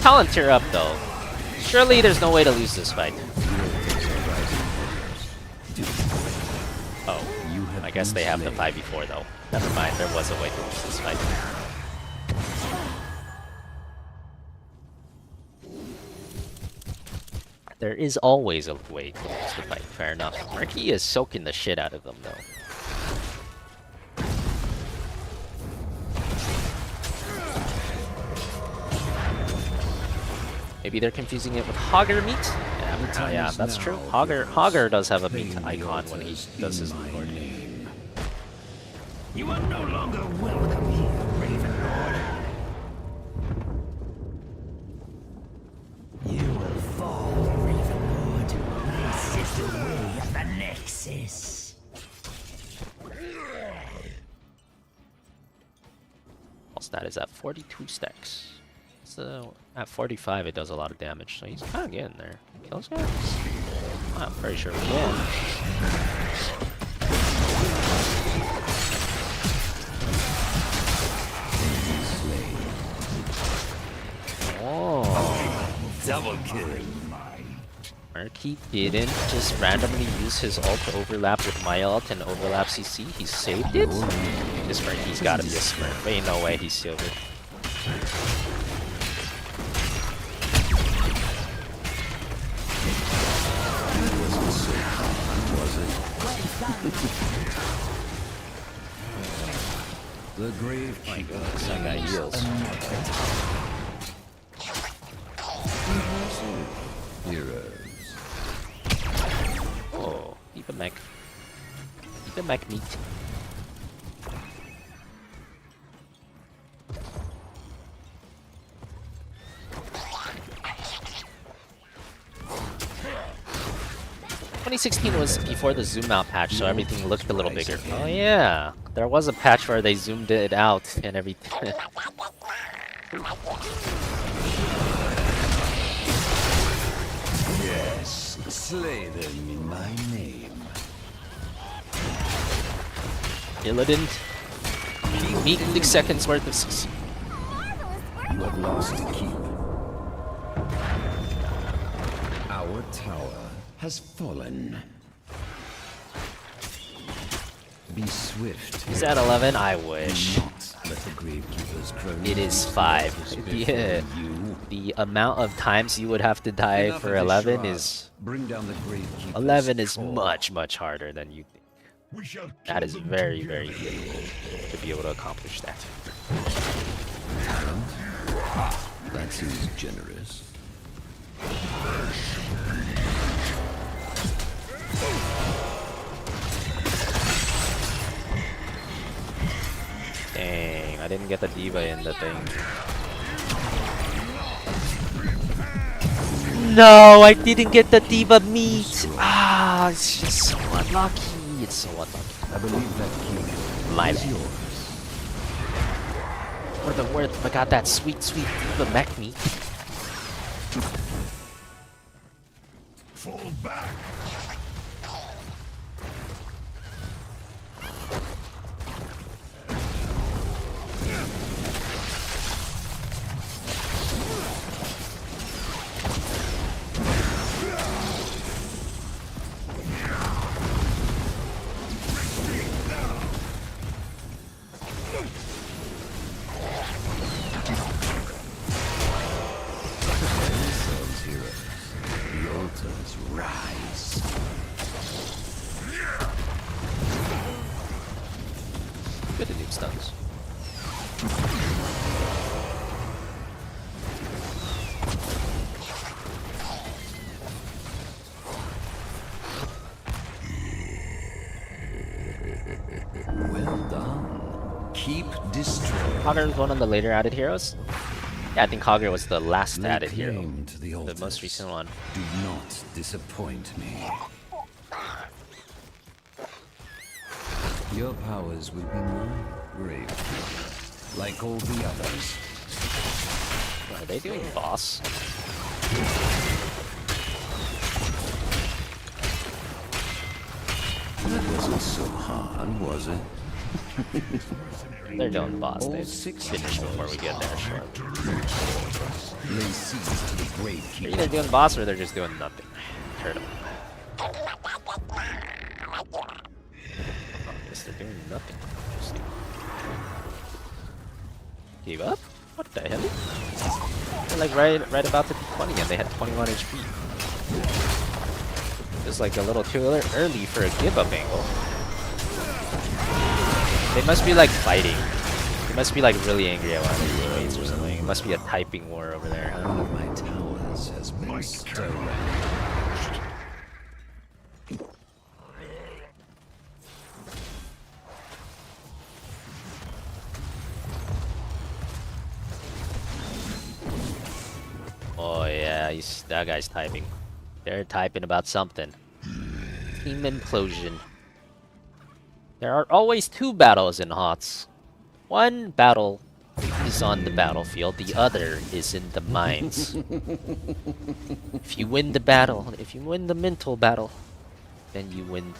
Speaker 3: Talent tier up though. Surely there's no way to lose this fight. Oh, I guess they have the 5v4 though. Never mind, there was a way to lose this fight. There is always a way to lose the fight, fair enough. Murky is soaking the shit out of them though. Maybe they're confusing it with Hogger meat? Yeah, that's true. Hogger does have a meat icon when he does his Lord.
Speaker 15: You are no longer welcome here, Raven Lord. You will fall, Raven Lord. This is the way of the Nexus.
Speaker 3: That is at 42 stacks. So at 45 it does a lot of damage, so he's kind of getting there. Kills guys? I'm pretty sure we can. Oh,
Speaker 6: double kill.
Speaker 3: Murky didn't just randomly use his ult to overlap with my ult and overlap CC. He saved it? This Murky's gotta be a smurf. Ain't no way he's sealed it.
Speaker 6: The grave keeper.
Speaker 3: That guy heals.
Speaker 6: Heroes.
Speaker 3: Oh, keep a mech. Keep a mech meat. ...2016 was before the zoom out patch, so everything looked a little bigger. Oh yeah, there was a patch where they zoomed it out and everything.
Speaker 6: Yes, slay them in my name.
Speaker 3: Illidan. Meet 6 seconds worth of CC.
Speaker 6: You have lost a keep. Our tower has fallen. Be swift.
Speaker 3: Is that 11? I wish.
Speaker 6: Let the gravekeeper's
Speaker 3: It is 5. Yeah. The amount of times you would have to die for 11 is...
Speaker 6: Bring down the gravekeeper's
Speaker 3: 11 is much harder than you think. That is very difficult to be able to accomplish that.
Speaker 6: That seems generous.
Speaker 3: Dang, I didn't get the diva in the thing. No, I didn't get the diva meat! Ah, it's just so unlucky. It's so unlucky.
Speaker 6: I believe that key
Speaker 3: My
Speaker 6: is
Speaker 3: bad.
Speaker 6: yours.
Speaker 3: For the worth, I got that sweet diva mech meat.
Speaker 5: Fall back.
Speaker 3: Good to do stuns.
Speaker 6: Well done. Keep destroying.
Speaker 3: Hogger was one of the later added heroes. Yeah, I think Hogger was the last added hero.
Speaker 6: To the
Speaker 3: most recent one.
Speaker 6: Do not disappoint me. Your powers will be my grave, like all the others.
Speaker 3: What are they doing, boss?
Speaker 6: It wasn't so hard, was it?
Speaker 3: They're doing boss. They finish before we get there, sure. They're either doing boss or they're just doing nothing. Heard them. Guess they're doing nothing. Gave up? What the hell? They're like right about to be 20 and they had 21 HP. It's like a little too early for a give up angle. They must be like fighting. They must be like really angry at one of their teammates or something. It must be a typing war over there, huh?
Speaker 6: One of my towers Darkness has been stolen.
Speaker 3: Oh yeah, that guy's typing. They're typing about something. Team implosion. There are always two battles in HOTS. One battle is on the battlefield, the other is in the mines. If you win the battle, if you win the mental battle, then you win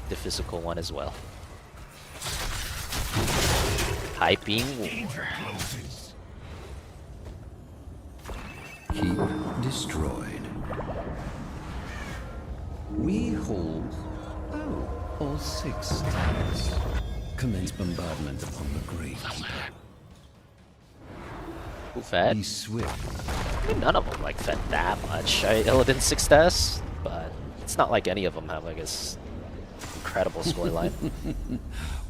Speaker 3: the physical one as well. Typing war.
Speaker 6: Keep destroyed. We hold, all 6 towers. Commence bombardment upon the Great Keeper.
Speaker 3: Who fed?
Speaker 6: Be swift.
Speaker 3: I mean, none of them like fed that much. Illidan 6S, but it's not like any of them have like this incredible scoreline.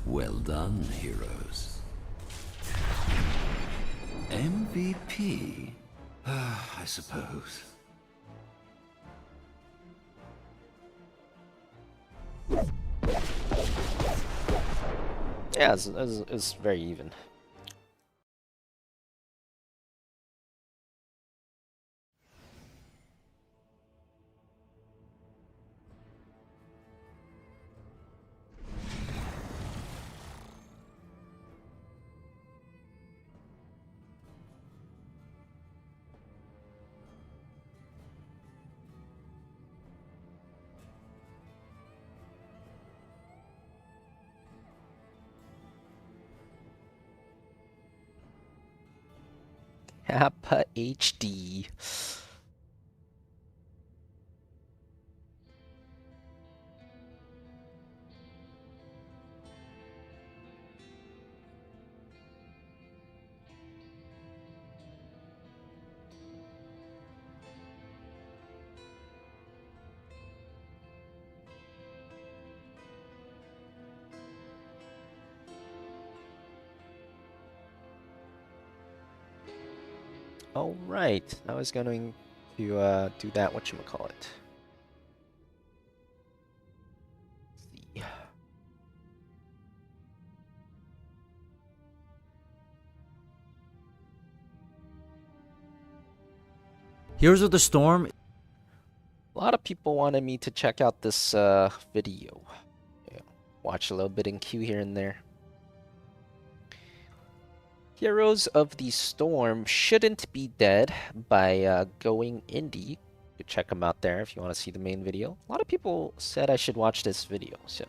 Speaker 6: Well done, heroes. MVP? I suppose.
Speaker 3: Yeah, it's very even. Kappa HD. All right, I was going to do that. Whatchamacallit. See.
Speaker 16: Heroes of the Storm.
Speaker 3: A lot of people wanted me to check out this video. Yeah, watch a little bit in queue here and there. Heroes of the Storm shouldn't be dead by going indie. You can check them out there if you want to see the main video. A lot of people said I should watch this video, so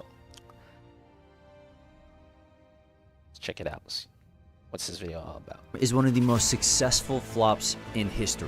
Speaker 3: let's check it out. What's this video all about?
Speaker 16: Is one of the most successful flops in history.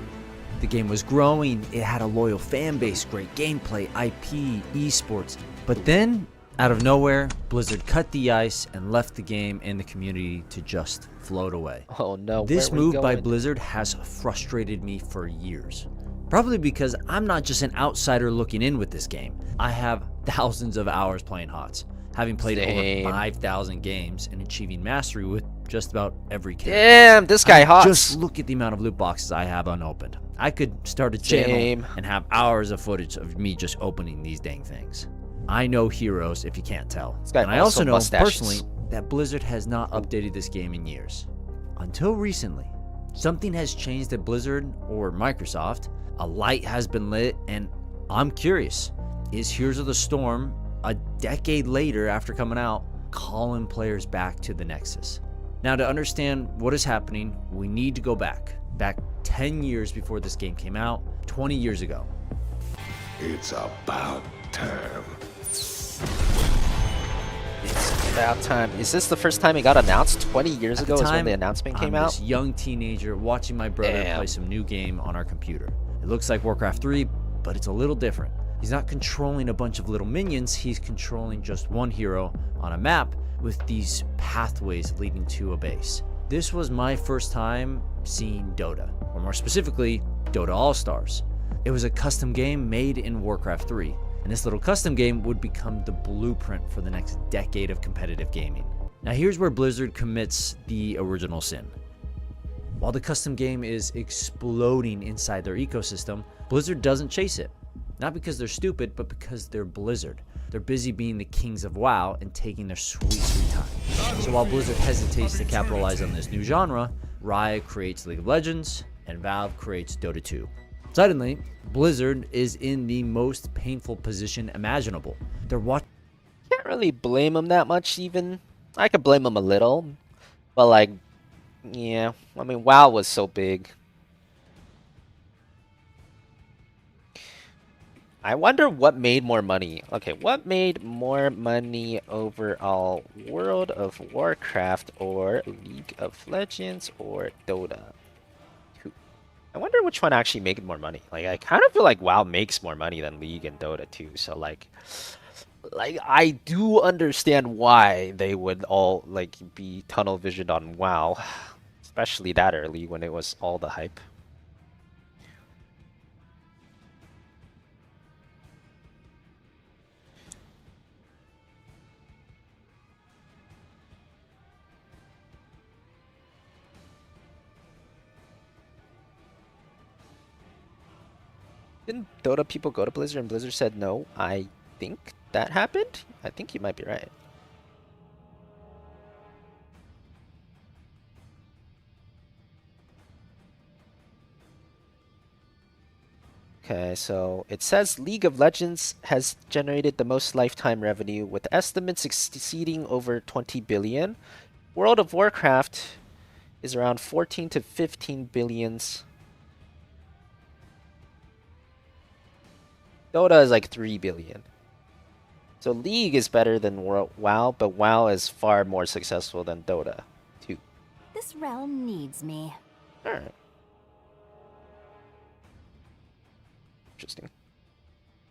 Speaker 16: The game was growing, it had a loyal fan base, great gameplay, IP, esports, but then out of nowhere, Blizzard cut the ice and left the game and the community to just float away.
Speaker 3: Oh no,
Speaker 16: this move by Blizzard has frustrated me for years. Probably because I'm not just an outsider looking in with this game. I have thousands of hours playing HOTS, having played over 5,000 games and achieving mastery with just about every character.
Speaker 3: Damn, this guy HOTS.
Speaker 16: Just look at the amount of loot boxes I have unopened. I could start a channel and have hours of footage of me just opening these dang things. I know heroes, if you can't tell. And I also know personally that Blizzard has not updated this game in years. Until recently, something has changed at Blizzard or Microsoft. A light has been lit, and I'm curious, is Heroes of the Storm, a decade later after coming out, calling players back to the Nexus? Now, to understand what is happening, we need to go back 10 years before this game came out, 20 years ago.
Speaker 5: It's about time.
Speaker 3: It's about time. Is this the first time it got announced? 20 years ago is when the announcement came out?
Speaker 16: I'm this young teenager watching my brother play some new game on our computer. It looks like Warcraft 3, but it's a little different. He's not controlling a bunch of little minions, he's controlling just one hero on a map with these pathways leading to a base. This was my first time seeing Dota, or more specifically, Dota All-Stars. It was a custom game made in Warcraft 3, and this little custom game would become the blueprint for the next decade of competitive gaming. Now here's where Blizzard commits the original sin. While the custom game is exploding inside their ecosystem, Blizzard doesn't chase it. Not because they're stupid, but because they're Blizzard. They're busy being the kings of WoW and taking their sweet, sweet time. So while Blizzard hesitates to capitalize on this new genre, Riot creates League of Legends, and Valve creates Dota 2. Suddenly, Blizzard is in the most painful position imaginable. They're watching.
Speaker 3: Can't really blame them that much, even. I could blame them a little, but like, yeah. I mean, WoW was so big. I wonder what made more money. Okay, what made more money overall? World of Warcraft or League of Legends or Dota? I wonder which one actually made more money. Like, I kind of feel like WoW makes more money than League and Dota too. So like I do understand why they would all like be tunnel visioned on WoW, especially that early when it was all the hype. Didn't Dota people go to Blizzard and Blizzard said no? I think that happened? I think you might be right. Okay, so it says League of Legends has generated the most lifetime revenue with estimates exceeding over 20 billion. World of Warcraft is around 14 to 15 billions. Dota is like 3 billion. So League is better than WoW, but WoW is far more successful than Dota 2.
Speaker 7: This realm needs me.
Speaker 3: Alright. Interesting.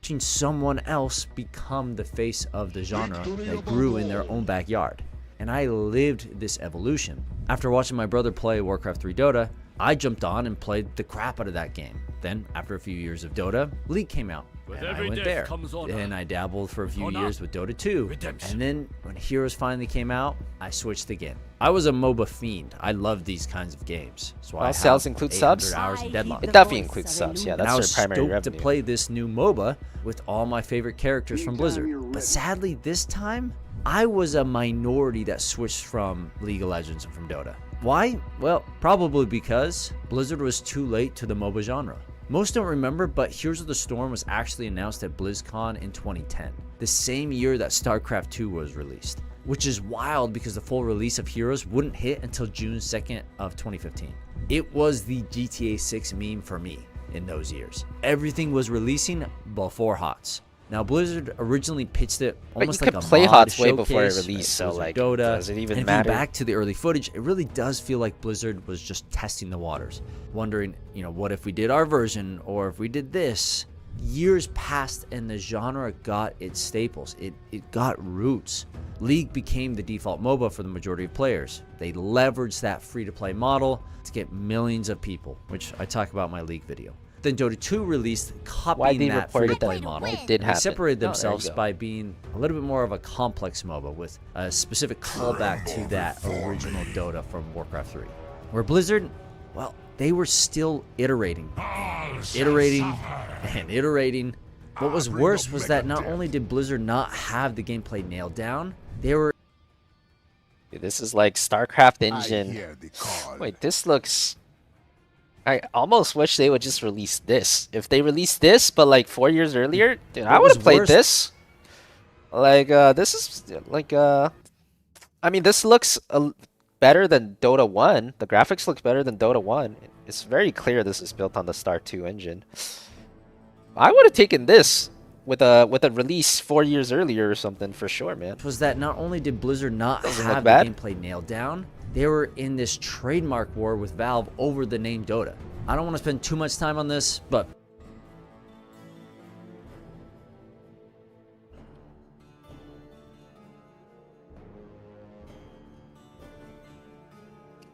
Speaker 16: Watching someone else become the face of the genre that grew in their own backyard. And I lived this evolution. After watching my brother play Warcraft 3 Dota, I jumped on and played the crap out of that game. Then, after a few years of Dota, League came out, and I went there. Then I dabbled for a few years with Dota 2, and then when Heroes finally came out, I switched again. I was a MOBA fiend. I love these kinds of games. So I
Speaker 3: sales include subs?
Speaker 16: Hours in deadline.
Speaker 3: It definitely includes subs. Yeah, that's their primary revenue.
Speaker 16: I was stoked to play this new MOBA with all my favorite characters from Blizzard. But sadly, this time, I was a minority that switched from League of Legends and from Dota. Why? Well, probably because Blizzard was too late to the MOBA genre. Most don't remember, but Heroes of the Storm was actually announced at BlizzCon in 2010, the same year that Starcraft 2 was released, which is wild because the full release of Heroes wouldn't hit until June 2nd of 2015. It was the GTA 6 meme for me in those years. Everything was releasing before HOTS. Now, Blizzard originally pitched it almost like a
Speaker 3: play
Speaker 16: mod
Speaker 3: HOTS way before it
Speaker 16: showcase,
Speaker 3: released, so like,
Speaker 16: Dota.
Speaker 3: does it even
Speaker 16: and
Speaker 3: matter?
Speaker 16: If you back to the early footage, it really does feel like Blizzard was just testing the waters, wondering, what if we did our version, or if we did this. Years passed and the genre got its staples. It got roots. League became the default MOBA for the majority of players. They leveraged that free-to-play model to get millions of people, which I talk about in my League video. Then Dota 2 released, copying that free-to-play model.
Speaker 3: It did happen.
Speaker 16: They separated themselves by being a little bit more of a complex MOBA with a specific callback to that original Dota from Warcraft 3. Where Blizzard, well, they were still iterating. And iterating. What was worse was that not only did Blizzard not have the gameplay nailed down, they were...
Speaker 3: This is like Starcraft engine. Wait, this looks... I almost wish they would just release this. If they released this, but like 4 years earlier, dude, I would have played this. Like, this is like, I mean, this looks better than Dota 1. The graphics look better than Dota 1. It's very clear this is built on the Star 2 engine. I would have taken this with a release 4 years earlier or something for sure, man.
Speaker 16: Was that not only did Blizzard not have the gameplay nailed down, they were in this trademark war with Valve over the name Dota. I don't want to spend too much time on this, but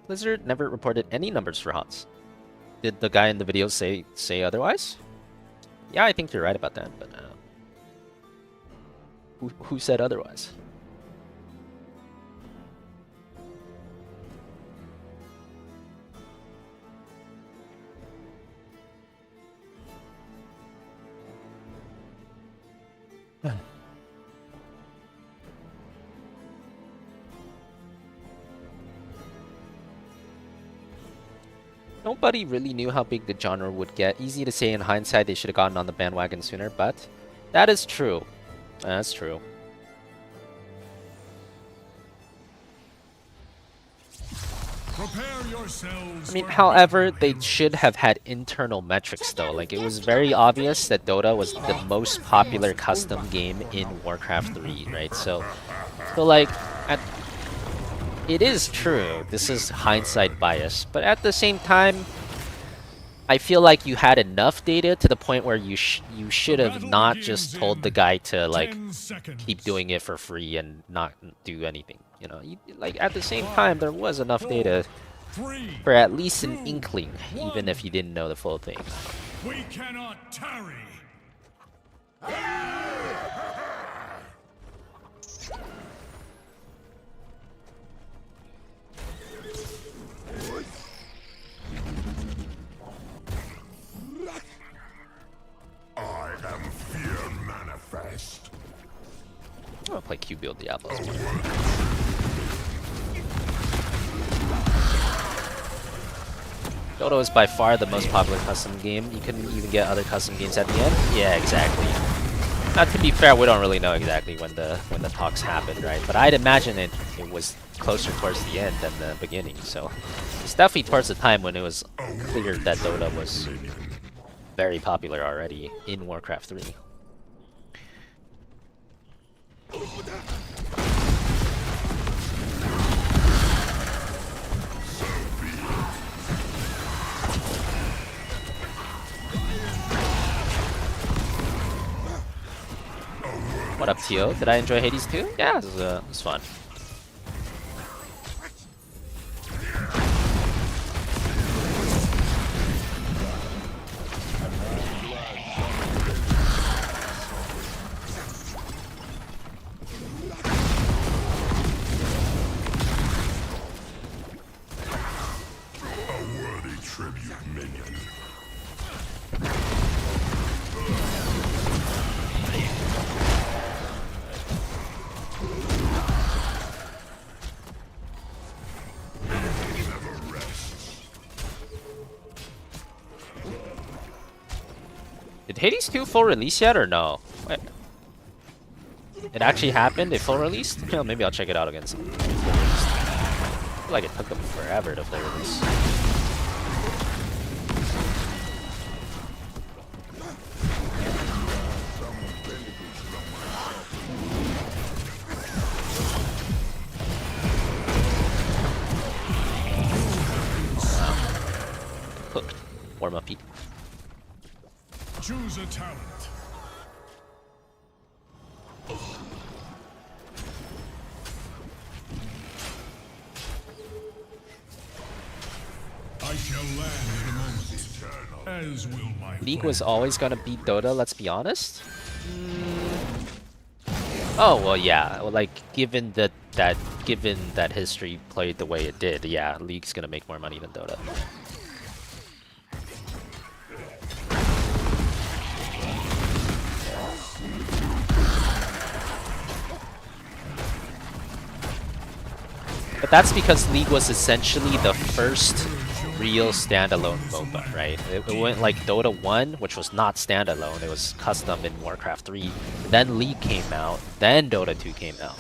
Speaker 3: Blizzard never reported any numbers for HOTS. Did the guy in the video say otherwise? Yeah, I think you're right about that, but who said otherwise? Nobody really knew how big the genre would get. Easy to say in hindsight they should have gotten on the bandwagon sooner, but that is true. That's true.
Speaker 9: Prepare yourselves.
Speaker 3: I mean, however, they should have had internal metrics though. Like, it was very obvious that Dota was the most popular custom game in Warcraft 3, right? So like, it is true. This is hindsight bias, but at the same time, I feel like you had enough data to the point where you should have not just told the guy to like keep doing it for free and not do anything. You know, like at the same time, there was enough data for at least an inkling, even if you didn't know the full thing.
Speaker 9: We cannot tarry.
Speaker 5: I am fear manifest.
Speaker 3: I'm gonna play Q build Diablo. Dota is by far the most popular custom game. You couldn't even get other custom games at the end. Yeah, exactly. Now, to be fair, we don't really know exactly when the talks happened, right? But I'd imagine it was closer towards the end than the beginning. So it's definitely towards the time when it was clear that Dota was very popular already in Warcraft 3. What up, Tio? Did I enjoy Hades too? Yeah, it was fun. Did Hades 2 full release yet or no? Wait. It actually happened? It full released? Well, maybe I'll check it out again soon. I feel like it took them forever to full release. Hooked. Warm up heat.
Speaker 9: Choose a talent. I shall land in a moment, as will my
Speaker 3: League was always gonna beat Dota, let's be honest. Oh well, yeah. Well, like given that history played the way it did, yeah, League's gonna make more money than Dota. But that's because League was essentially the first real standalone MOBA, right? It went like Dota 1, which was not standalone, it was custom in Warcraft 3. Then League came out, then Dota 2 came out.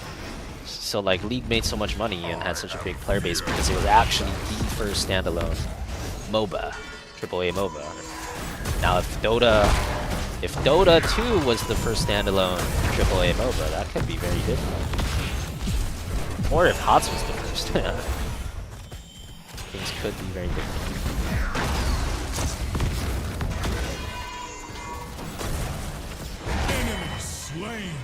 Speaker 3: So like League made so much money and had such a big player base because it was actually the first standalone MOBA, AAA MOBA. Now if Dota 2 was the first standalone AAA MOBA, that could be very different. Or if HOTS was the first. Things could be very different.
Speaker 9: Enemy slain.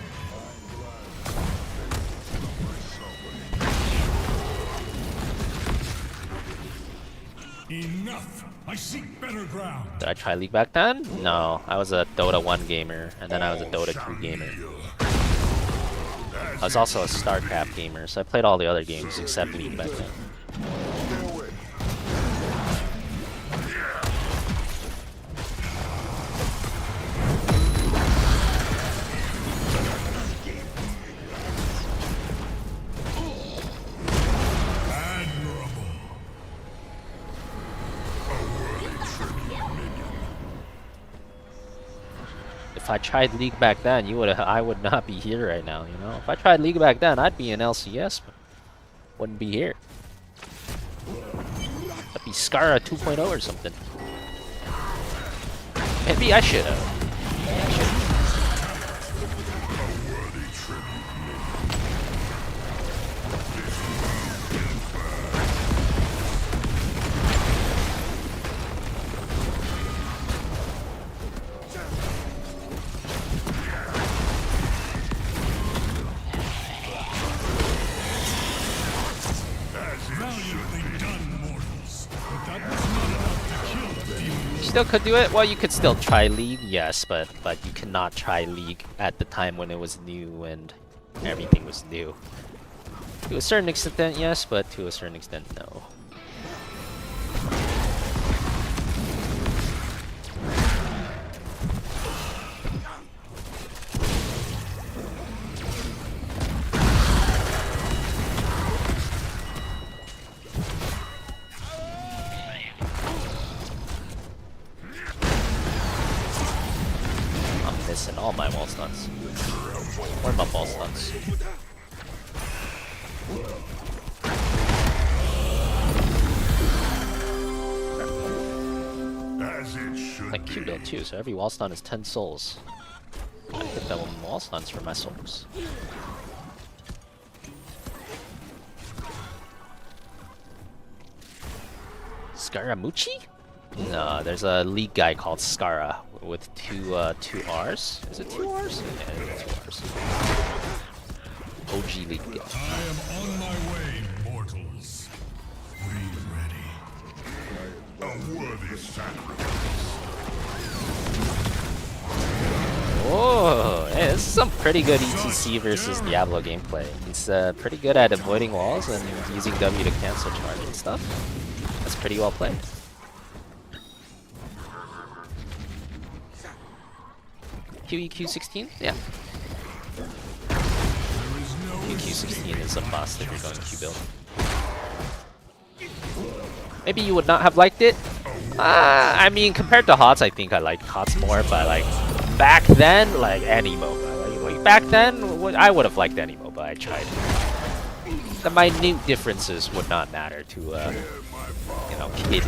Speaker 9: Enough! I seek better ground.
Speaker 3: Did I try League back then? No, I was a Dota 1 gamer, and then I was a Dota 2 gamer. I was also a Starcraft gamer, so I played all the other games except League back then. if I tried League back then, I would not be here right now, you know? If I tried League back then, I'd be in LCS, but wouldn't be here. That'd be Skara 2.0 or something. Maybe I should have. Still could do it. Well, you could still try League, yes, but you cannot try League at the time when it was new and everything was new. To a certain extent, yes, but to a certain extent, no. Missing all my wall stuns. Or my ball stuns. Like Q build too, so every wall stun is 10 souls. I hit them with wall stuns for my souls. Scaramucci? No, there's a League guy called Skara with two R's. Is it 2 R's? Yeah, it's 2 R's. OG League guy.
Speaker 9: I am on my way, mortals. Be ready.
Speaker 5: A worthy sacrifice.
Speaker 3: Oh, hey, this is some pretty good ETC versus Diablo gameplay. He's pretty good at avoiding walls and using W to cancel charge and stuff. That's pretty well played. QEQ16? Yeah. QEQ16 is a must if you're going Q build. Maybe you would not have liked it. I mean, compared to HOTS, I think I like HOTS more, but like back then, like any MOBA. Like back then, I would have liked any MOBA. I tried. The minute differences would not matter to you know, kid.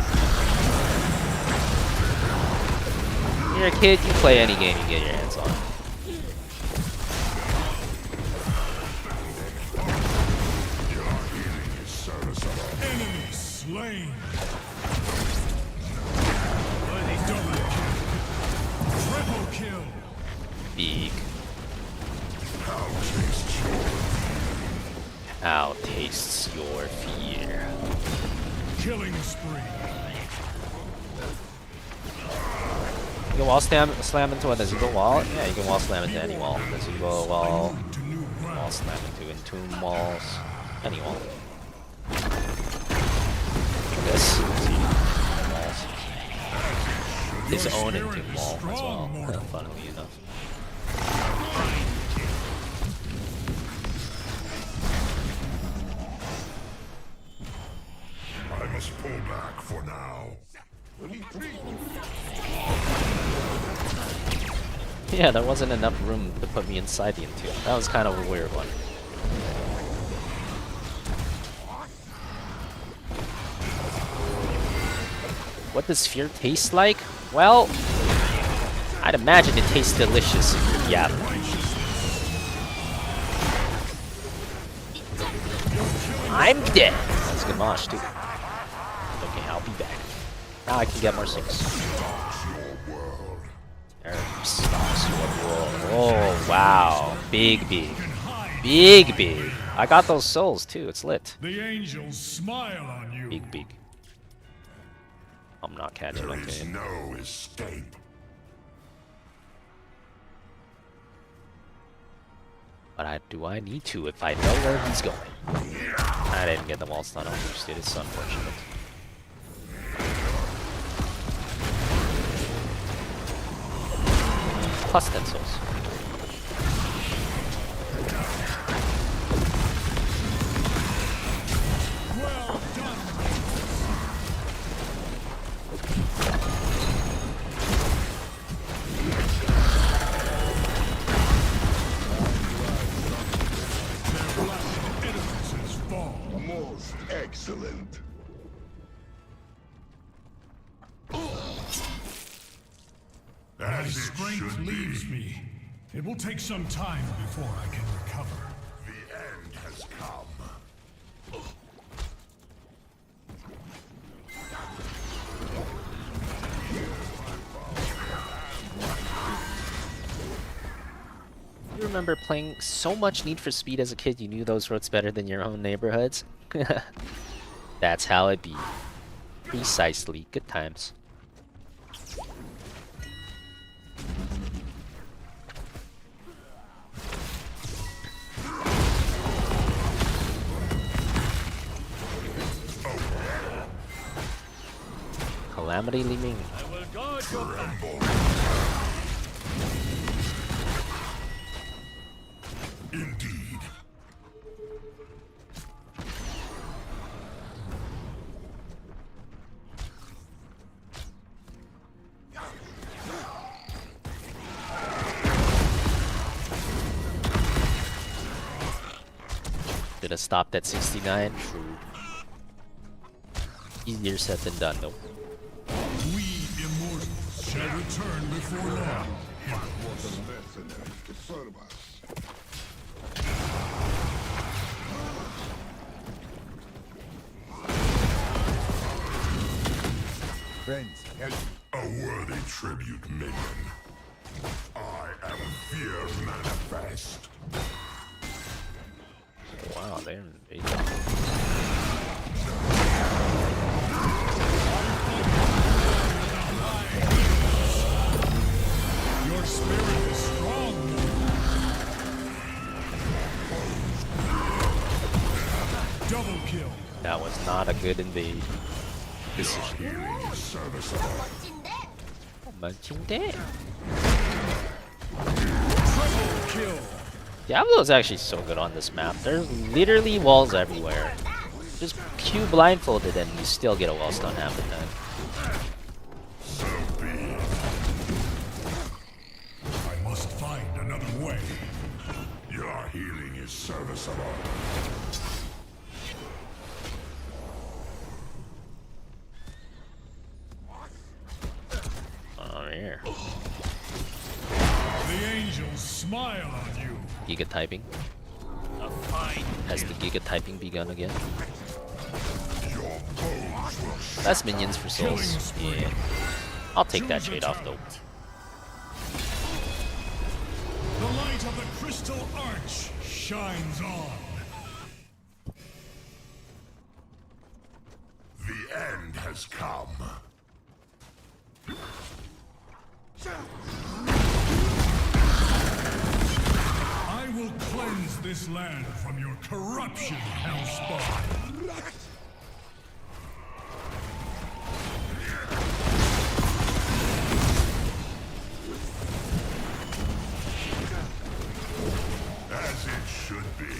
Speaker 3: You're a kid, you play any game you get your hands on.
Speaker 9: Enemy slain. Triple kill.
Speaker 3: Big. How tastes your fear?
Speaker 9: Killing spree.
Speaker 3: You can wall slam into a Zebo wall? Yeah, you can wall slam into any wall. The Zebo wall, wall slam into entomb walls, any wall. Like this. His own entomb wall as well, funnily enough.
Speaker 5: I must pull back for now.
Speaker 3: Yeah, there wasn't enough room to put me inside the entomb. That was kind of a weird one. What does fear taste like? Well, I'd imagine it tastes delicious. Yeah. I'm dead. That's good mosh, too. Okay, I'll be back. Now I can get more souls. Erbs stalks your world. Oh, wow. Big. I got those souls, too. It's lit.
Speaker 9: The angels smile on you.
Speaker 3: Big. I'm not catching up to him.
Speaker 5: No escape.
Speaker 3: But do I need to if I know where he's going? I didn't get the wall stun on boosted. It's unfortunate. Plus 10 souls.
Speaker 9: fall.
Speaker 5: Most excellent.
Speaker 9: My strength leaves me. It will take some time before I can recover.
Speaker 5: The end has come.
Speaker 3: You remember playing so much Need for Speed as a kid, you knew those roads better than your own neighborhoods? That's how it be. Precisely. Good times. Calamity Liming.
Speaker 13: I will guard your back.
Speaker 5: Indeed.
Speaker 3: Should have stopped at 69. True. Easier said than done, though.
Speaker 9: We immortals shall return before long.
Speaker 5: Was a mercenary to serve us.
Speaker 14: Friends, help.
Speaker 5: A worthy tribute, minion. I am fear manifest.
Speaker 3: Wow, they're invading.
Speaker 9: Your spirit is strong. Double kill.
Speaker 3: That was not a good invade decision.
Speaker 9: Triple kill.
Speaker 3: Diablo is actually so good on this map. There's literally walls everywhere. Just Q blindfolded and you still get a wall stun half the time.
Speaker 9: I must find another way.
Speaker 5: Your healing is serviceable.
Speaker 3: Oh, here.
Speaker 9: The angels smile on you.
Speaker 3: Giga typing. Has the Giga typing begun again? Less minions for souls. Yeah. I'll take that trade off though.
Speaker 9: The light of the crystal arch shines on.
Speaker 5: The end has come.
Speaker 9: I will cleanse this land from your corruption, Hellspawn.
Speaker 5: As it should be.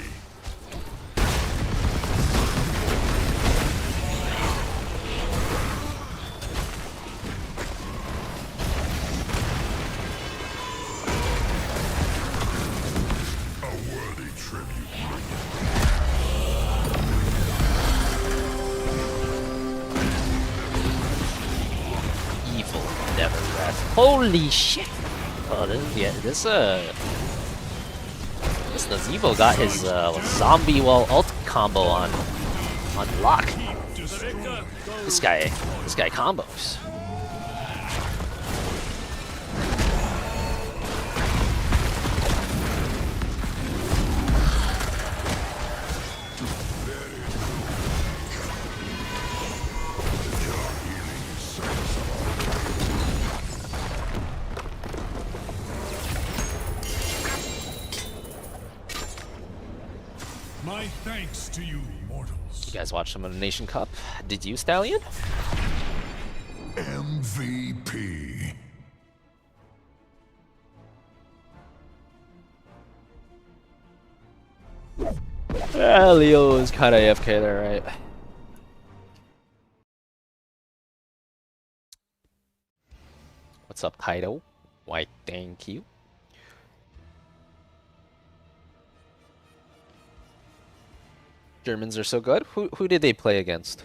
Speaker 3: Evil never rests. Holy shit! Oh, this Nazebo got his zombie wall ult combo on lock. This guy combos.
Speaker 9: My thanks to you, mortals.
Speaker 3: You guys watch some of the Nation Cup? Did you, Stallion?
Speaker 5: MVP.
Speaker 3: Leo is kind of AFK there, right? What's up, Kaido? Why, thank you. Germans are so good. Who did they play against?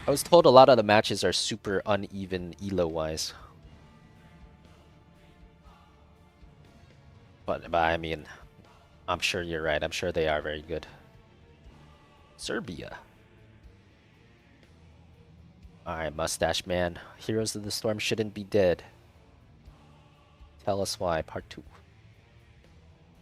Speaker 3: I was told a lot of the matches are super uneven elo-wise. But I mean, I'm sure you're right. I'm sure they are very good. Serbia. Alright, Mustache Man. Heroes of the Storm shouldn't be dead. Tell us why, part 2.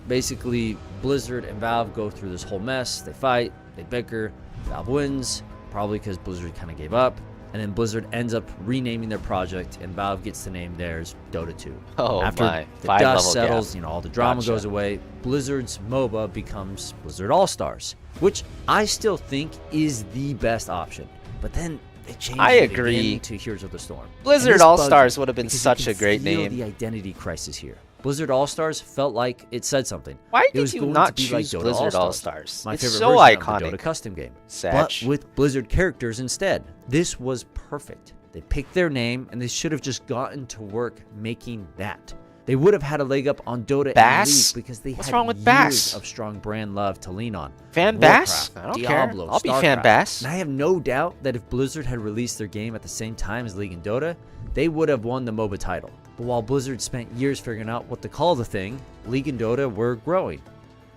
Speaker 16: Basically, Blizzard and Valve go through this whole mess. They fight, they bicker, Valve wins, probably because Blizzard kind of gave up. And then Blizzard ends up renaming their project, and Valve gets to name theirs Dota 2.
Speaker 3: Oh,
Speaker 16: after
Speaker 3: my.
Speaker 16: the
Speaker 3: 5
Speaker 16: dust
Speaker 3: level
Speaker 16: settles,
Speaker 3: gap.
Speaker 16: you know, all the drama
Speaker 3: Gotcha.
Speaker 16: goes away, Blizzard's MOBA becomes Blizzard All-Stars, which I still think is the best option. But then they changed
Speaker 3: I
Speaker 16: it
Speaker 3: agree.
Speaker 16: again to Heroes of the Storm.
Speaker 3: Blizzard
Speaker 16: And this
Speaker 3: All-Stars
Speaker 16: bugged me
Speaker 3: would have been
Speaker 16: because you
Speaker 3: such
Speaker 16: can
Speaker 3: a great
Speaker 16: feel
Speaker 3: name.
Speaker 16: the identity crisis here. Blizzard All-Stars felt like it said something.
Speaker 3: Why
Speaker 16: It
Speaker 3: did
Speaker 16: was
Speaker 3: you
Speaker 16: going
Speaker 3: not
Speaker 16: to be like
Speaker 3: choose
Speaker 16: Dota
Speaker 3: Blizzard
Speaker 16: All-Stars,
Speaker 3: All-Stars?
Speaker 16: my
Speaker 3: It's
Speaker 16: favorite
Speaker 3: so
Speaker 16: version
Speaker 3: iconic.
Speaker 16: of the Dota custom game.
Speaker 3: Satch.
Speaker 16: But with Blizzard characters instead. This was perfect. They picked their name, and they should have just gotten to work making that. They would have had a leg up on Dota
Speaker 3: Bass?
Speaker 16: and League because they
Speaker 3: What's
Speaker 16: had
Speaker 3: wrong with
Speaker 16: years
Speaker 3: Bass?
Speaker 16: of strong brand love to lean on.
Speaker 3: Fan Bass?
Speaker 16: Warcraft,
Speaker 3: I don't
Speaker 16: Diablo,
Speaker 3: care. I'll be Fan
Speaker 16: Starcraft.
Speaker 3: Bass.
Speaker 16: And I have no doubt that if Blizzard had released their game at the same time as League and Dota, they would have won the MOBA title. But while Blizzard spent years figuring out what to call the thing, League and Dota were growing.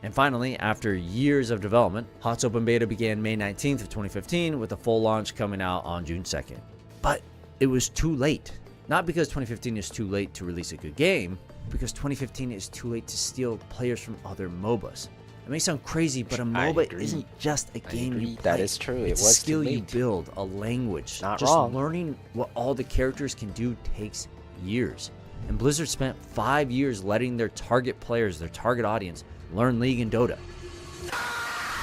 Speaker 16: And finally, after years of development, HOTS Open Beta began May 19th of 2015 with a full launch coming out on June 2nd. But it was too late. Not because 2015 is too late to release a good game, because 2015 is too late to steal players from other MOBAs. It may sound crazy, but a MOBA
Speaker 3: agree.
Speaker 16: isn't just a game you
Speaker 3: agree.
Speaker 16: play.
Speaker 3: That is true. It
Speaker 16: It's
Speaker 3: was
Speaker 16: a
Speaker 3: too
Speaker 16: skill you
Speaker 3: late.
Speaker 16: build, a language.
Speaker 3: Not
Speaker 16: just
Speaker 3: wrong.
Speaker 16: learning what all the characters can do takes years. And Blizzard spent 5 years letting their target players, their target audience, learn League and Dota.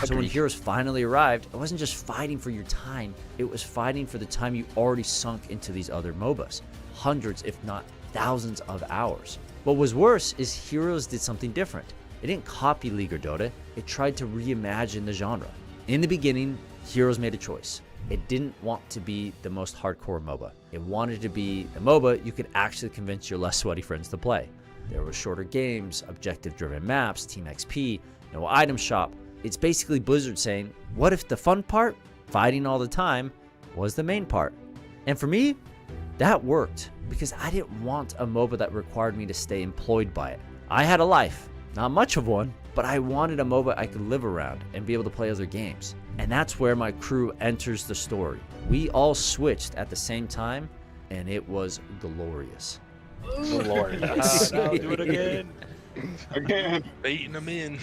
Speaker 16: So when Heroes finally arrived, it wasn't just fighting for your time, it was fighting for the time you already sunk into these other MOBAs. Hundreds, if not thousands of hours. What was worse is Heroes did something different. It didn't copy League or Dota, it tried to reimagine the genre. In the beginning, Heroes made a choice. It didn't want to be the most hardcore MOBA. It wanted to be a MOBA you could actually convince your less sweaty friends to play. There were shorter games, objective-driven maps, Team XP, no item shop. It's basically Blizzard saying, what if the fun part, fighting all the time, was the main part? And for me, that worked because I didn't want a MOBA that required me to stay employed by it. I had a life, not much of one, but I wanted a MOBA I could live around and be able to play other games. And that's where my crew enters the story. We all switched at the same time, and it was glorious.
Speaker 3: Glorious.
Speaker 13: Now do it again.
Speaker 17: Again.
Speaker 13: Baiting them in.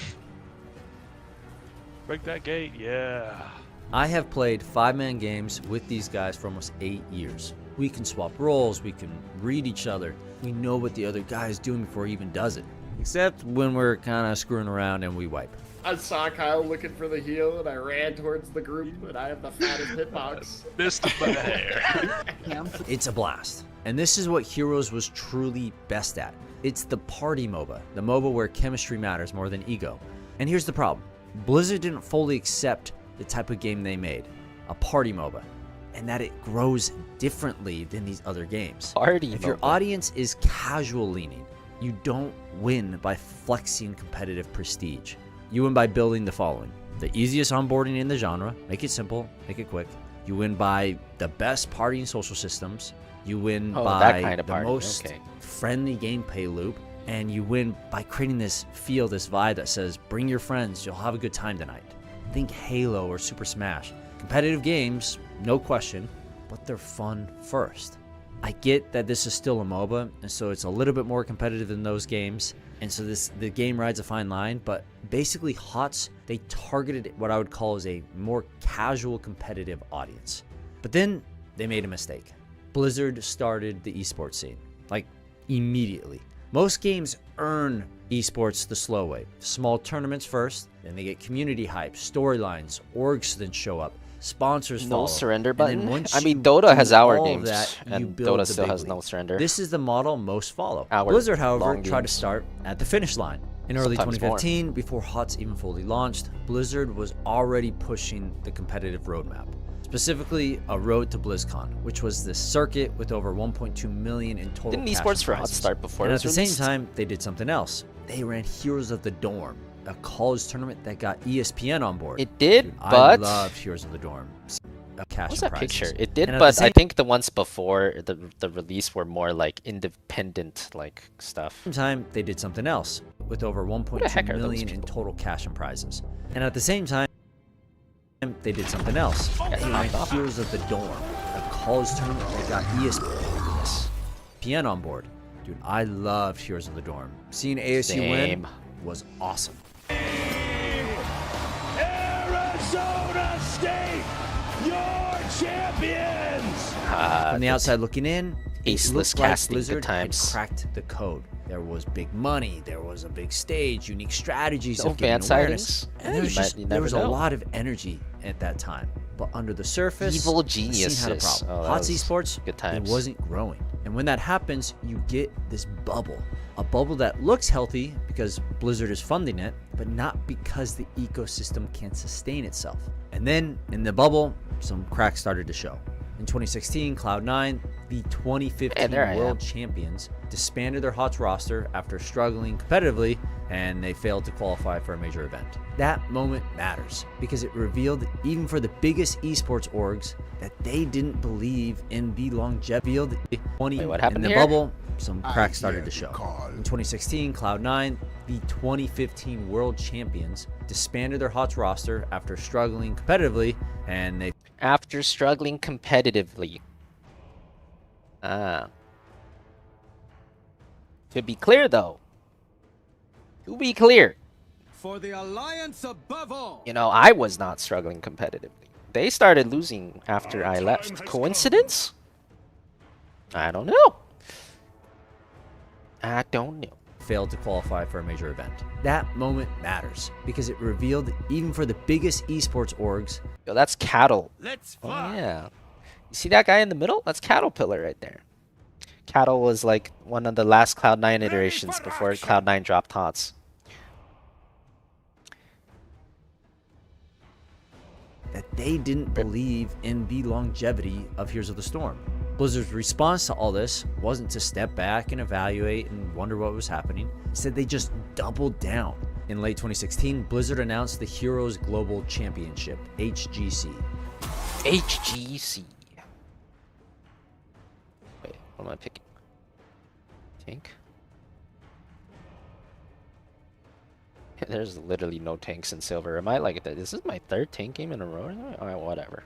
Speaker 13: Break that gate, yeah.
Speaker 16: I have played 5-man games with these guys for almost 8 years. We can swap roles, we can read each other, we know what the other guy is doing before he even does it. Except when we're kind of screwing around and we wipe.
Speaker 17: I saw Kyle looking for the heal, and I ran towards the group, and I have the fattest hitbox.
Speaker 13: Missed by a hair.
Speaker 16: It's a blast. And this is what Heroes was truly best at. It's the party MOBA, the MOBA where chemistry matters more than ego. And here's the problem. Blizzard didn't fully accept the type of game they made, a party MOBA, and that it grows differently than these other games. If your audience is casual leaning, you don't win by flexing competitive prestige. You win by building the following. The easiest onboarding in the genre, make it simple, make it quick. You win by the best party and social systems. You win by
Speaker 3: that kind of
Speaker 16: the
Speaker 3: party.
Speaker 16: most
Speaker 3: Okay.
Speaker 16: friendly gameplay loop. And you win by creating this feel, this vibe that says, bring your friends, you'll have a good time tonight. Think Halo or Super Smash. Competitive games, no question, but they're fun first. I get that this is still a MOBA, and so it's a little bit more competitive than those games, and so the game rides a fine line, but basically HOTS, they targeted what I would call as a more casual competitive audience. But then they made a mistake. Blizzard started the esports scene, like immediately. Most games earn esports the slow way. Small tournaments first, then they get community hype, storylines, orgs then show up, sponsors follow.
Speaker 3: No surrender
Speaker 16: and then
Speaker 3: button?
Speaker 16: once
Speaker 3: I mean,
Speaker 16: you
Speaker 3: Dota has
Speaker 16: do
Speaker 3: hour
Speaker 16: all of
Speaker 3: games,
Speaker 16: that, you
Speaker 3: and
Speaker 16: build
Speaker 3: Dota
Speaker 16: the
Speaker 3: still
Speaker 16: big
Speaker 3: has no
Speaker 16: league.
Speaker 3: surrender.
Speaker 16: This is the model most follow.
Speaker 3: Hour
Speaker 16: Blizzard, however,
Speaker 3: long
Speaker 16: tried to
Speaker 3: games.
Speaker 16: start at the finish line. In early
Speaker 3: Sometimes
Speaker 16: 2015, before HOTS even fully launched, Blizzard was already pushing the competitive roadmap. Specifically, a road to BlizzCon, which was this circuit with over 1.2 million in total
Speaker 3: Didn't
Speaker 16: cash
Speaker 3: esports for HOTS
Speaker 16: prizes.
Speaker 3: start before
Speaker 16: And
Speaker 3: it
Speaker 16: at
Speaker 3: was
Speaker 16: the
Speaker 3: released?
Speaker 16: same time, they did something else. They ran Heroes of the Dorm, a college tournament that got ESPN on board.
Speaker 3: It did,
Speaker 16: Dude,
Speaker 3: but
Speaker 16: I loved Heroes of the Dorm. Cash
Speaker 3: what's
Speaker 16: and
Speaker 3: that
Speaker 16: prizes.
Speaker 3: picture? It did,
Speaker 16: And at
Speaker 3: but
Speaker 16: the
Speaker 3: I
Speaker 16: same
Speaker 3: think the ones before the release were more like independent like stuff.
Speaker 16: time, they did something else with over
Speaker 3: Who the heck
Speaker 16: 1.2
Speaker 3: are those
Speaker 16: million in
Speaker 3: people?
Speaker 16: total cash and prizes. And at the same time, they did something else. They went Heroes of the Dorm, a college tournament that got ESPN on board. Dude, I loved Heroes of the Dorm. Seeing ASU win was awesome.
Speaker 15: Arizona State, your champions!
Speaker 16: From the outside looking in,
Speaker 3: aceless
Speaker 16: it looked like
Speaker 3: casting
Speaker 16: Blizzard
Speaker 3: good times.
Speaker 16: had cracked the code. There was big money, there was a big stage, unique strategies
Speaker 3: No
Speaker 16: of getting
Speaker 3: fan
Speaker 16: awareness,
Speaker 3: sightings.
Speaker 16: and there was,
Speaker 3: You
Speaker 16: just,
Speaker 3: never
Speaker 16: there was a
Speaker 3: know.
Speaker 16: lot of energy at that time. But under the surface,
Speaker 3: Evil
Speaker 16: the scene had a
Speaker 3: geniuses.
Speaker 16: problem.
Speaker 3: Oh, that
Speaker 16: HOTS
Speaker 3: was
Speaker 16: esports,
Speaker 3: good
Speaker 16: it
Speaker 3: times.
Speaker 16: wasn't growing. And when that happens, you get this bubble. A bubble that looks healthy because Blizzard is funding it, but not because the ecosystem can sustain itself. And then, in the bubble, some cracks started to show. In 2016, Cloud9, the 2015 World Champions, disbanded their HOTS roster after struggling competitively, and they failed to qualify for a major event. That moment matters because it revealed, even for the biggest esports orgs, that they didn't believe in the longevity.
Speaker 3: Wait, what happened
Speaker 16: in the
Speaker 3: here?
Speaker 16: bubble, some cracks started to show. In 2016, Cloud9, the 2015 World Champions, disbanded their HOTS roster after struggling competitively, and they
Speaker 3: After struggling competitively. To be clear though. To be clear.
Speaker 15: For the alliance above all.
Speaker 3: You know, I was not struggling competitively. They started losing after I left. Coincidence? I don't know. I don't know.
Speaker 16: Failed to qualify for a major event. That moment matters because it revealed, even for the biggest esports orgs.
Speaker 3: Yo, that's Cattle.
Speaker 15: Let's
Speaker 3: fly. Oh, yeah. You see that guy in the middle? That's Caterpillar right there. Cattle was like one of the last Cloud9 iterations before Cloud9 dropped HOTS.
Speaker 16: That they didn't believe in the longevity of Heroes of the Storm. Blizzard's response to all this wasn't to step back and evaluate and wonder what was happening. Instead, they just doubled down. In late 2016, Blizzard announced the Heroes Global Championship, HGC.
Speaker 3: HGC. Wait, what am I picking? Tank? There's literally no tanks in silver. Am I like, this is my third tank game in a row? Alright, whatever.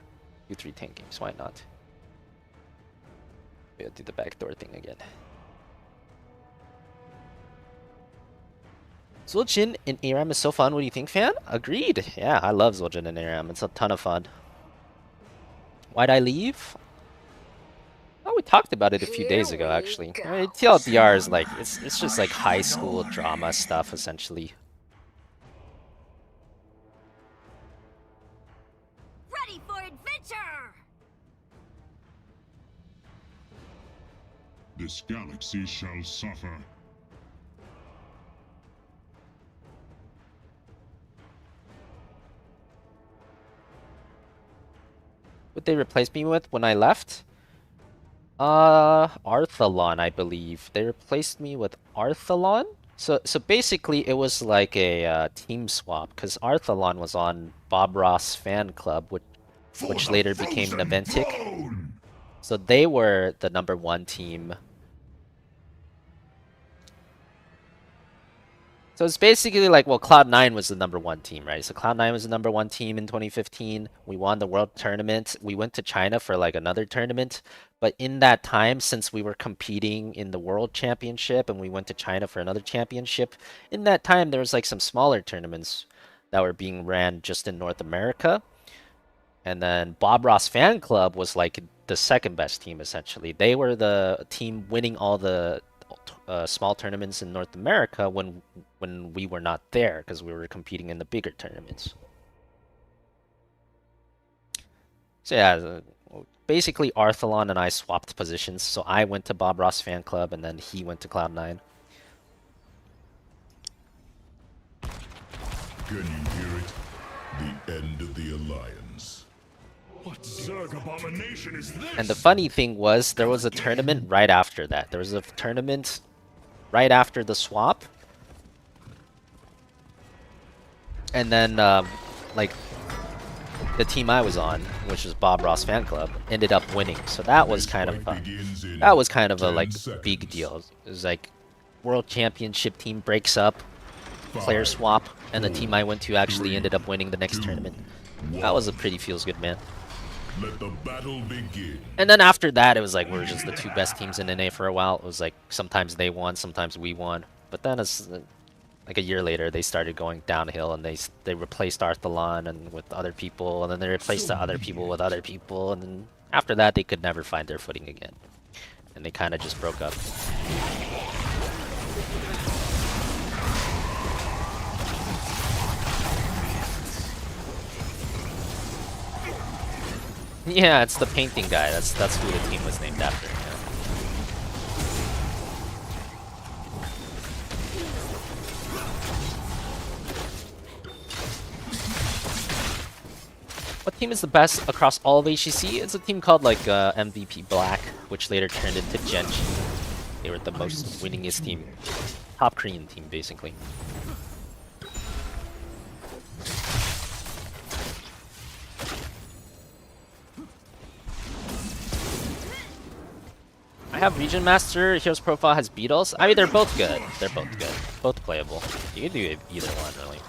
Speaker 3: Do 3 tank games, why not? We'll do the backdoor thing again. Zul'jin in ARAM is so fun. What do you think, fan? Agreed. Yeah, I love Zul'jin in ARAM. It's a ton of fun. Why'd I leave? Oh, we talked about it a few days ago, actually. I mean, TLDR is like, it's just like high school drama stuff, essentially.
Speaker 7: Ready for adventure!
Speaker 9: This galaxy shall suffer.
Speaker 3: What they replaced me with when I left? Arthalon, I believe. They replaced me with Arthalon? So basically it was like a team swap, because Arthalon was on Bob Ross fan club, which later became Naventic. So they were the #1 team. So it's basically like, well, Cloud9 was the #1 team, right? So Cloud9 was the #1 team in 2015. We won the world tournament. We went to China for like another tournament. But in that time, since we were competing in the world championship and we went to China for another championship, in that time there was like some smaller tournaments that were being ran just in North America. And then Bob Ross fan club was like the second best team, essentially. They were the team winning all the small tournaments in North America when we were not there, because we were competing in the bigger tournaments. So yeah, basically Arthalon and I swapped positions. So I went to Bob Ross fan club and then he went to Cloud9.
Speaker 5: Can you hear it? The end of the Alliance.
Speaker 9: What Zerg abomination is this?
Speaker 3: And the funny thing was, there was a tournament right after that. There was a tournament right after the swap. And then, like, the team I was on, which was Bob Ross Fan Club, ended up winning. So that was kind of a like big deal. It was like World Championship team breaks up, player swap, and the team I went to actually ended up winning the next tournament. That was a pretty feels good, man.
Speaker 5: Let the battle begin.
Speaker 3: And then after that, it was like we were just the two best teams in NA for a while. It was like sometimes they won, sometimes we won. But then it's like a year later, they started going downhill, and they replaced Arthalon and with other people, and then they replaced the other people with other people, and then after that, they could never find their footing again, and they kind of just broke up. Yeah, it's the painting guy. That's who the team was named after. Yeah. What team is the best across all of HCC? It's a team called like MVP Black, which later turned into Genji. They were the most winningest team. Top Korean team, basically. I have Region Master, Hero's Profile has Beatles. I mean, they're both good. They're both good. Both playable. You can do either one, really.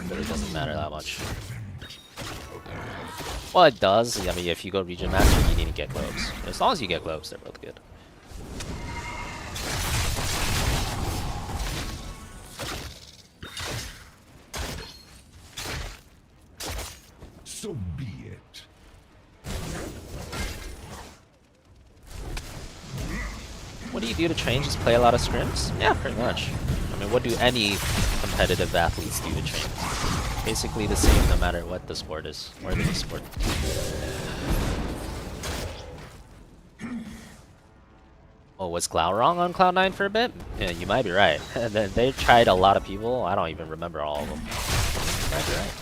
Speaker 3: But it doesn't matter that much. Well, it does. I mean, if you go Region Master, you need to get globes. As long as you get globes, they're both good.
Speaker 5: So be it.
Speaker 3: What do you do to train? Just play a lot of scrims? Yeah, pretty much. I mean, what do any competitive athletes do to train? Basically the same no matter what the sport is, or the sport. Oh, was Cloud wrong on Cloud9 for a bit? Yeah, you might be right. They tried a lot of people. I don't even remember all of them. You might be right.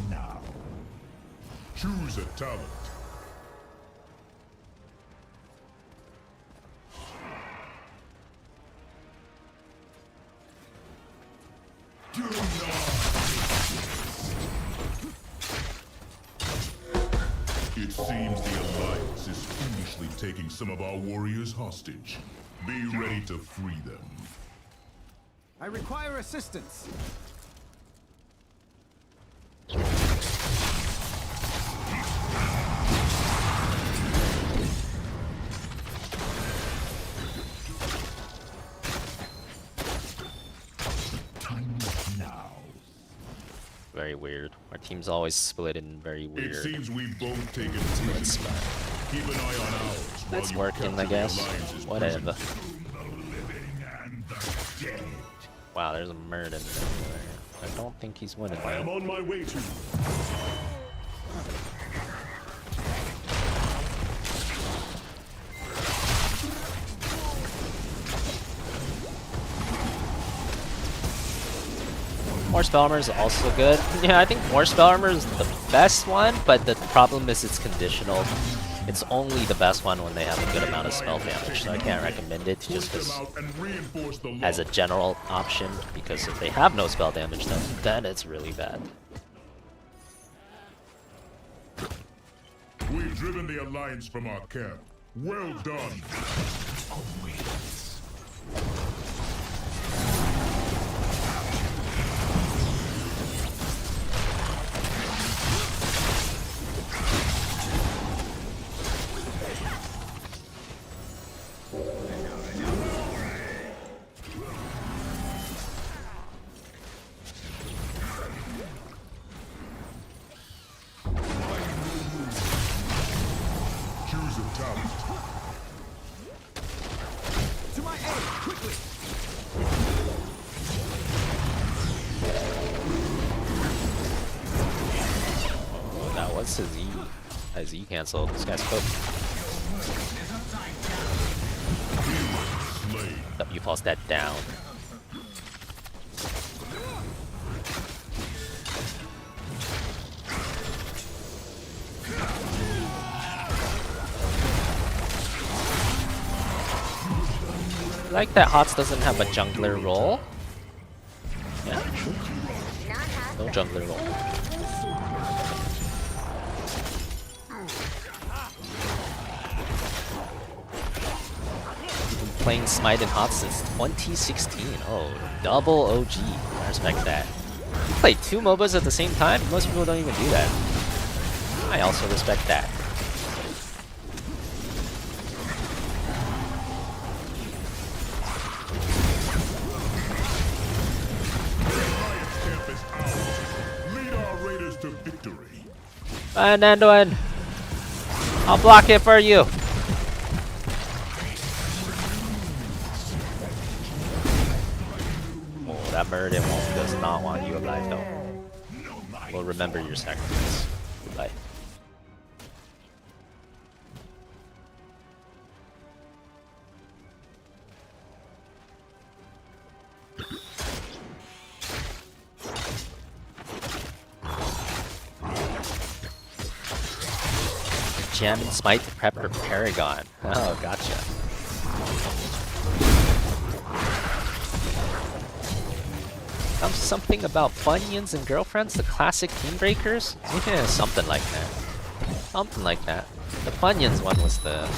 Speaker 5: Now, choose a talent. It seems the Alliance is foolishly taking some of our warriors hostage. Be ready to free them.
Speaker 18: I require assistance.
Speaker 3: Very weird. Our team's always split in very weird.
Speaker 5: It seems we've both taken splits. Keep an eye on ours.
Speaker 3: That's working, I guess. Whatever. Wow, there's a murder everywhere. I don't think he's winning.
Speaker 5: I am on my way to.
Speaker 3: More spell armor is also good. Yeah, I think more spell armor is the best one, but the problem is it's conditional. It's only the best one when they have a good amount of spell damage, so I can't recommend it just as a general option, because if they have no spell damage, then it's really bad.
Speaker 5: We've driven the Alliance from our camp. Well done.
Speaker 3: His E canceled. This guy's cooked. You pulse that down. like that HOTS doesn't have a jungler role. Yeah, true. No jungler role. We've been playing Smite and HOTS since 2016. Oh, double OG. I respect that. You play 2 MOBAs at the same time? Most people don't even do that. I also respect that. And Anduin, I'll block it for you. Oh, that Muradin does not want you alive though. We'll remember your sacrifice. Goodbye. Jam and Smite to prep her Paragon. Oh, gotcha. Something about Funyuns and girlfriends, the classic team breakers? Yeah, something like that. Something like that. The Funyuns one was the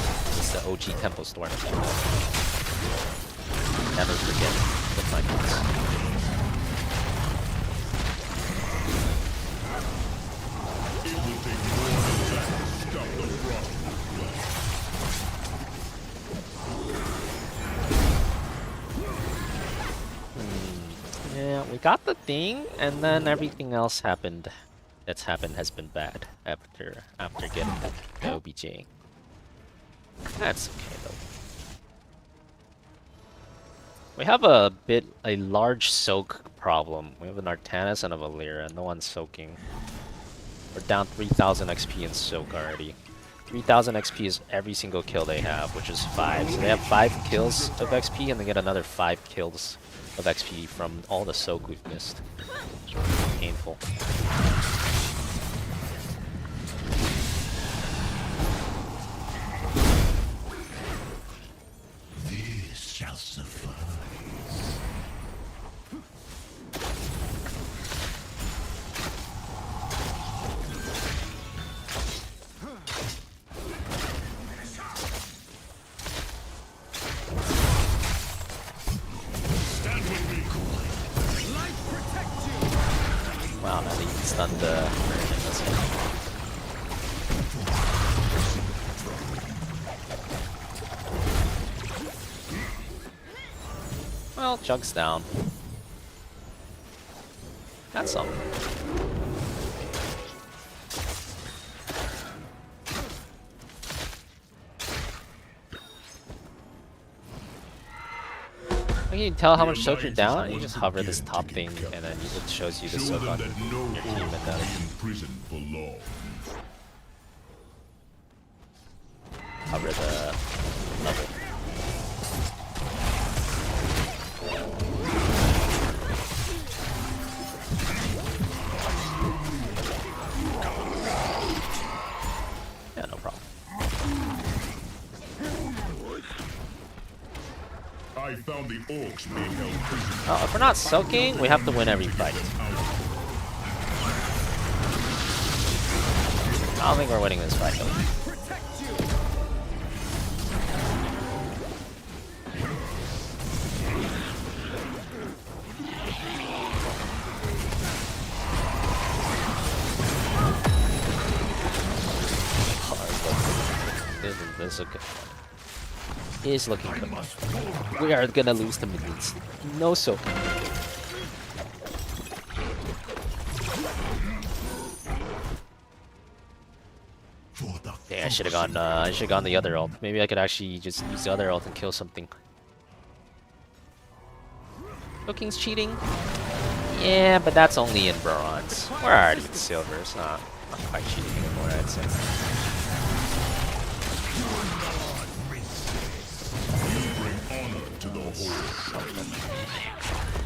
Speaker 3: OG Tempo Storm. Never forget the Funyuns. Yeah, we got the thing, and then everything else happened. That's happened has been bad after getting the OBJ. That's okay though. We have a large soak problem. We have an Artanis and a Valera. No one's soaking. We're down 3,000 XP in soak already. 3,000 XP is every single kill they have, which is 5. So they have 5 kills of XP, and they get another 5 kills of XP from all the soak we've missed. Painful.
Speaker 5: This shall suffice.
Speaker 3: Wow, now they stunned the well, Jug's down. That's something. You can tell how much soak you're down, you just hover this top thing, and then it shows you the soak on your team, and then hover the level. Yeah, no problem.
Speaker 5: I found the orcs being held prisoner.
Speaker 3: Oh, if we're not soaking, we have to win every fight. I don't think we're winning this fight though. This is a good one. It is looking good. We are gonna lose the minions. No soak. Yeah, I should have gone. I should have gone the other ult. Maybe I could actually just use the other ult and kill something. Soaking's cheating. Yeah, but that's only in bronze. We're already in silver. It's not quite cheating anymore, I'd say.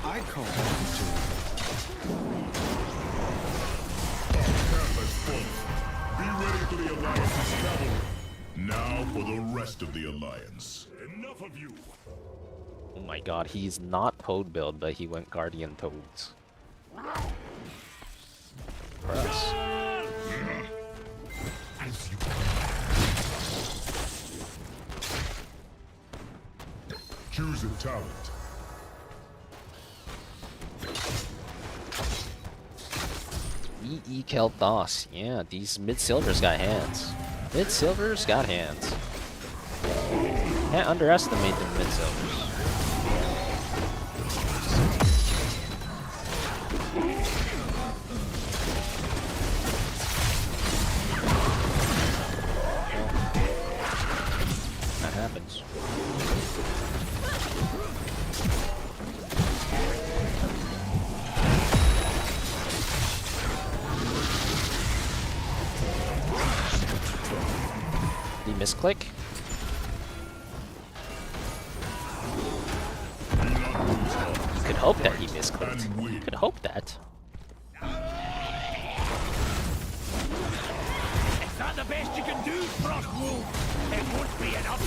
Speaker 5: I call that Be ready for the Alliance's cavalry. Now for the rest of the Alliance. Enough of you.
Speaker 3: Oh my god, he's not Toad build, but he went Guardian Toads. For us.
Speaker 5: Choose a talent.
Speaker 3: E Kel'Thas. Yeah, these mid-silvers got hands. Mid-silvers got hands. Can't underestimate the mid-silvers. That happens. Did he misclick? You could hope that he misclicked. You could hope that.
Speaker 15: Is that the best you can do, Frostwolf? It won't be enough.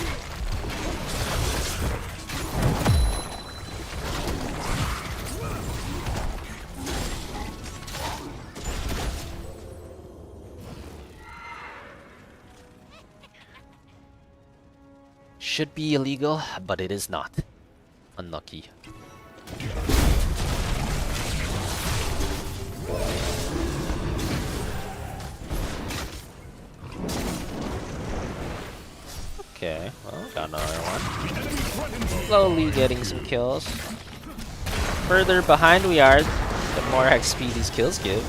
Speaker 3: Should be illegal, but it is not. Unlucky. Okay, well, got another one. Slowly getting some kills. Further behind we are, the more XP these kills give.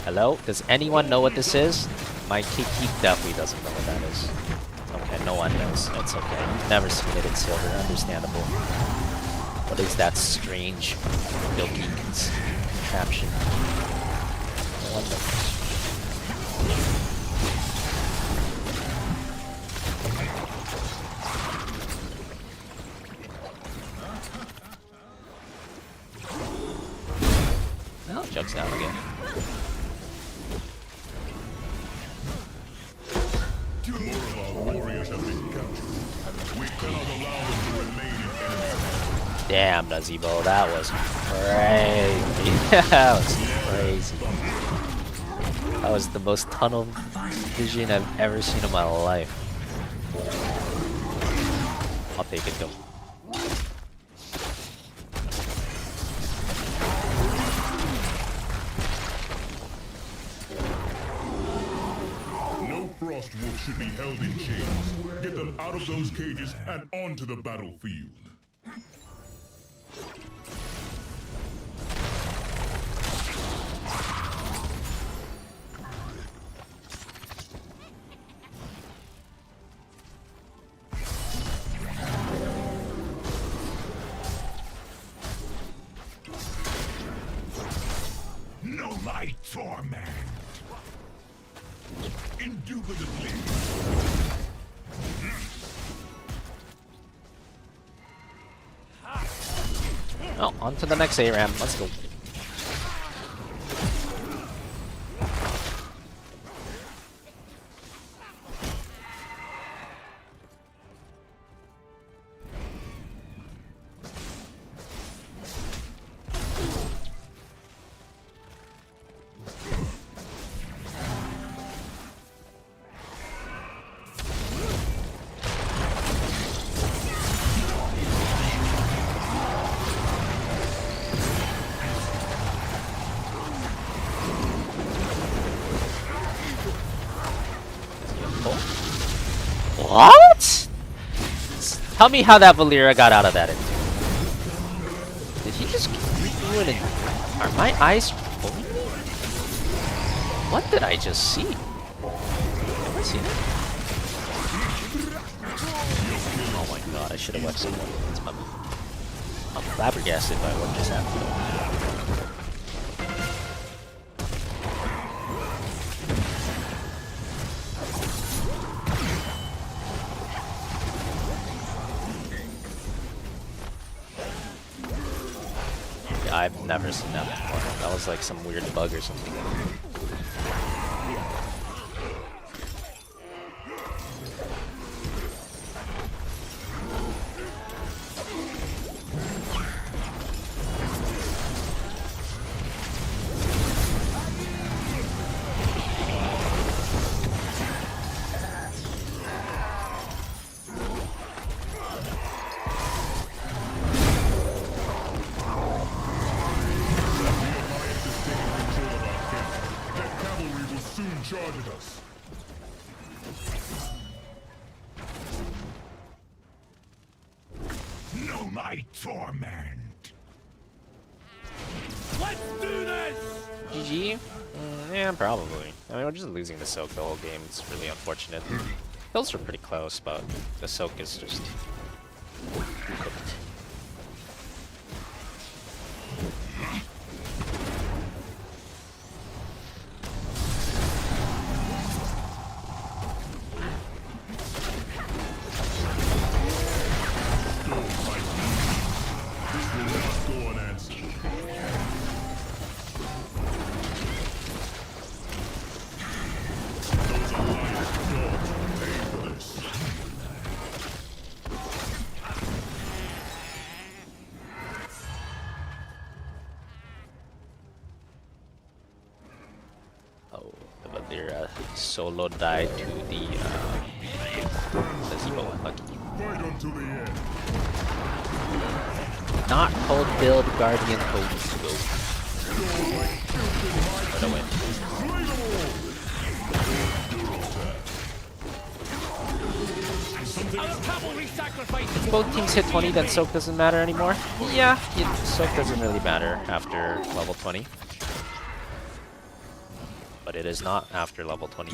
Speaker 3: Hello? Does anyone know what this is? My Keek definitely doesn't know what that is. Okay, no one knows. It's okay. You've never seen it in silver. Understandable. What is that strange milky contraption? No one knows. Well, Jug's down again.
Speaker 5: Two more of our warriors have been captured. We cannot allow them to remain in enemy.
Speaker 3: Damn, Nazeebo, that was crazy. That was crazy. That was the most tunnel vision I've ever seen in my life. I'll take it though.
Speaker 5: Frostwolf should be held in chains. Get them out of those cages and onto the battlefield. No light torment. Indubitably.
Speaker 3: Oh, on to the next ARAM. Let's go. What? Tell me how that Valera got out of that. Did he just do it? Are my eyes fooling me? What did I just see? Have I seen it? Oh my god, I should have watched someone. I'm flabbergasted by what just happened. I've never seen that before. That was like some weird bug or something.
Speaker 5: Charge at us. Know my torment.
Speaker 13: Let's do this!
Speaker 3: GG? Yeah, probably. I mean, we're just losing the soak the whole game. It's really unfortunate. Kills are pretty close, but the soak is just cooked. Solo died to the Zebo unlucky. Not cold build Guardian Code Scope. What a win. Both teams hit 20, then soak doesn't matter anymore. Yeah, soak doesn't really matter after level 20. But it is not after level 20.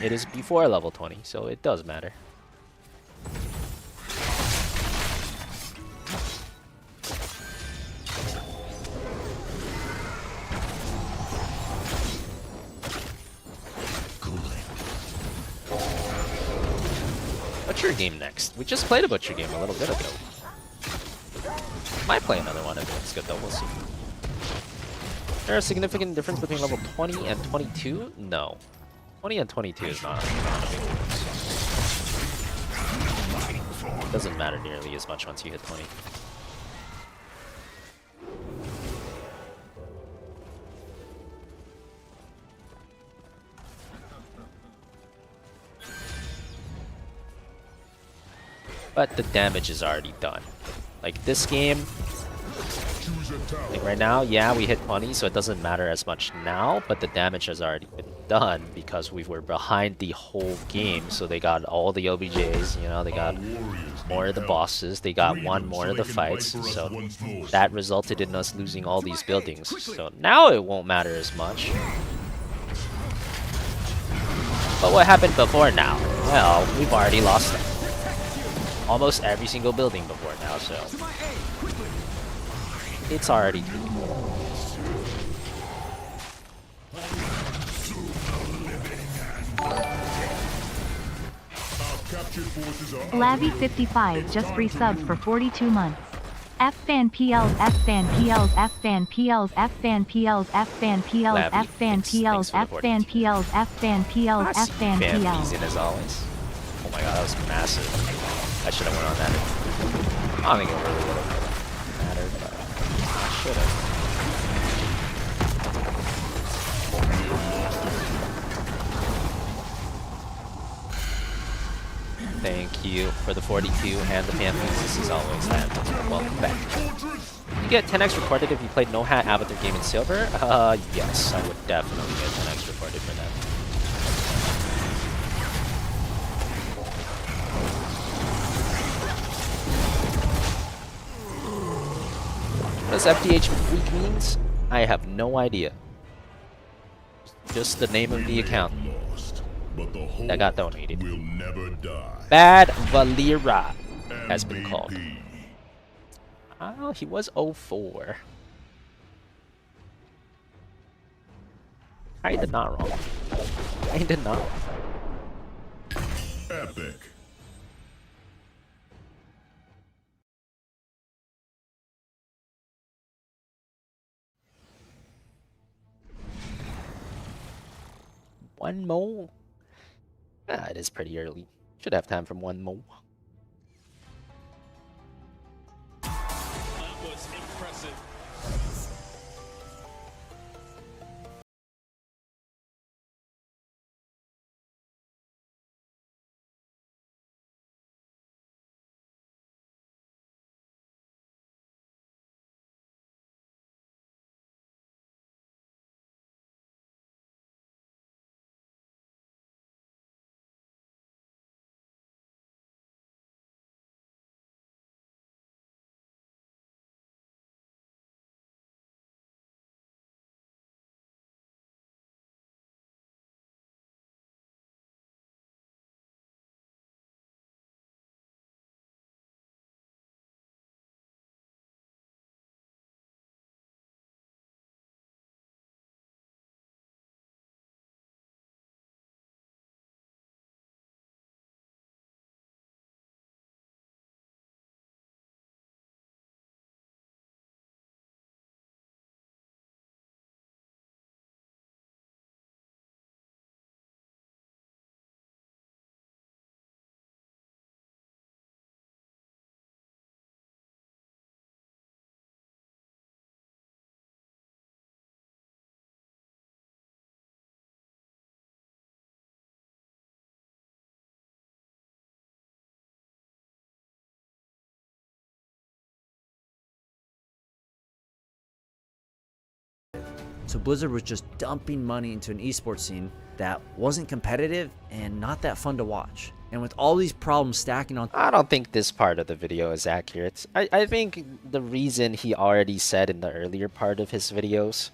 Speaker 3: It is before level 20, so it does matter. Butcher game next. We just played a Butcher game a little bit ago. Might play another one if it's good though, we'll see. There a significant difference between level 20 and 22? No. 20 and 22 is not a big difference. It doesn't matter nearly as much once you hit 20. But the damage is already done. Like this game, like right now, yeah, we hit 20, so it doesn't matter as much now, but the damage has already been done because we were behind the whole game, so they got all the OBJs, you know, they got more of the bosses, they got one more of the fights, so that resulted in us losing all these buildings. So now it won't matter as much. But what happened before now? Well, we've already lost almost every single building before now, so it's already too late.
Speaker 8: Lavi55 just resubbed for 42 months. FFan PLs, FFan PLs, FFan PLs, FFan PLs, FFan PLs, FFan PLs, FFan PLs, FFan PLs, FFan PLs.
Speaker 3: In as always. Oh my god, that was massive. I should have went on that. I don't think it really would have mattered, but I should have. Thank you for the 42 and the FanHOTS. This is always that. Welcome back. You get 10x recorded if you played No Hat Avatar game in Silver? Yes, I would definitely get 10x recorded for that. What does FDH week means? I have no idea. Just the name of the account that got donated. Bad Valera has been called. Oh, he was 04. Kinda not wrong. Kinda not.
Speaker 5: Epic.
Speaker 3: One more. Ah, it is pretty early. Should have time for one more.
Speaker 13: That was impressive.
Speaker 16: So Blizzard was just dumping money into an esports scene that wasn't competitive and not that fun to watch. And with all these problems stacking on...
Speaker 3: I don't think this part of the video is accurate. I think the reason he already said in the earlier part of his videos,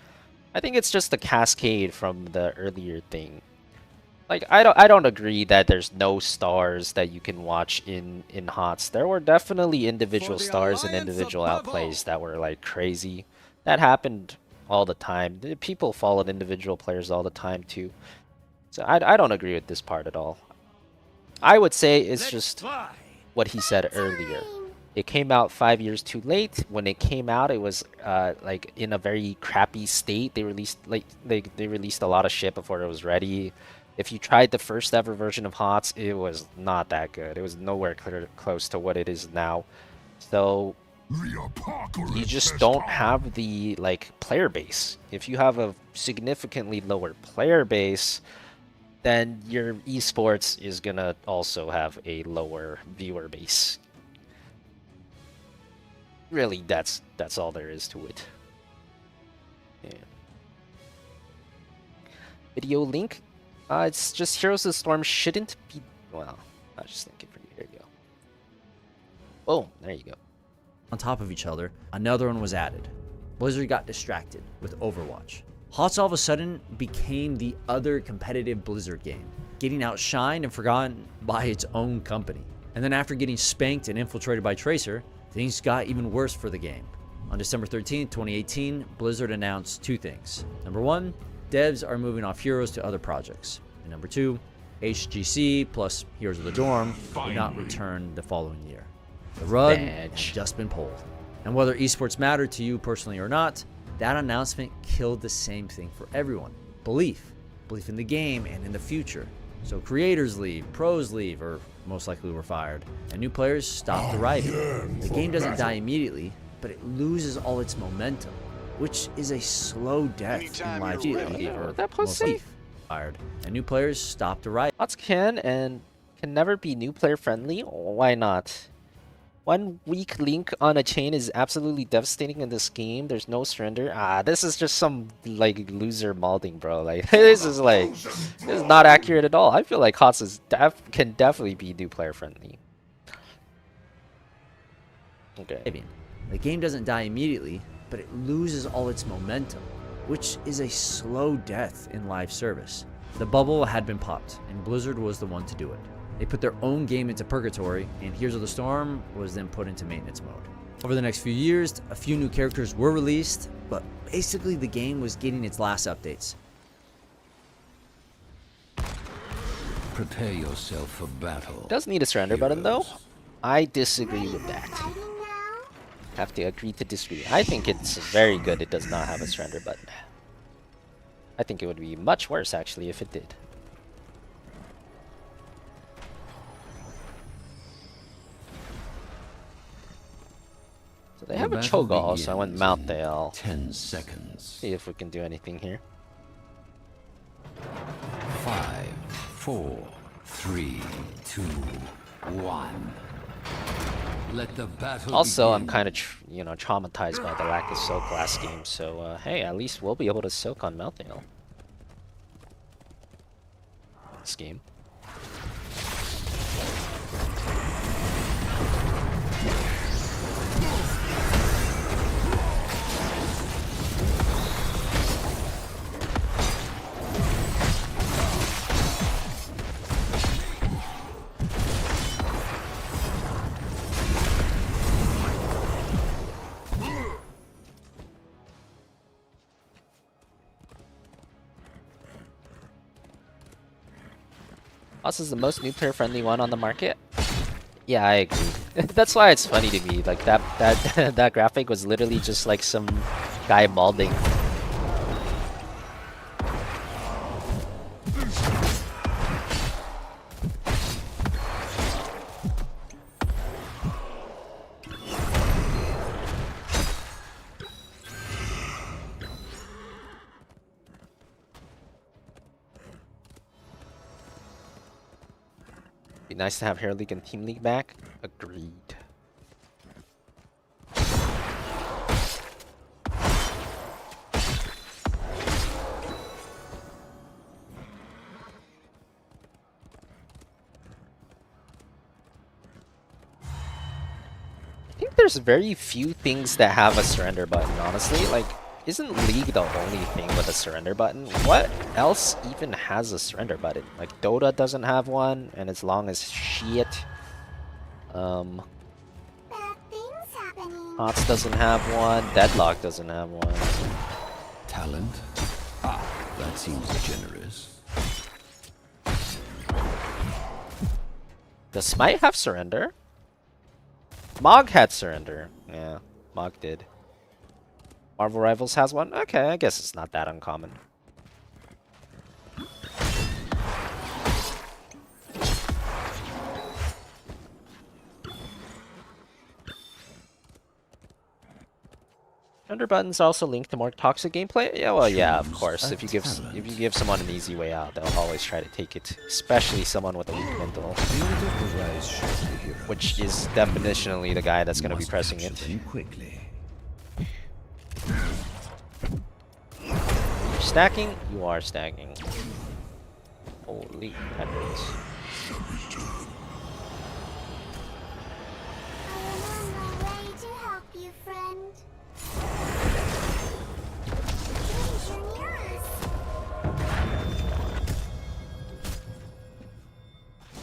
Speaker 3: I think it's just the cascade from the earlier thing. Like, I don't agree that there's no stars that you can watch in HOTS. There were definitely individual stars and individual outplays that were like crazy. That happened all the time. People followed individual players all the time too. So I don't agree with this part at all. I would say it's just what he said earlier. It came out 5 years too late. When it came out, it was like in a very crappy state. They released they released a lot of shit before it was ready. If you tried the first ever version of HOTS, it was not that good. It was nowhere close to what it is now. So you just don't have the player base. If you have a significantly lower player base, then your esports is gonna also have a lower viewer base. Really, that's all there is to it. Yeah. Video link. It's just Heroes of the Storm shouldn't be... Well, I was just thinking for you. Here you go. Boom, there you go.
Speaker 16: On top of each other, another one was added. Blizzard got distracted with Overwatch. HOTS all of a sudden became the other competitive Blizzard game, getting outshined and forgotten by its own company. And then after getting spanked and infiltrated by Tracer, things got even worse for the game. On December 13, 2018, Blizzard announced two things. Number one, devs are moving off Heroes to other projects. And number two, HGC plus Heroes of the Dorm will not return the following year. The rug has just been pulled. And whether esports matter to you personally or not, that announcement killed the same thing for everyone. Belief in the game and in the future. So creators leave, pros leave, or most likely were fired, and new players stop arriving. The game doesn't die immediately, but it loses all its momentum, which is a slow death in live TV for most likely fired, and new players stopped arriving.
Speaker 3: HOTS can never be new player friendly. Why not? One weak link on a chain is absolutely devastating in this game. There's no surrender. This is just some loser molding, bro. This is not accurate at all. I feel like HOTS can definitely be new player friendly. Okay.
Speaker 16: The game doesn't die immediately, but it loses all its momentum, which is a slow death in live service. The bubble had been popped, and Blizzard was the one to do it. They put their own game into purgatory, and Heroes of the Storm was then put into maintenance mode. Over the next few years, a few new characters were released, but basically the game was getting its last updates.
Speaker 6: Prepare yourself for battle.
Speaker 3: It does need a surrender button though. I disagree with that. Have to agree to disagree. I think it's very good it does not have a surrender button. I think it would be much worse actually if it did. So they have a Cho'Gall, so I went Mouthdale.
Speaker 6: 10 seconds.
Speaker 3: See if we can do anything here.
Speaker 6: 5, 4, 3, 2, 1. Let the battle
Speaker 3: Also, I'm
Speaker 6: begin.
Speaker 3: kind of, traumatized by the lack of soak last game. So, hey, at least we'll be able to soak on Mouthdale this game. HOTS is the most new player friendly one on the market. Yeah, I agree. That's why it's funny to me. Like that that graphic was literally just like some guy molding. Be nice to have Hero League and Team League back. Agreed. I think there's very few things that have a surrender button, honestly. Like, isn't League the only thing with a surrender button? What else even has a surrender button? Like, Dota doesn't have one, and as long as shit. HOTS doesn't have one. Deadlock doesn't have one.
Speaker 6: Talent? Ah, that seems generous.
Speaker 3: Does Smite have surrender? Mog had surrender. Yeah, Mog did. Marvel Rivals has one? Okay, I guess it's not that uncommon. Surrender buttons also linked to more toxic gameplay? Yeah, well, yeah, of course. If you give someone an easy way out, they'll always try to take it. Especially someone with a weak mental. Which is definitionally the guy that's going to be pressing it. You're stacking? You are stacking. Holy peppers.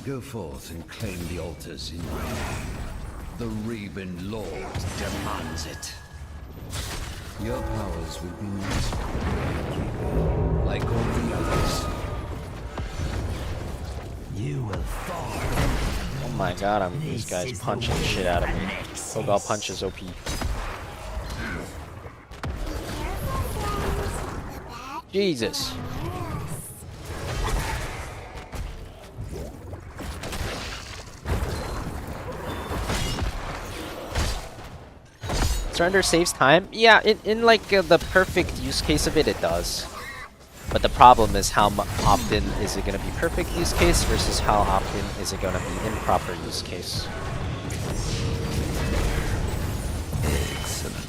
Speaker 6: Go forth and claim the altars in my name. The Raven Lord demands it. Your powers will be like all the others. You will fall.
Speaker 3: Oh my god, these guys punching the shit out of me. Cho'Gall punches OP. Jesus. Surrender saves time? Yeah, in like the perfect use case of it, it does. But the problem is how often is it going to be perfect use case versus how often is it going to be improper use case.
Speaker 6: Excellent.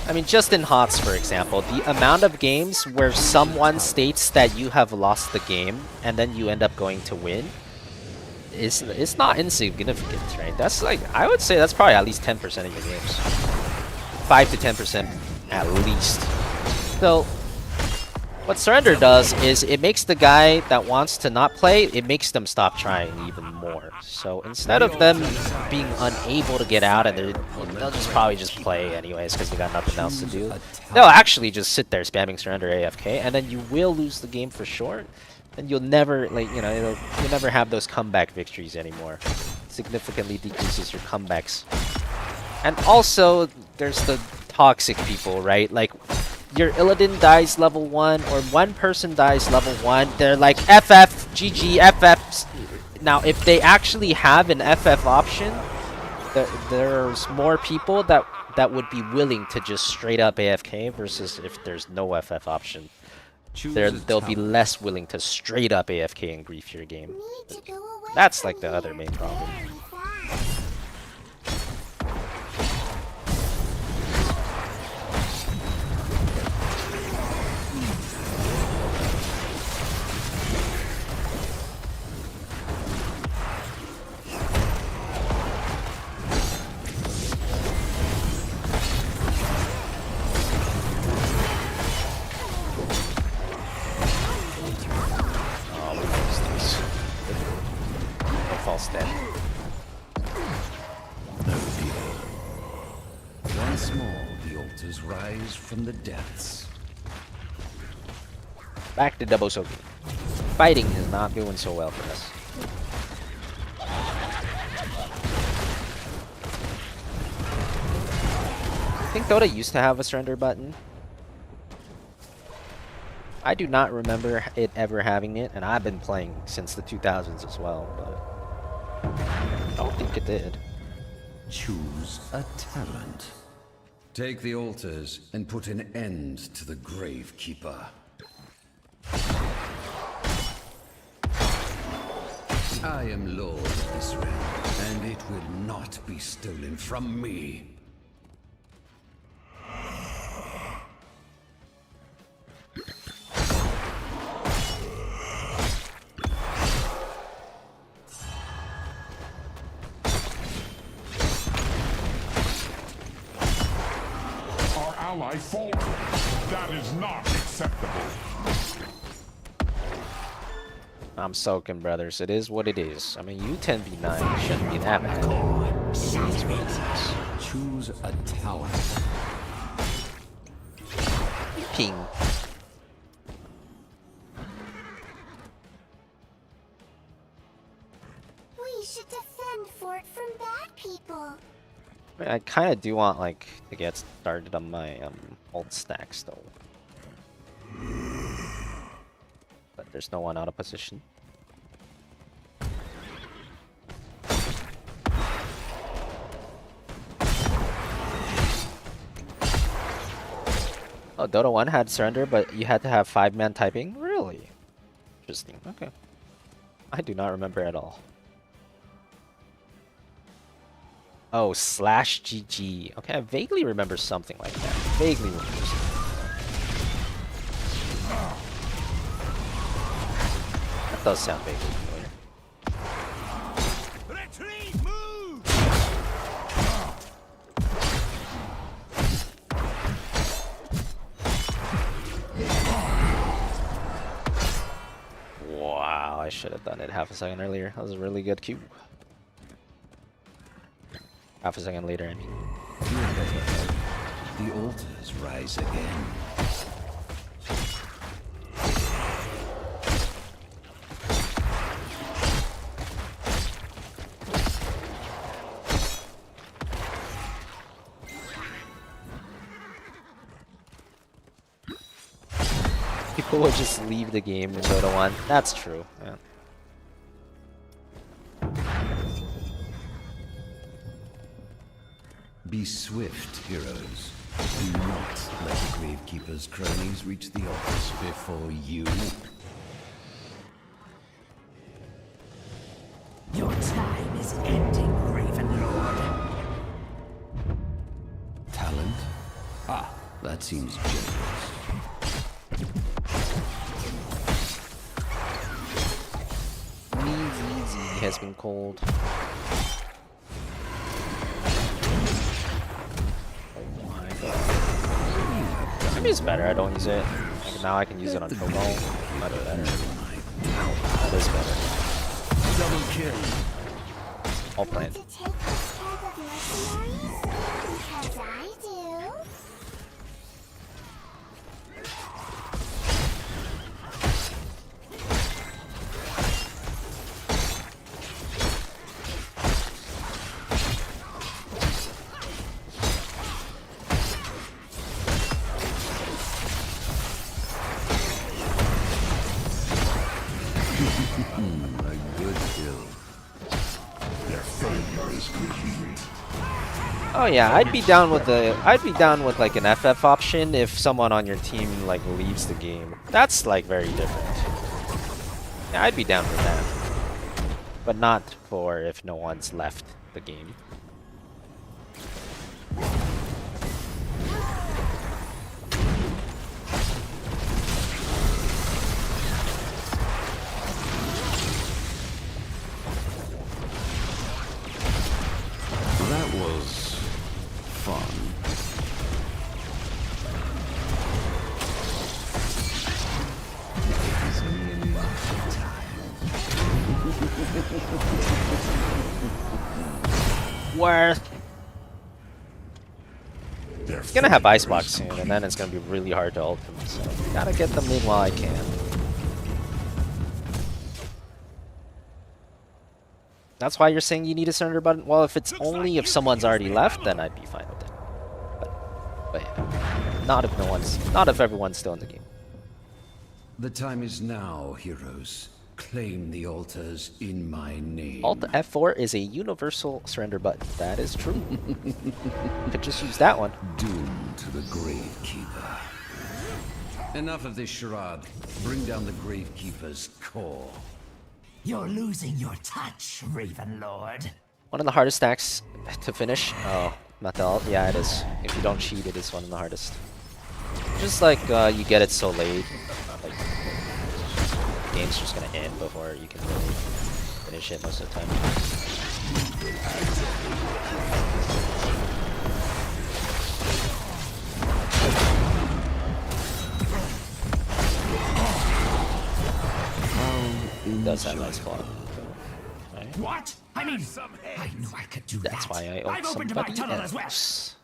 Speaker 3: I mean, just in HOTS, for example, the amount of games where someone states that you have lost the game and then you end up going to win is not insignificant, right? That's like, I would say that's probably at least 10% of your games. 5 to 10% at least. So, what surrender does is it makes the guy that wants to not play, it makes them stop trying even more. So instead of them being unable to get out and they'll just probably just play anyways because they got nothing else to do, they'll actually just sit there spamming surrender AFK, and then you will lose the game for sure. And you'll never, like, you know, you'll never have those comeback victories anymore. Significantly decreases your comebacks. And also, there's the toxic people, right? Like, your Illidan dies level 1 or one person dies level 1, they're like FF, GG, FF. Now, if they actually have an FF option, there's more people that would be willing to just straight up AFK versus if there's no FF option. They'll be less willing to straight up AFK and grief your game. That's like the other main problem.
Speaker 6: Once more, the altars rise from the depths.
Speaker 3: Back to double soaking. Fighting is not doing so well for us. I think Dota used to have a surrender button. I do not remember it ever having it, and I've been playing since the 2000s as well, but I don't think it did.
Speaker 6: Choose a talent. Take the altars and put an end to the Gravekeeper. I am Lord of this realm, and it will not be stolen from me.
Speaker 5: Ally faltered. That is not acceptable.
Speaker 3: I'm soaking, brothers. It is what it is. I mean, you 10v9 shouldn't be that bad.
Speaker 6: Choose a talent.
Speaker 3: Ping.
Speaker 7: We should defend Fort from bad people.
Speaker 3: I kind of do want like to get started on my ult stacks though, but there's no one out of position. Oh, Dota 1 had surrender, but you had to have 5-man typing. Really interesting. Okay, I do not remember at all. Oh, /GG. Okay, I vaguely remember something like that. Vaguely remember something like that. That does sound vaguely familiar.
Speaker 15: Retreat, move!
Speaker 3: Wow, I should have done it half a second earlier. That was a really good cue. Half a second later, I mean.
Speaker 6: The altars rise again.
Speaker 3: People will just leave the game in Dota 1. That's true. Yeah.
Speaker 6: Be swift, heroes. Do not let the Gravekeeper's cronies reach the altars before you.
Speaker 11: Your time is ending, Raven Lord.
Speaker 6: Talent? Ah, that seems generous.
Speaker 3: Easy has been called. Maybe it's better I don't use it. Like now I can use it on Football. Much better. That is better.
Speaker 15: Double kill.
Speaker 3: All plan.
Speaker 6: A good kill.
Speaker 5: Their failure is complete.
Speaker 3: Oh yeah, I'd be down with like an FF option if someone on your team like leaves the game. That's like very different. Yeah, I'd be down with that. But not for if no one's left the game.
Speaker 6: That was fun.
Speaker 3: Worth. It's gonna have Icebox soon, and then it's gonna be really hard to ult him, so gotta get them in while I can. That's why you're saying you need a surrender button? Well, if it's only if someone's already left, then I'd be fine with it. But yeah, not if everyone's still in the game.
Speaker 6: The time is now, heroes. Claim the altars in my name.
Speaker 3: Alt F4 is a universal surrender button. That is true. Could just use that one.
Speaker 6: Doomed to the Gravekeeper. Enough of this charade. Bring down the Gravekeeper's core.
Speaker 11: You're losing your touch, Raven Lord.
Speaker 3: One of the hardest stacks to finish. Oh, not the ult. Yeah, it is. If you don't cheat, it is one of the hardest. Just like you get it so late. Like, the game's just gonna end before you can really finish it most of the time. It does have nice claw. Right.
Speaker 11: What? I mean, I knew I could do that.
Speaker 3: That's why I ult
Speaker 11: I've opened my
Speaker 3: somebody
Speaker 11: tunnel as well.
Speaker 3: else.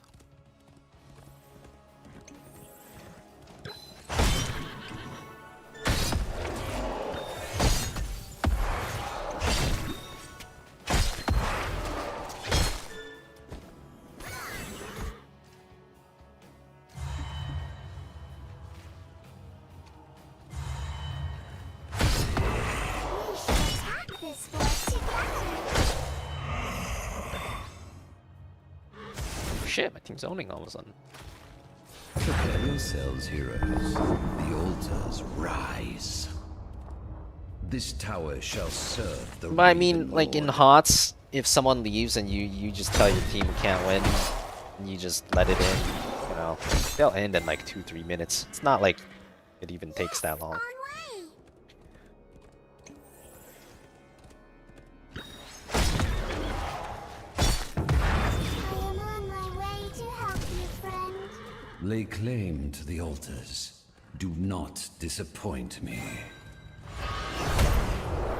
Speaker 3: Shit, my team's owning all of a sudden.
Speaker 6: Prepare yourselves, heroes. The altars rise. This tower shall serve the.
Speaker 3: But I mean, like in HOTS, if someone leaves and you just tell your team you can't win, and you just let it in, you know, they'll end in like 2-3 minutes. It's not like it even takes that long.
Speaker 6: Lay claim to the altars. Do not disappoint me.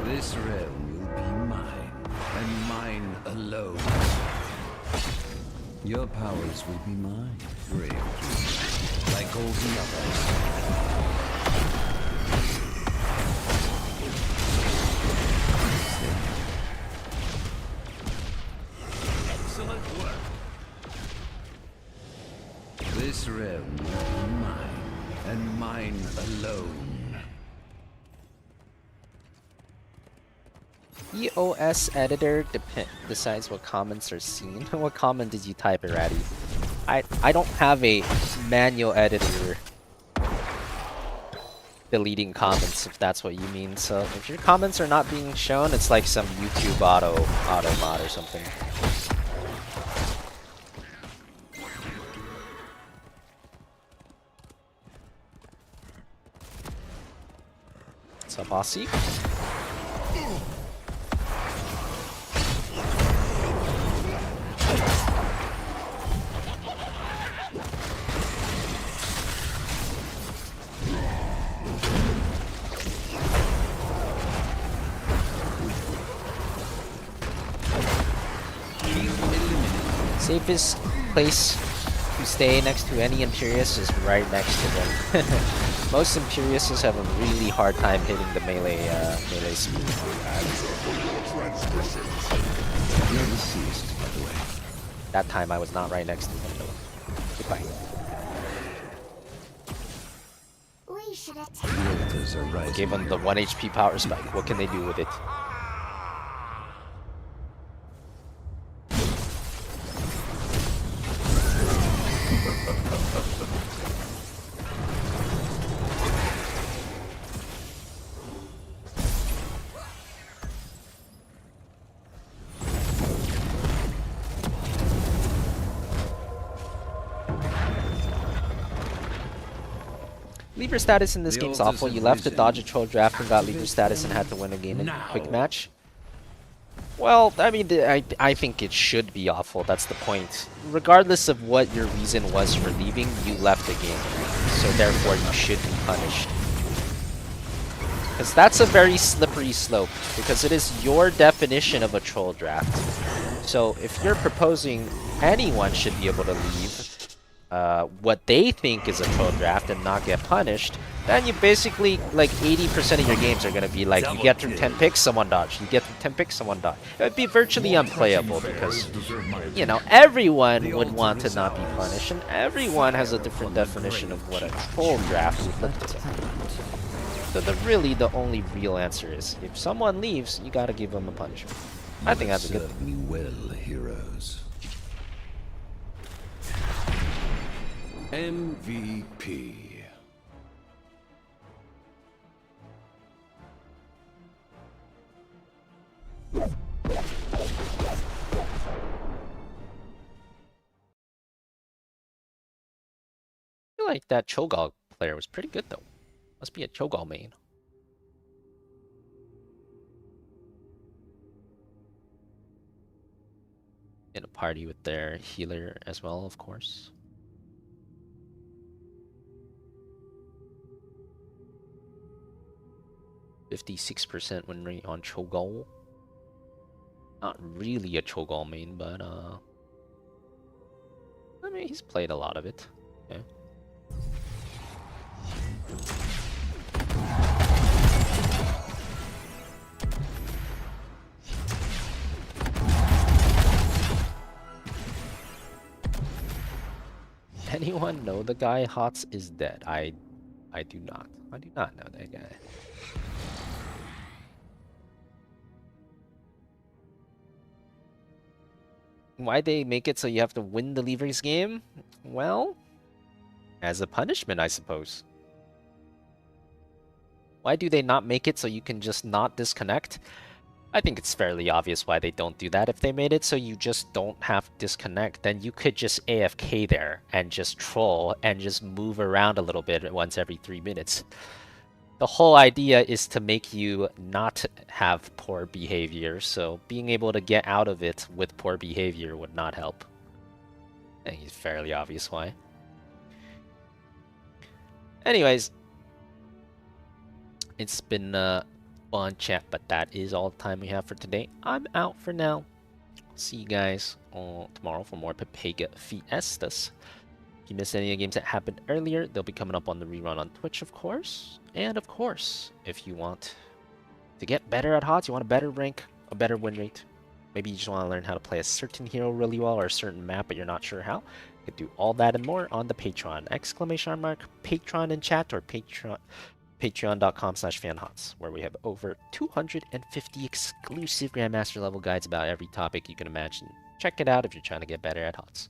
Speaker 6: This realm will be mine, and mine alone. Your powers will be mine, Gravekeeper, like all the others.
Speaker 13: Excellent work.
Speaker 6: This realm will be mine, and mine alone.
Speaker 3: EOS editor decides what comments are seen. What comment did you type, Irati? I don't have a manual editor deleting comments, if that's what you mean. So if your comments are not being shown, it's like some YouTube auto mod or something. What's up, Aussie? Safest place to stay next to any Imperius is right next to them. Most Imperiuses have a really hard time hitting the melee speed.
Speaker 6: You're deceased, by the way.
Speaker 3: That time I was not right next to them though. Goodbye.
Speaker 1: We
Speaker 6: The altars are rising.
Speaker 3: Gave them the 1 HP power spike. What can they do with it? Lever status in this game's awful. You left to dodge a troll draft and got lever status and had to win a game in a quick match. Well, I mean, I think it should be awful. That's the point. Regardless of what your reason was for leaving, you left the game. So therefore, you should be punished. Because that's a very slippery slope. Because it is your definition of a troll draft. So if you're proposing anyone should be able to leave what they think is a troll draft and not get punished, then you basically, like 80% of your games are going to be like, you get through 10 picks, someone dodge. You get through 10 picks, someone dodge. It would be virtually unplayable because, you know, everyone would want to not be punished, and everyone has a different definition of what a troll draft would look like. So the only real answer is, if someone leaves, you got to give them a punishment. I think that's a good thing.
Speaker 6: Serve me well, heroes. MVP.
Speaker 3: I feel like that Cho'Gall player was pretty good though. Must be a Cho'Gall main. In a party with their healer as well, of course. %56% win rate on Cho'Gall. Not really a Cho'Gall main, but I mean, he's played a lot of it. Okay. Anyone know the guy? HOTS is dead. I do not. I do not know that guy. Why they make it so you have to win the levers game? Well, as a punishment, I suppose. Why do they not make it so you can just not disconnect? I think it's fairly obvious why they don't do that. If they made it so you just don't have to disconnect, then you could just AFK there and just troll and just move around a little bit once every 3 minutes. The whole idea is to make you not have poor behavior, so being able to get out of it with poor behavior would not help. I think it's fairly obvious why. Anyways, it's been fun chat, but that is all the time we have for today. I'm out for now. See you guys tomorrow for more Pepega Fiestas. If you missed any of the games that happened earlier, they'll be coming up on the rerun on Twitch, of course. And of course, if you want to get better at HOTS, you want a better rank, a better win rate, maybe you just want to learn how to play a certain hero really well or a certain map, but you're not sure how, you can do all that and more on the Patreon. Patreon in chat, or patreon.com/fanhots, where we have over 250 exclusive Grandmaster level guides about every topic you can imagine. Check it out if you're trying to get better at HOTS.